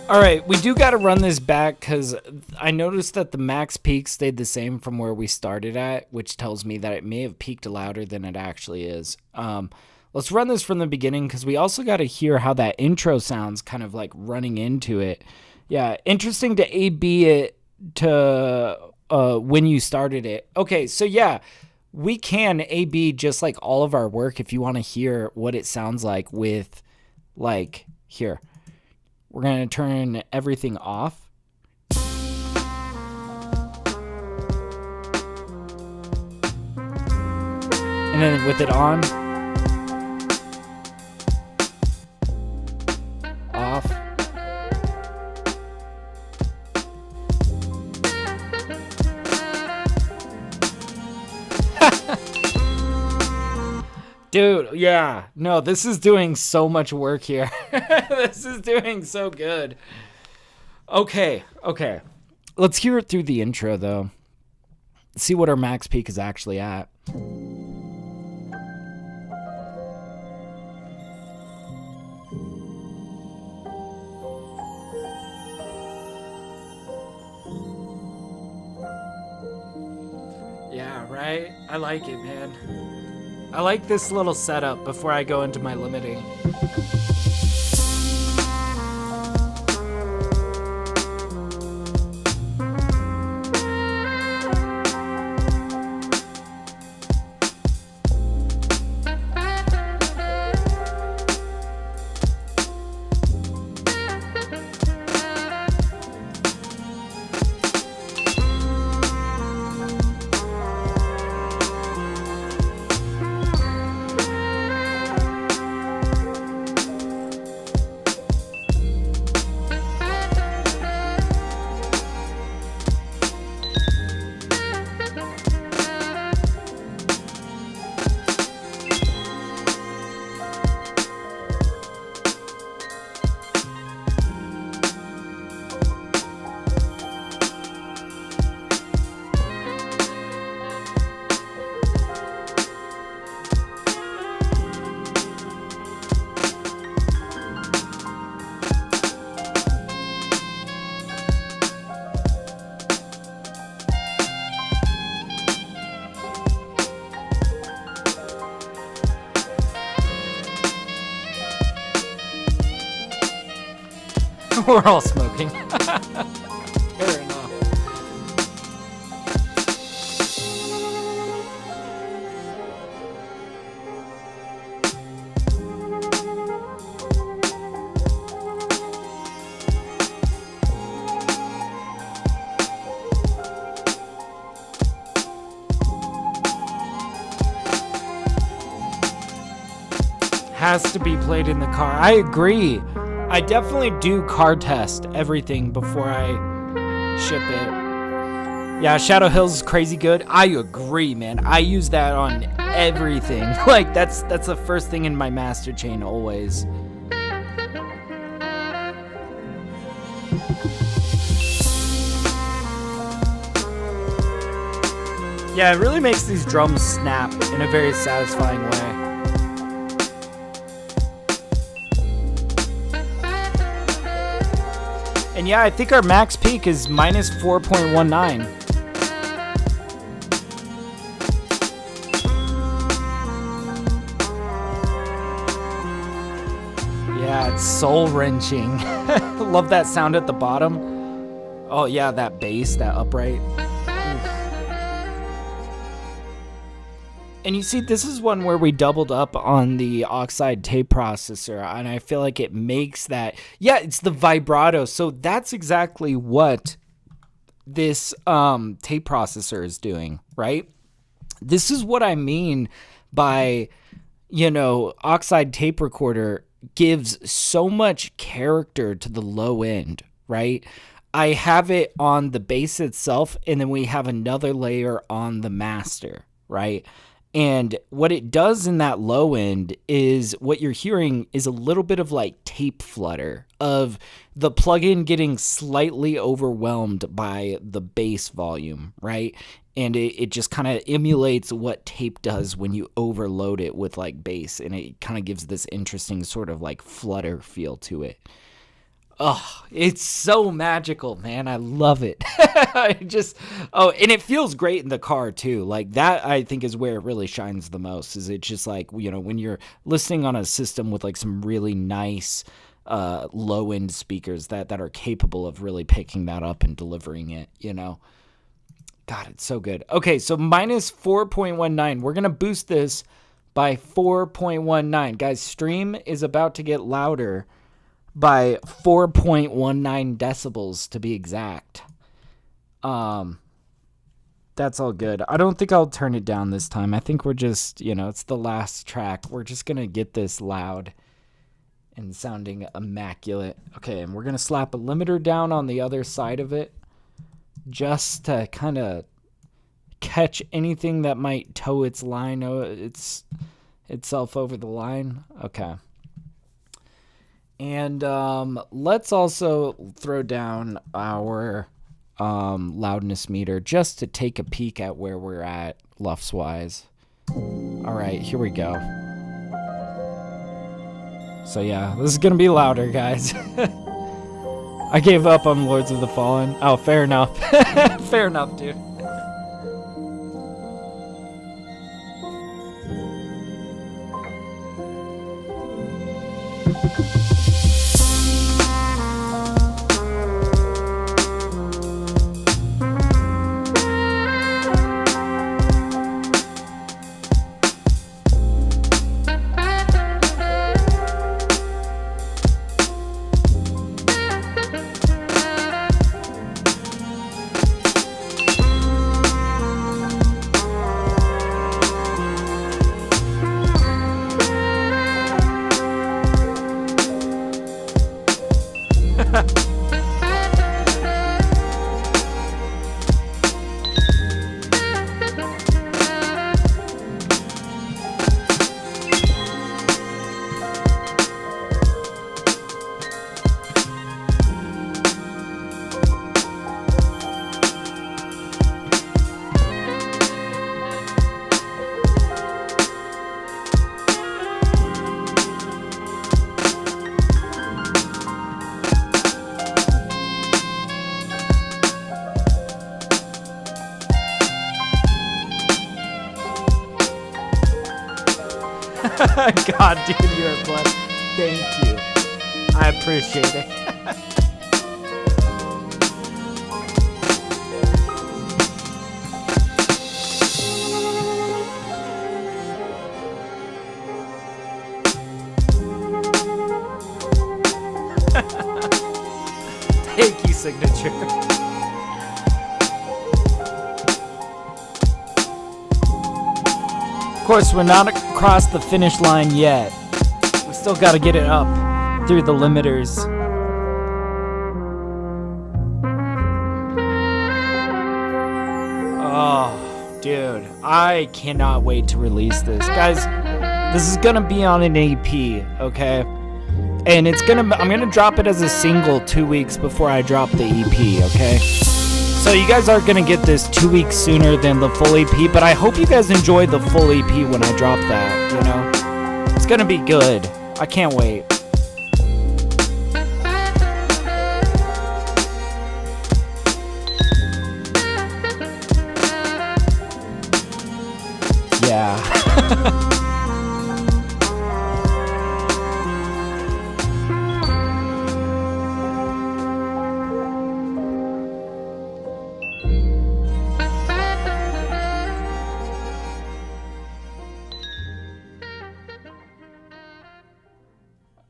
Alright, we do got to run this back because I noticed that the max peak stayed the same from where we started at, which tells me that it may have peaked louder than it actually is. Let's run this from the beginning because we also got to hear how that intro sounds kind of like running into it. Yeah, interesting to A-B it to when you started it. Okay, so yeah, we can A-B just like all of our work if you want to hear what it sounds like with, like, here. We're going to turn everything off. And then with it on. Dude, yeah. No, this is doing so much work here. This is doing so good. Okay. Let's hear it through the intro, though. See what our max peak is actually at. Yeah, right? I like it, man. I like this little setup before I go into my limiting. We're all smoking. Fair enough. Has to be played in the car. I agree. I definitely do car test everything before I ship it. Yeah, Shadow Hills is crazy good. I agree, man. I use that on everything. Like, that's the first thing in my master chain always. Yeah, it really makes these drums snap in a very satisfying way. And yeah, I think our max peak is minus 4.19. Yeah, it's soul-wrenching. Love that sound at the bottom. Oh yeah, that bass, that upright. And you see, this is one where we doubled up on the oxide tape processor, and I feel like it makes that, yeah, it's the vibrato. So that's exactly what this tape processor is doing, right? This is what I mean by, you know, oxide tape recorder gives so much character to the low end, right? I have it on the bass itself, and then we have another layer on the master, right? And what it does in that low end is what you're hearing is a little bit of like tape flutter of the plugin getting slightly overwhelmed by the bass volume, right? And it just kind of emulates what tape does when you overload it with like bass, and it kind of gives this interesting sort of like flutter feel to it. Oh, it's so magical, man. I love it. And it feels great in the car too. Like that, I think is where it really shines the most, is it just like, you know, when you're listening on a system with like some really nice low end speakers that are capable of really picking that up and delivering it, you know. God, it's so good. Okay, so minus 4.19. We're going to boost this by 4.19. Guys, stream is about to get louder by 4.19 decibels to be exact. That's all good. I don't think I'll turn it down this time. I think we're just, you know, it's the last track. We're just going to get this loud and sounding immaculate. Okay, and we're going to slap a limiter down on the other side of it just to kind of catch anything that might toe its line. Oh, it's itself over the line. Okay. And let's also throw down our loudness meter just to take a peek at where we're at LUFS wise. All right, here we go. So yeah, this is gonna be louder, guys. I gave up on Lords of the Fallen. Oh, fair enough. Fair enough, dude. God, dude, you're a blessing. Thank you. I appreciate it. Thank you, Signature. Of course, we're not across the finish line yet. We still got to get it up through the limiters. Oh, dude, I cannot wait to release this. Guys, this is going to be on an EP, okay? And I'm going to drop it as a single 2 weeks before I drop the EP, okay? So you guys are going to get this 2 weeks sooner than the full EP, but I hope you guys enjoy the full EP when I drop that, you know? It's going to be good. I can't wait. Yeah.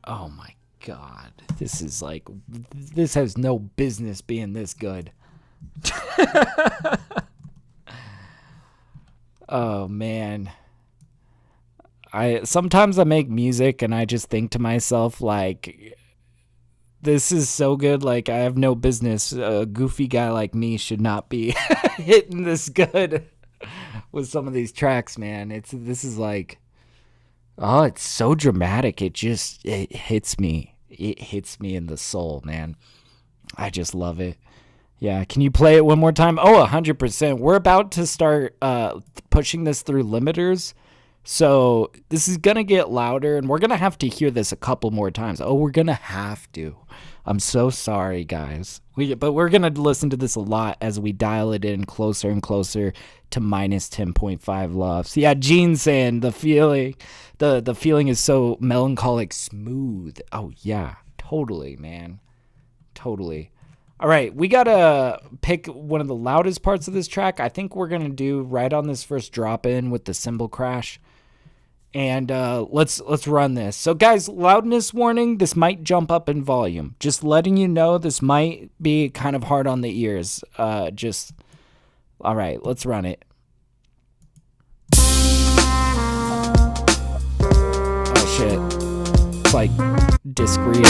Oh my God. This has no business being this good. Oh man. Sometimes I make music and I just think to myself, like, this is so good, like I have no business. A goofy guy like me should not be hitting this good with some of these tracks, man. This is like, oh, it's so dramatic. It hits me. It hits me in the soul, man. I just love it. Yeah, can you play it one more time? Oh, 100%. We're about to start pushing this through limiters. So this is going to get louder, and we're going to have to hear this a couple more times. Oh, we're going to have to. I'm so sorry, guys. But we're going to listen to this a lot as we dial it in closer and closer to minus 10.5 LUFS. Yeah, Gene's saying the feeling is so melancholic smooth. Oh, yeah, totally, man. Totally. All right, we got to pick one of the loudest parts of this track. I think we're going to do right on this first drop in with the cymbal crash. And let's run this. So guys, loudness warning, this might jump up in volume. Just letting you know, this might be kind of hard on the ears. All right, let's run it. Oh shit. It's like discreet.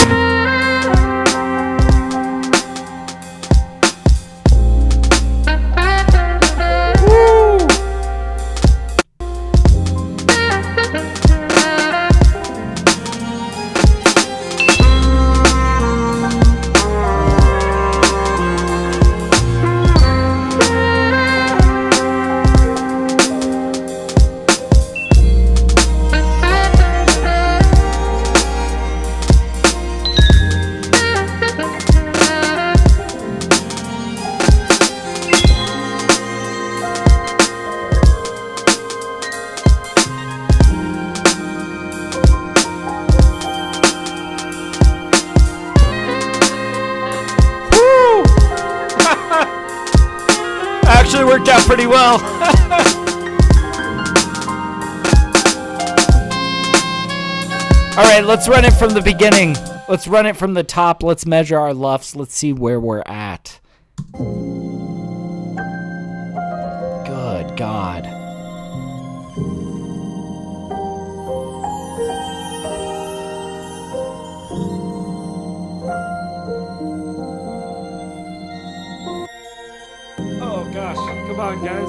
actually worked out pretty well. All right, let's run it from the beginning. Let's run it from the top. Let's measure our LUFS. Let's see where we're at. Good God. Oh gosh, come on guys.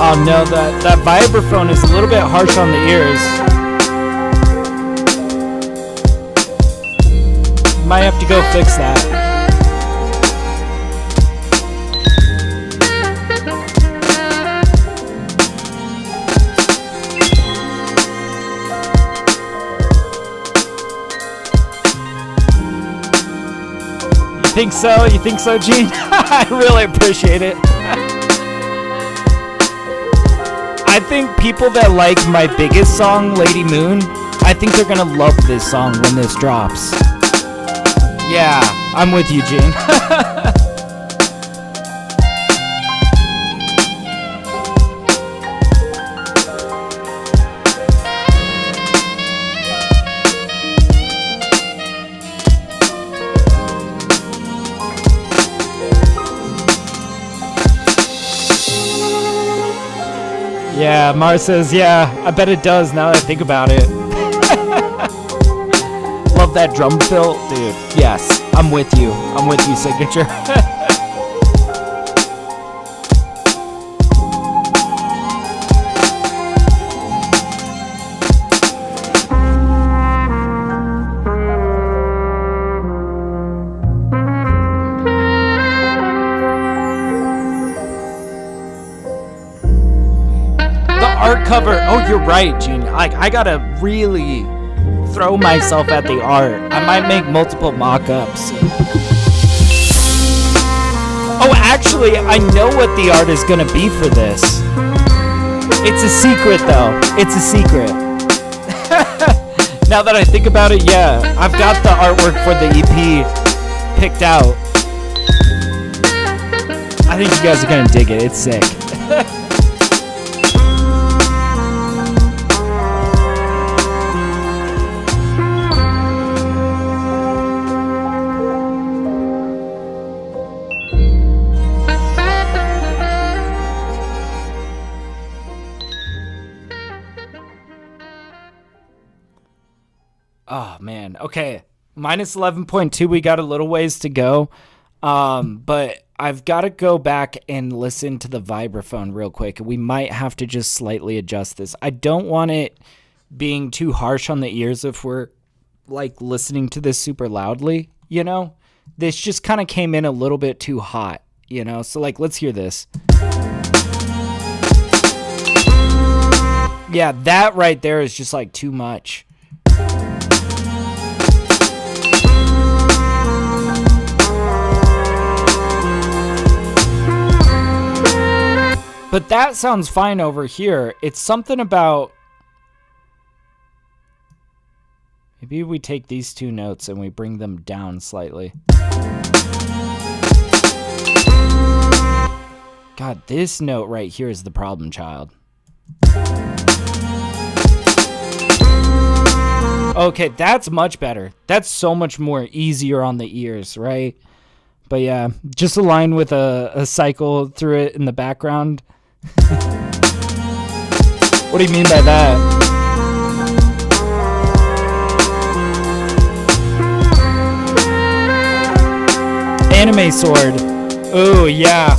Oh no, that vibraphone is a little bit harsh on the ears. Might have to go fix that. You think so? You think so, Gene? I really appreciate it. I think people that like my biggest song, Lady Moon, I think they're gonna love this song when this drops. Yeah, I'm with you, Gene. Yeah, Mar says, yeah, I bet it does now that I think about it. Love that drum fill. Dude, yes, I'm with you. I'm with you, Signature. Art cover. Oh, you're right, Gene. I gotta really throw myself at the art. I might make multiple mock-ups. Oh, actually, I know what the art is gonna be for this. It's a secret, though. It's a secret. Now that I think about it, yeah, I've got the artwork for the EP picked out. I think you guys are gonna dig it. It's sick. Oh, man. Okay. Minus 11.2. We got a little ways to go. But I've got to go back and listen to the vibraphone real quick. We might have to just slightly adjust this. I don't want it being too harsh on the ears if we're, like, listening to this super loudly, you know? This just kind of came in a little bit too hot, you know? So, like, let's hear this. Yeah, that right there is just, like, too much. But that sounds fine over here. It's something about... Maybe we take these two notes and we bring them down slightly. God, this note right here is the problem child. Okay, that's much better. That's so much more easier on the ears, right? But yeah, just align with a cycle through it in the background. What do you mean by that? Anime sword. Oh, yeah.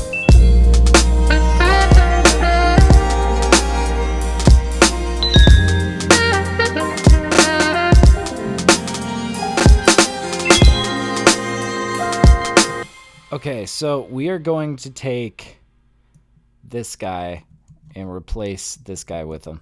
Okay, so we are going to take this guy and replace this guy with him.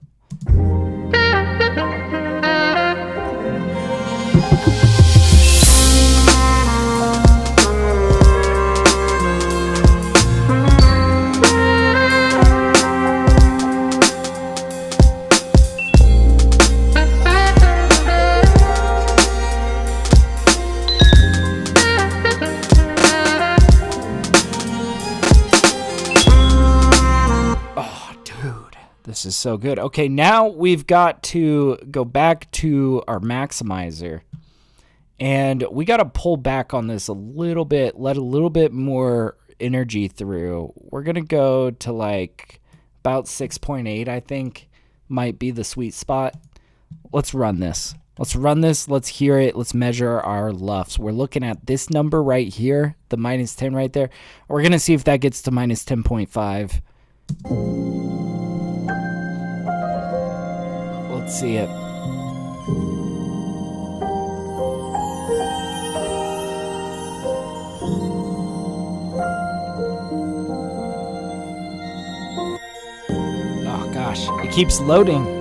This is so good. Okay, now we've got to go back to our maximizer. And we got to pull back on this a little bit, let a little bit more energy through. We're going to go to like about 6.8, I think, might be the sweet spot. Let's run this. Let's hear it. Let's measure our LUFs. We're looking at this number right here, the -10 right there. We're going to see if that gets to -10.5. Let's see it. Oh gosh, it keeps loading.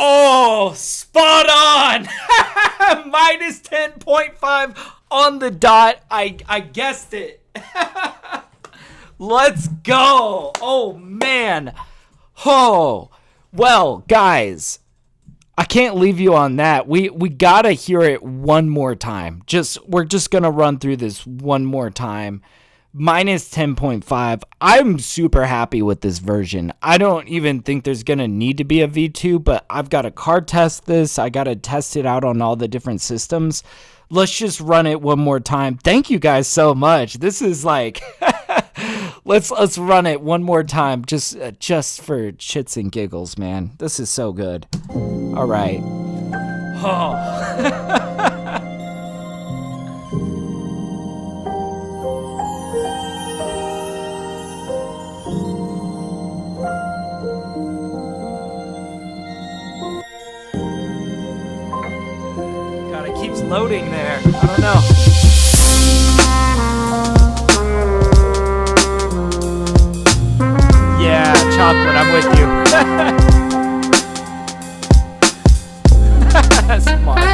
Oh, spot on! -10.5 on the dot. I guessed it. Let's go. Oh, man. Oh, well, guys, I can't leave you on that. We got to hear it one more time. We're just going to run through this one more time. -10.5. I'm super happy with this version. I don't even think there's going to need to be a V2, but I've got to card test this. I got to test it out on all the different systems. Let's just run it one more time. Thank you guys so much. This is like, let's run it one more time just for shits and giggles, man. This is so good. All right. Oh. Keeps loading there. I don't know. Yeah, chocolate, I'm with you. Smart.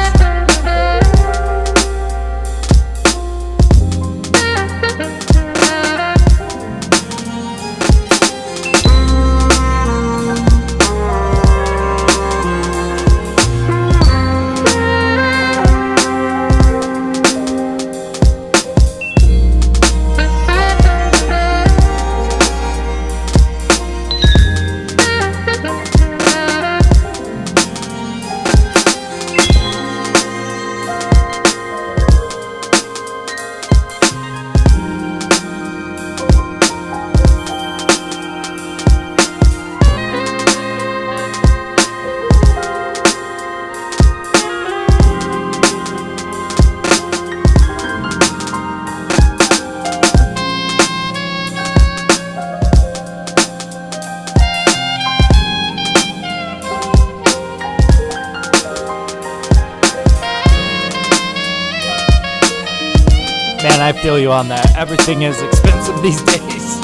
feel you on that. Everything is expensive these days.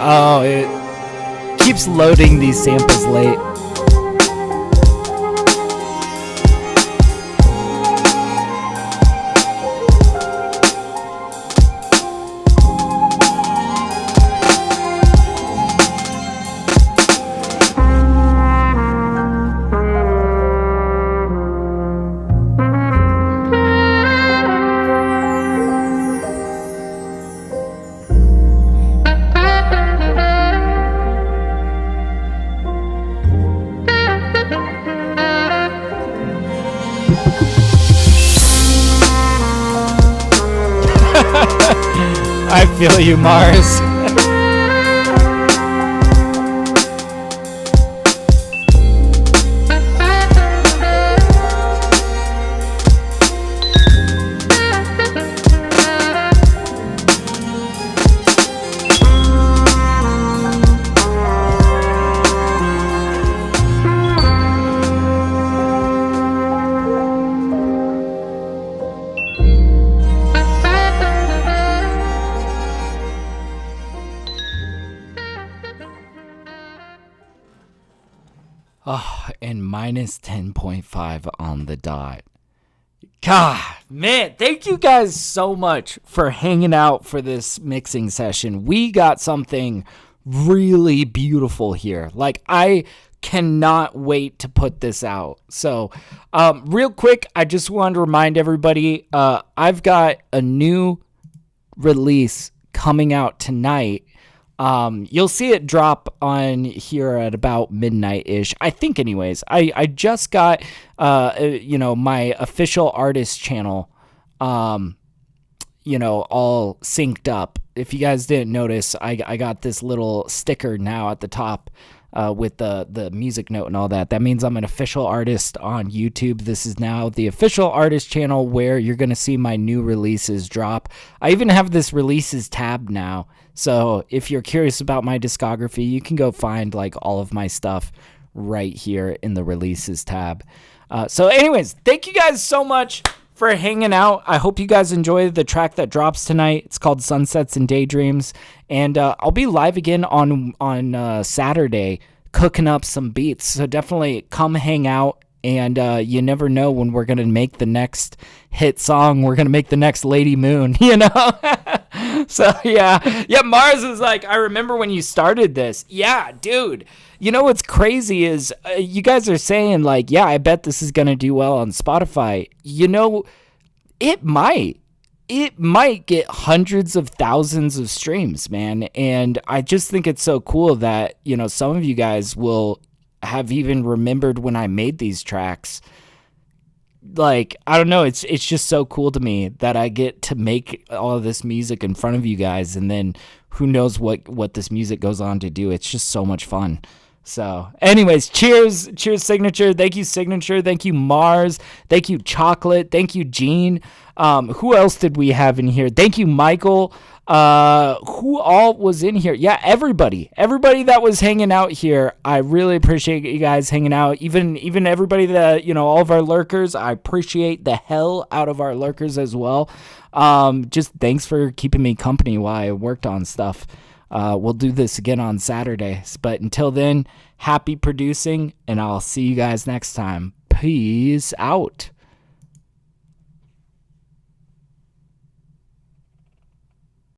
Oh, it keeps loading these samples late. I feel you, Mars. Oh, and minus 10.5 on the dot. God, man, thank you guys so much for hanging out for this mixing session. We got something really beautiful here. Like, I cannot wait to put this out. So, real quick, I just wanted to remind everybody, I've got a new release coming out tonight. You'll see it drop on here at about midnight-ish, I think anyways. I just got, my official artist channel, all synced up. If you guys didn't notice, I got this little sticker now at the top, with the music note and all that. That means I'm an official artist on YouTube. This is now the official artist channel where you're going to see my new releases drop. I even have this releases tab now. So if you're curious about my discography, you can go find like all of my stuff right here in the releases tab. So anyways, thank you guys so much for hanging out. I hope you guys enjoy the track that drops tonight. It's called Sunsets and Daydreams. And I'll be live again on Saturday cooking up some beats. So definitely come hang out. And you never know when we're going to make the next hit song. We're going to make the next Lady Moon, you know? So, yeah. Yeah, Mars is like, I remember when you started this. Yeah, dude. You know what's crazy is you guys are saying, like, yeah, I bet this is going to do well on Spotify. You know, it might. It might get hundreds of thousands of streams, man. And I just think it's so cool that, you know, some of you guys will have even remembered when I made these tracks. Like, I don't know, it's just so cool to me that I get to make all of this music in front of you guys, and then who knows what this music goes on to do. It's just so much fun. So anyways, cheers Signature. Thank you, Signature. Thank you, Mars. Thank you, Chocolate. Thank you, Gene. Who else did we have in here? Thank you, Michael. Who all was in here? Yeah, everybody that was hanging out here. I really appreciate you guys hanging out. Even everybody that, you know, all of our lurkers, I appreciate the hell out of our lurkers as well. Just thanks for keeping me company while I worked on stuff. We'll do this again on Saturdays, but until then, happy producing, and I'll see you guys next time. Peace out.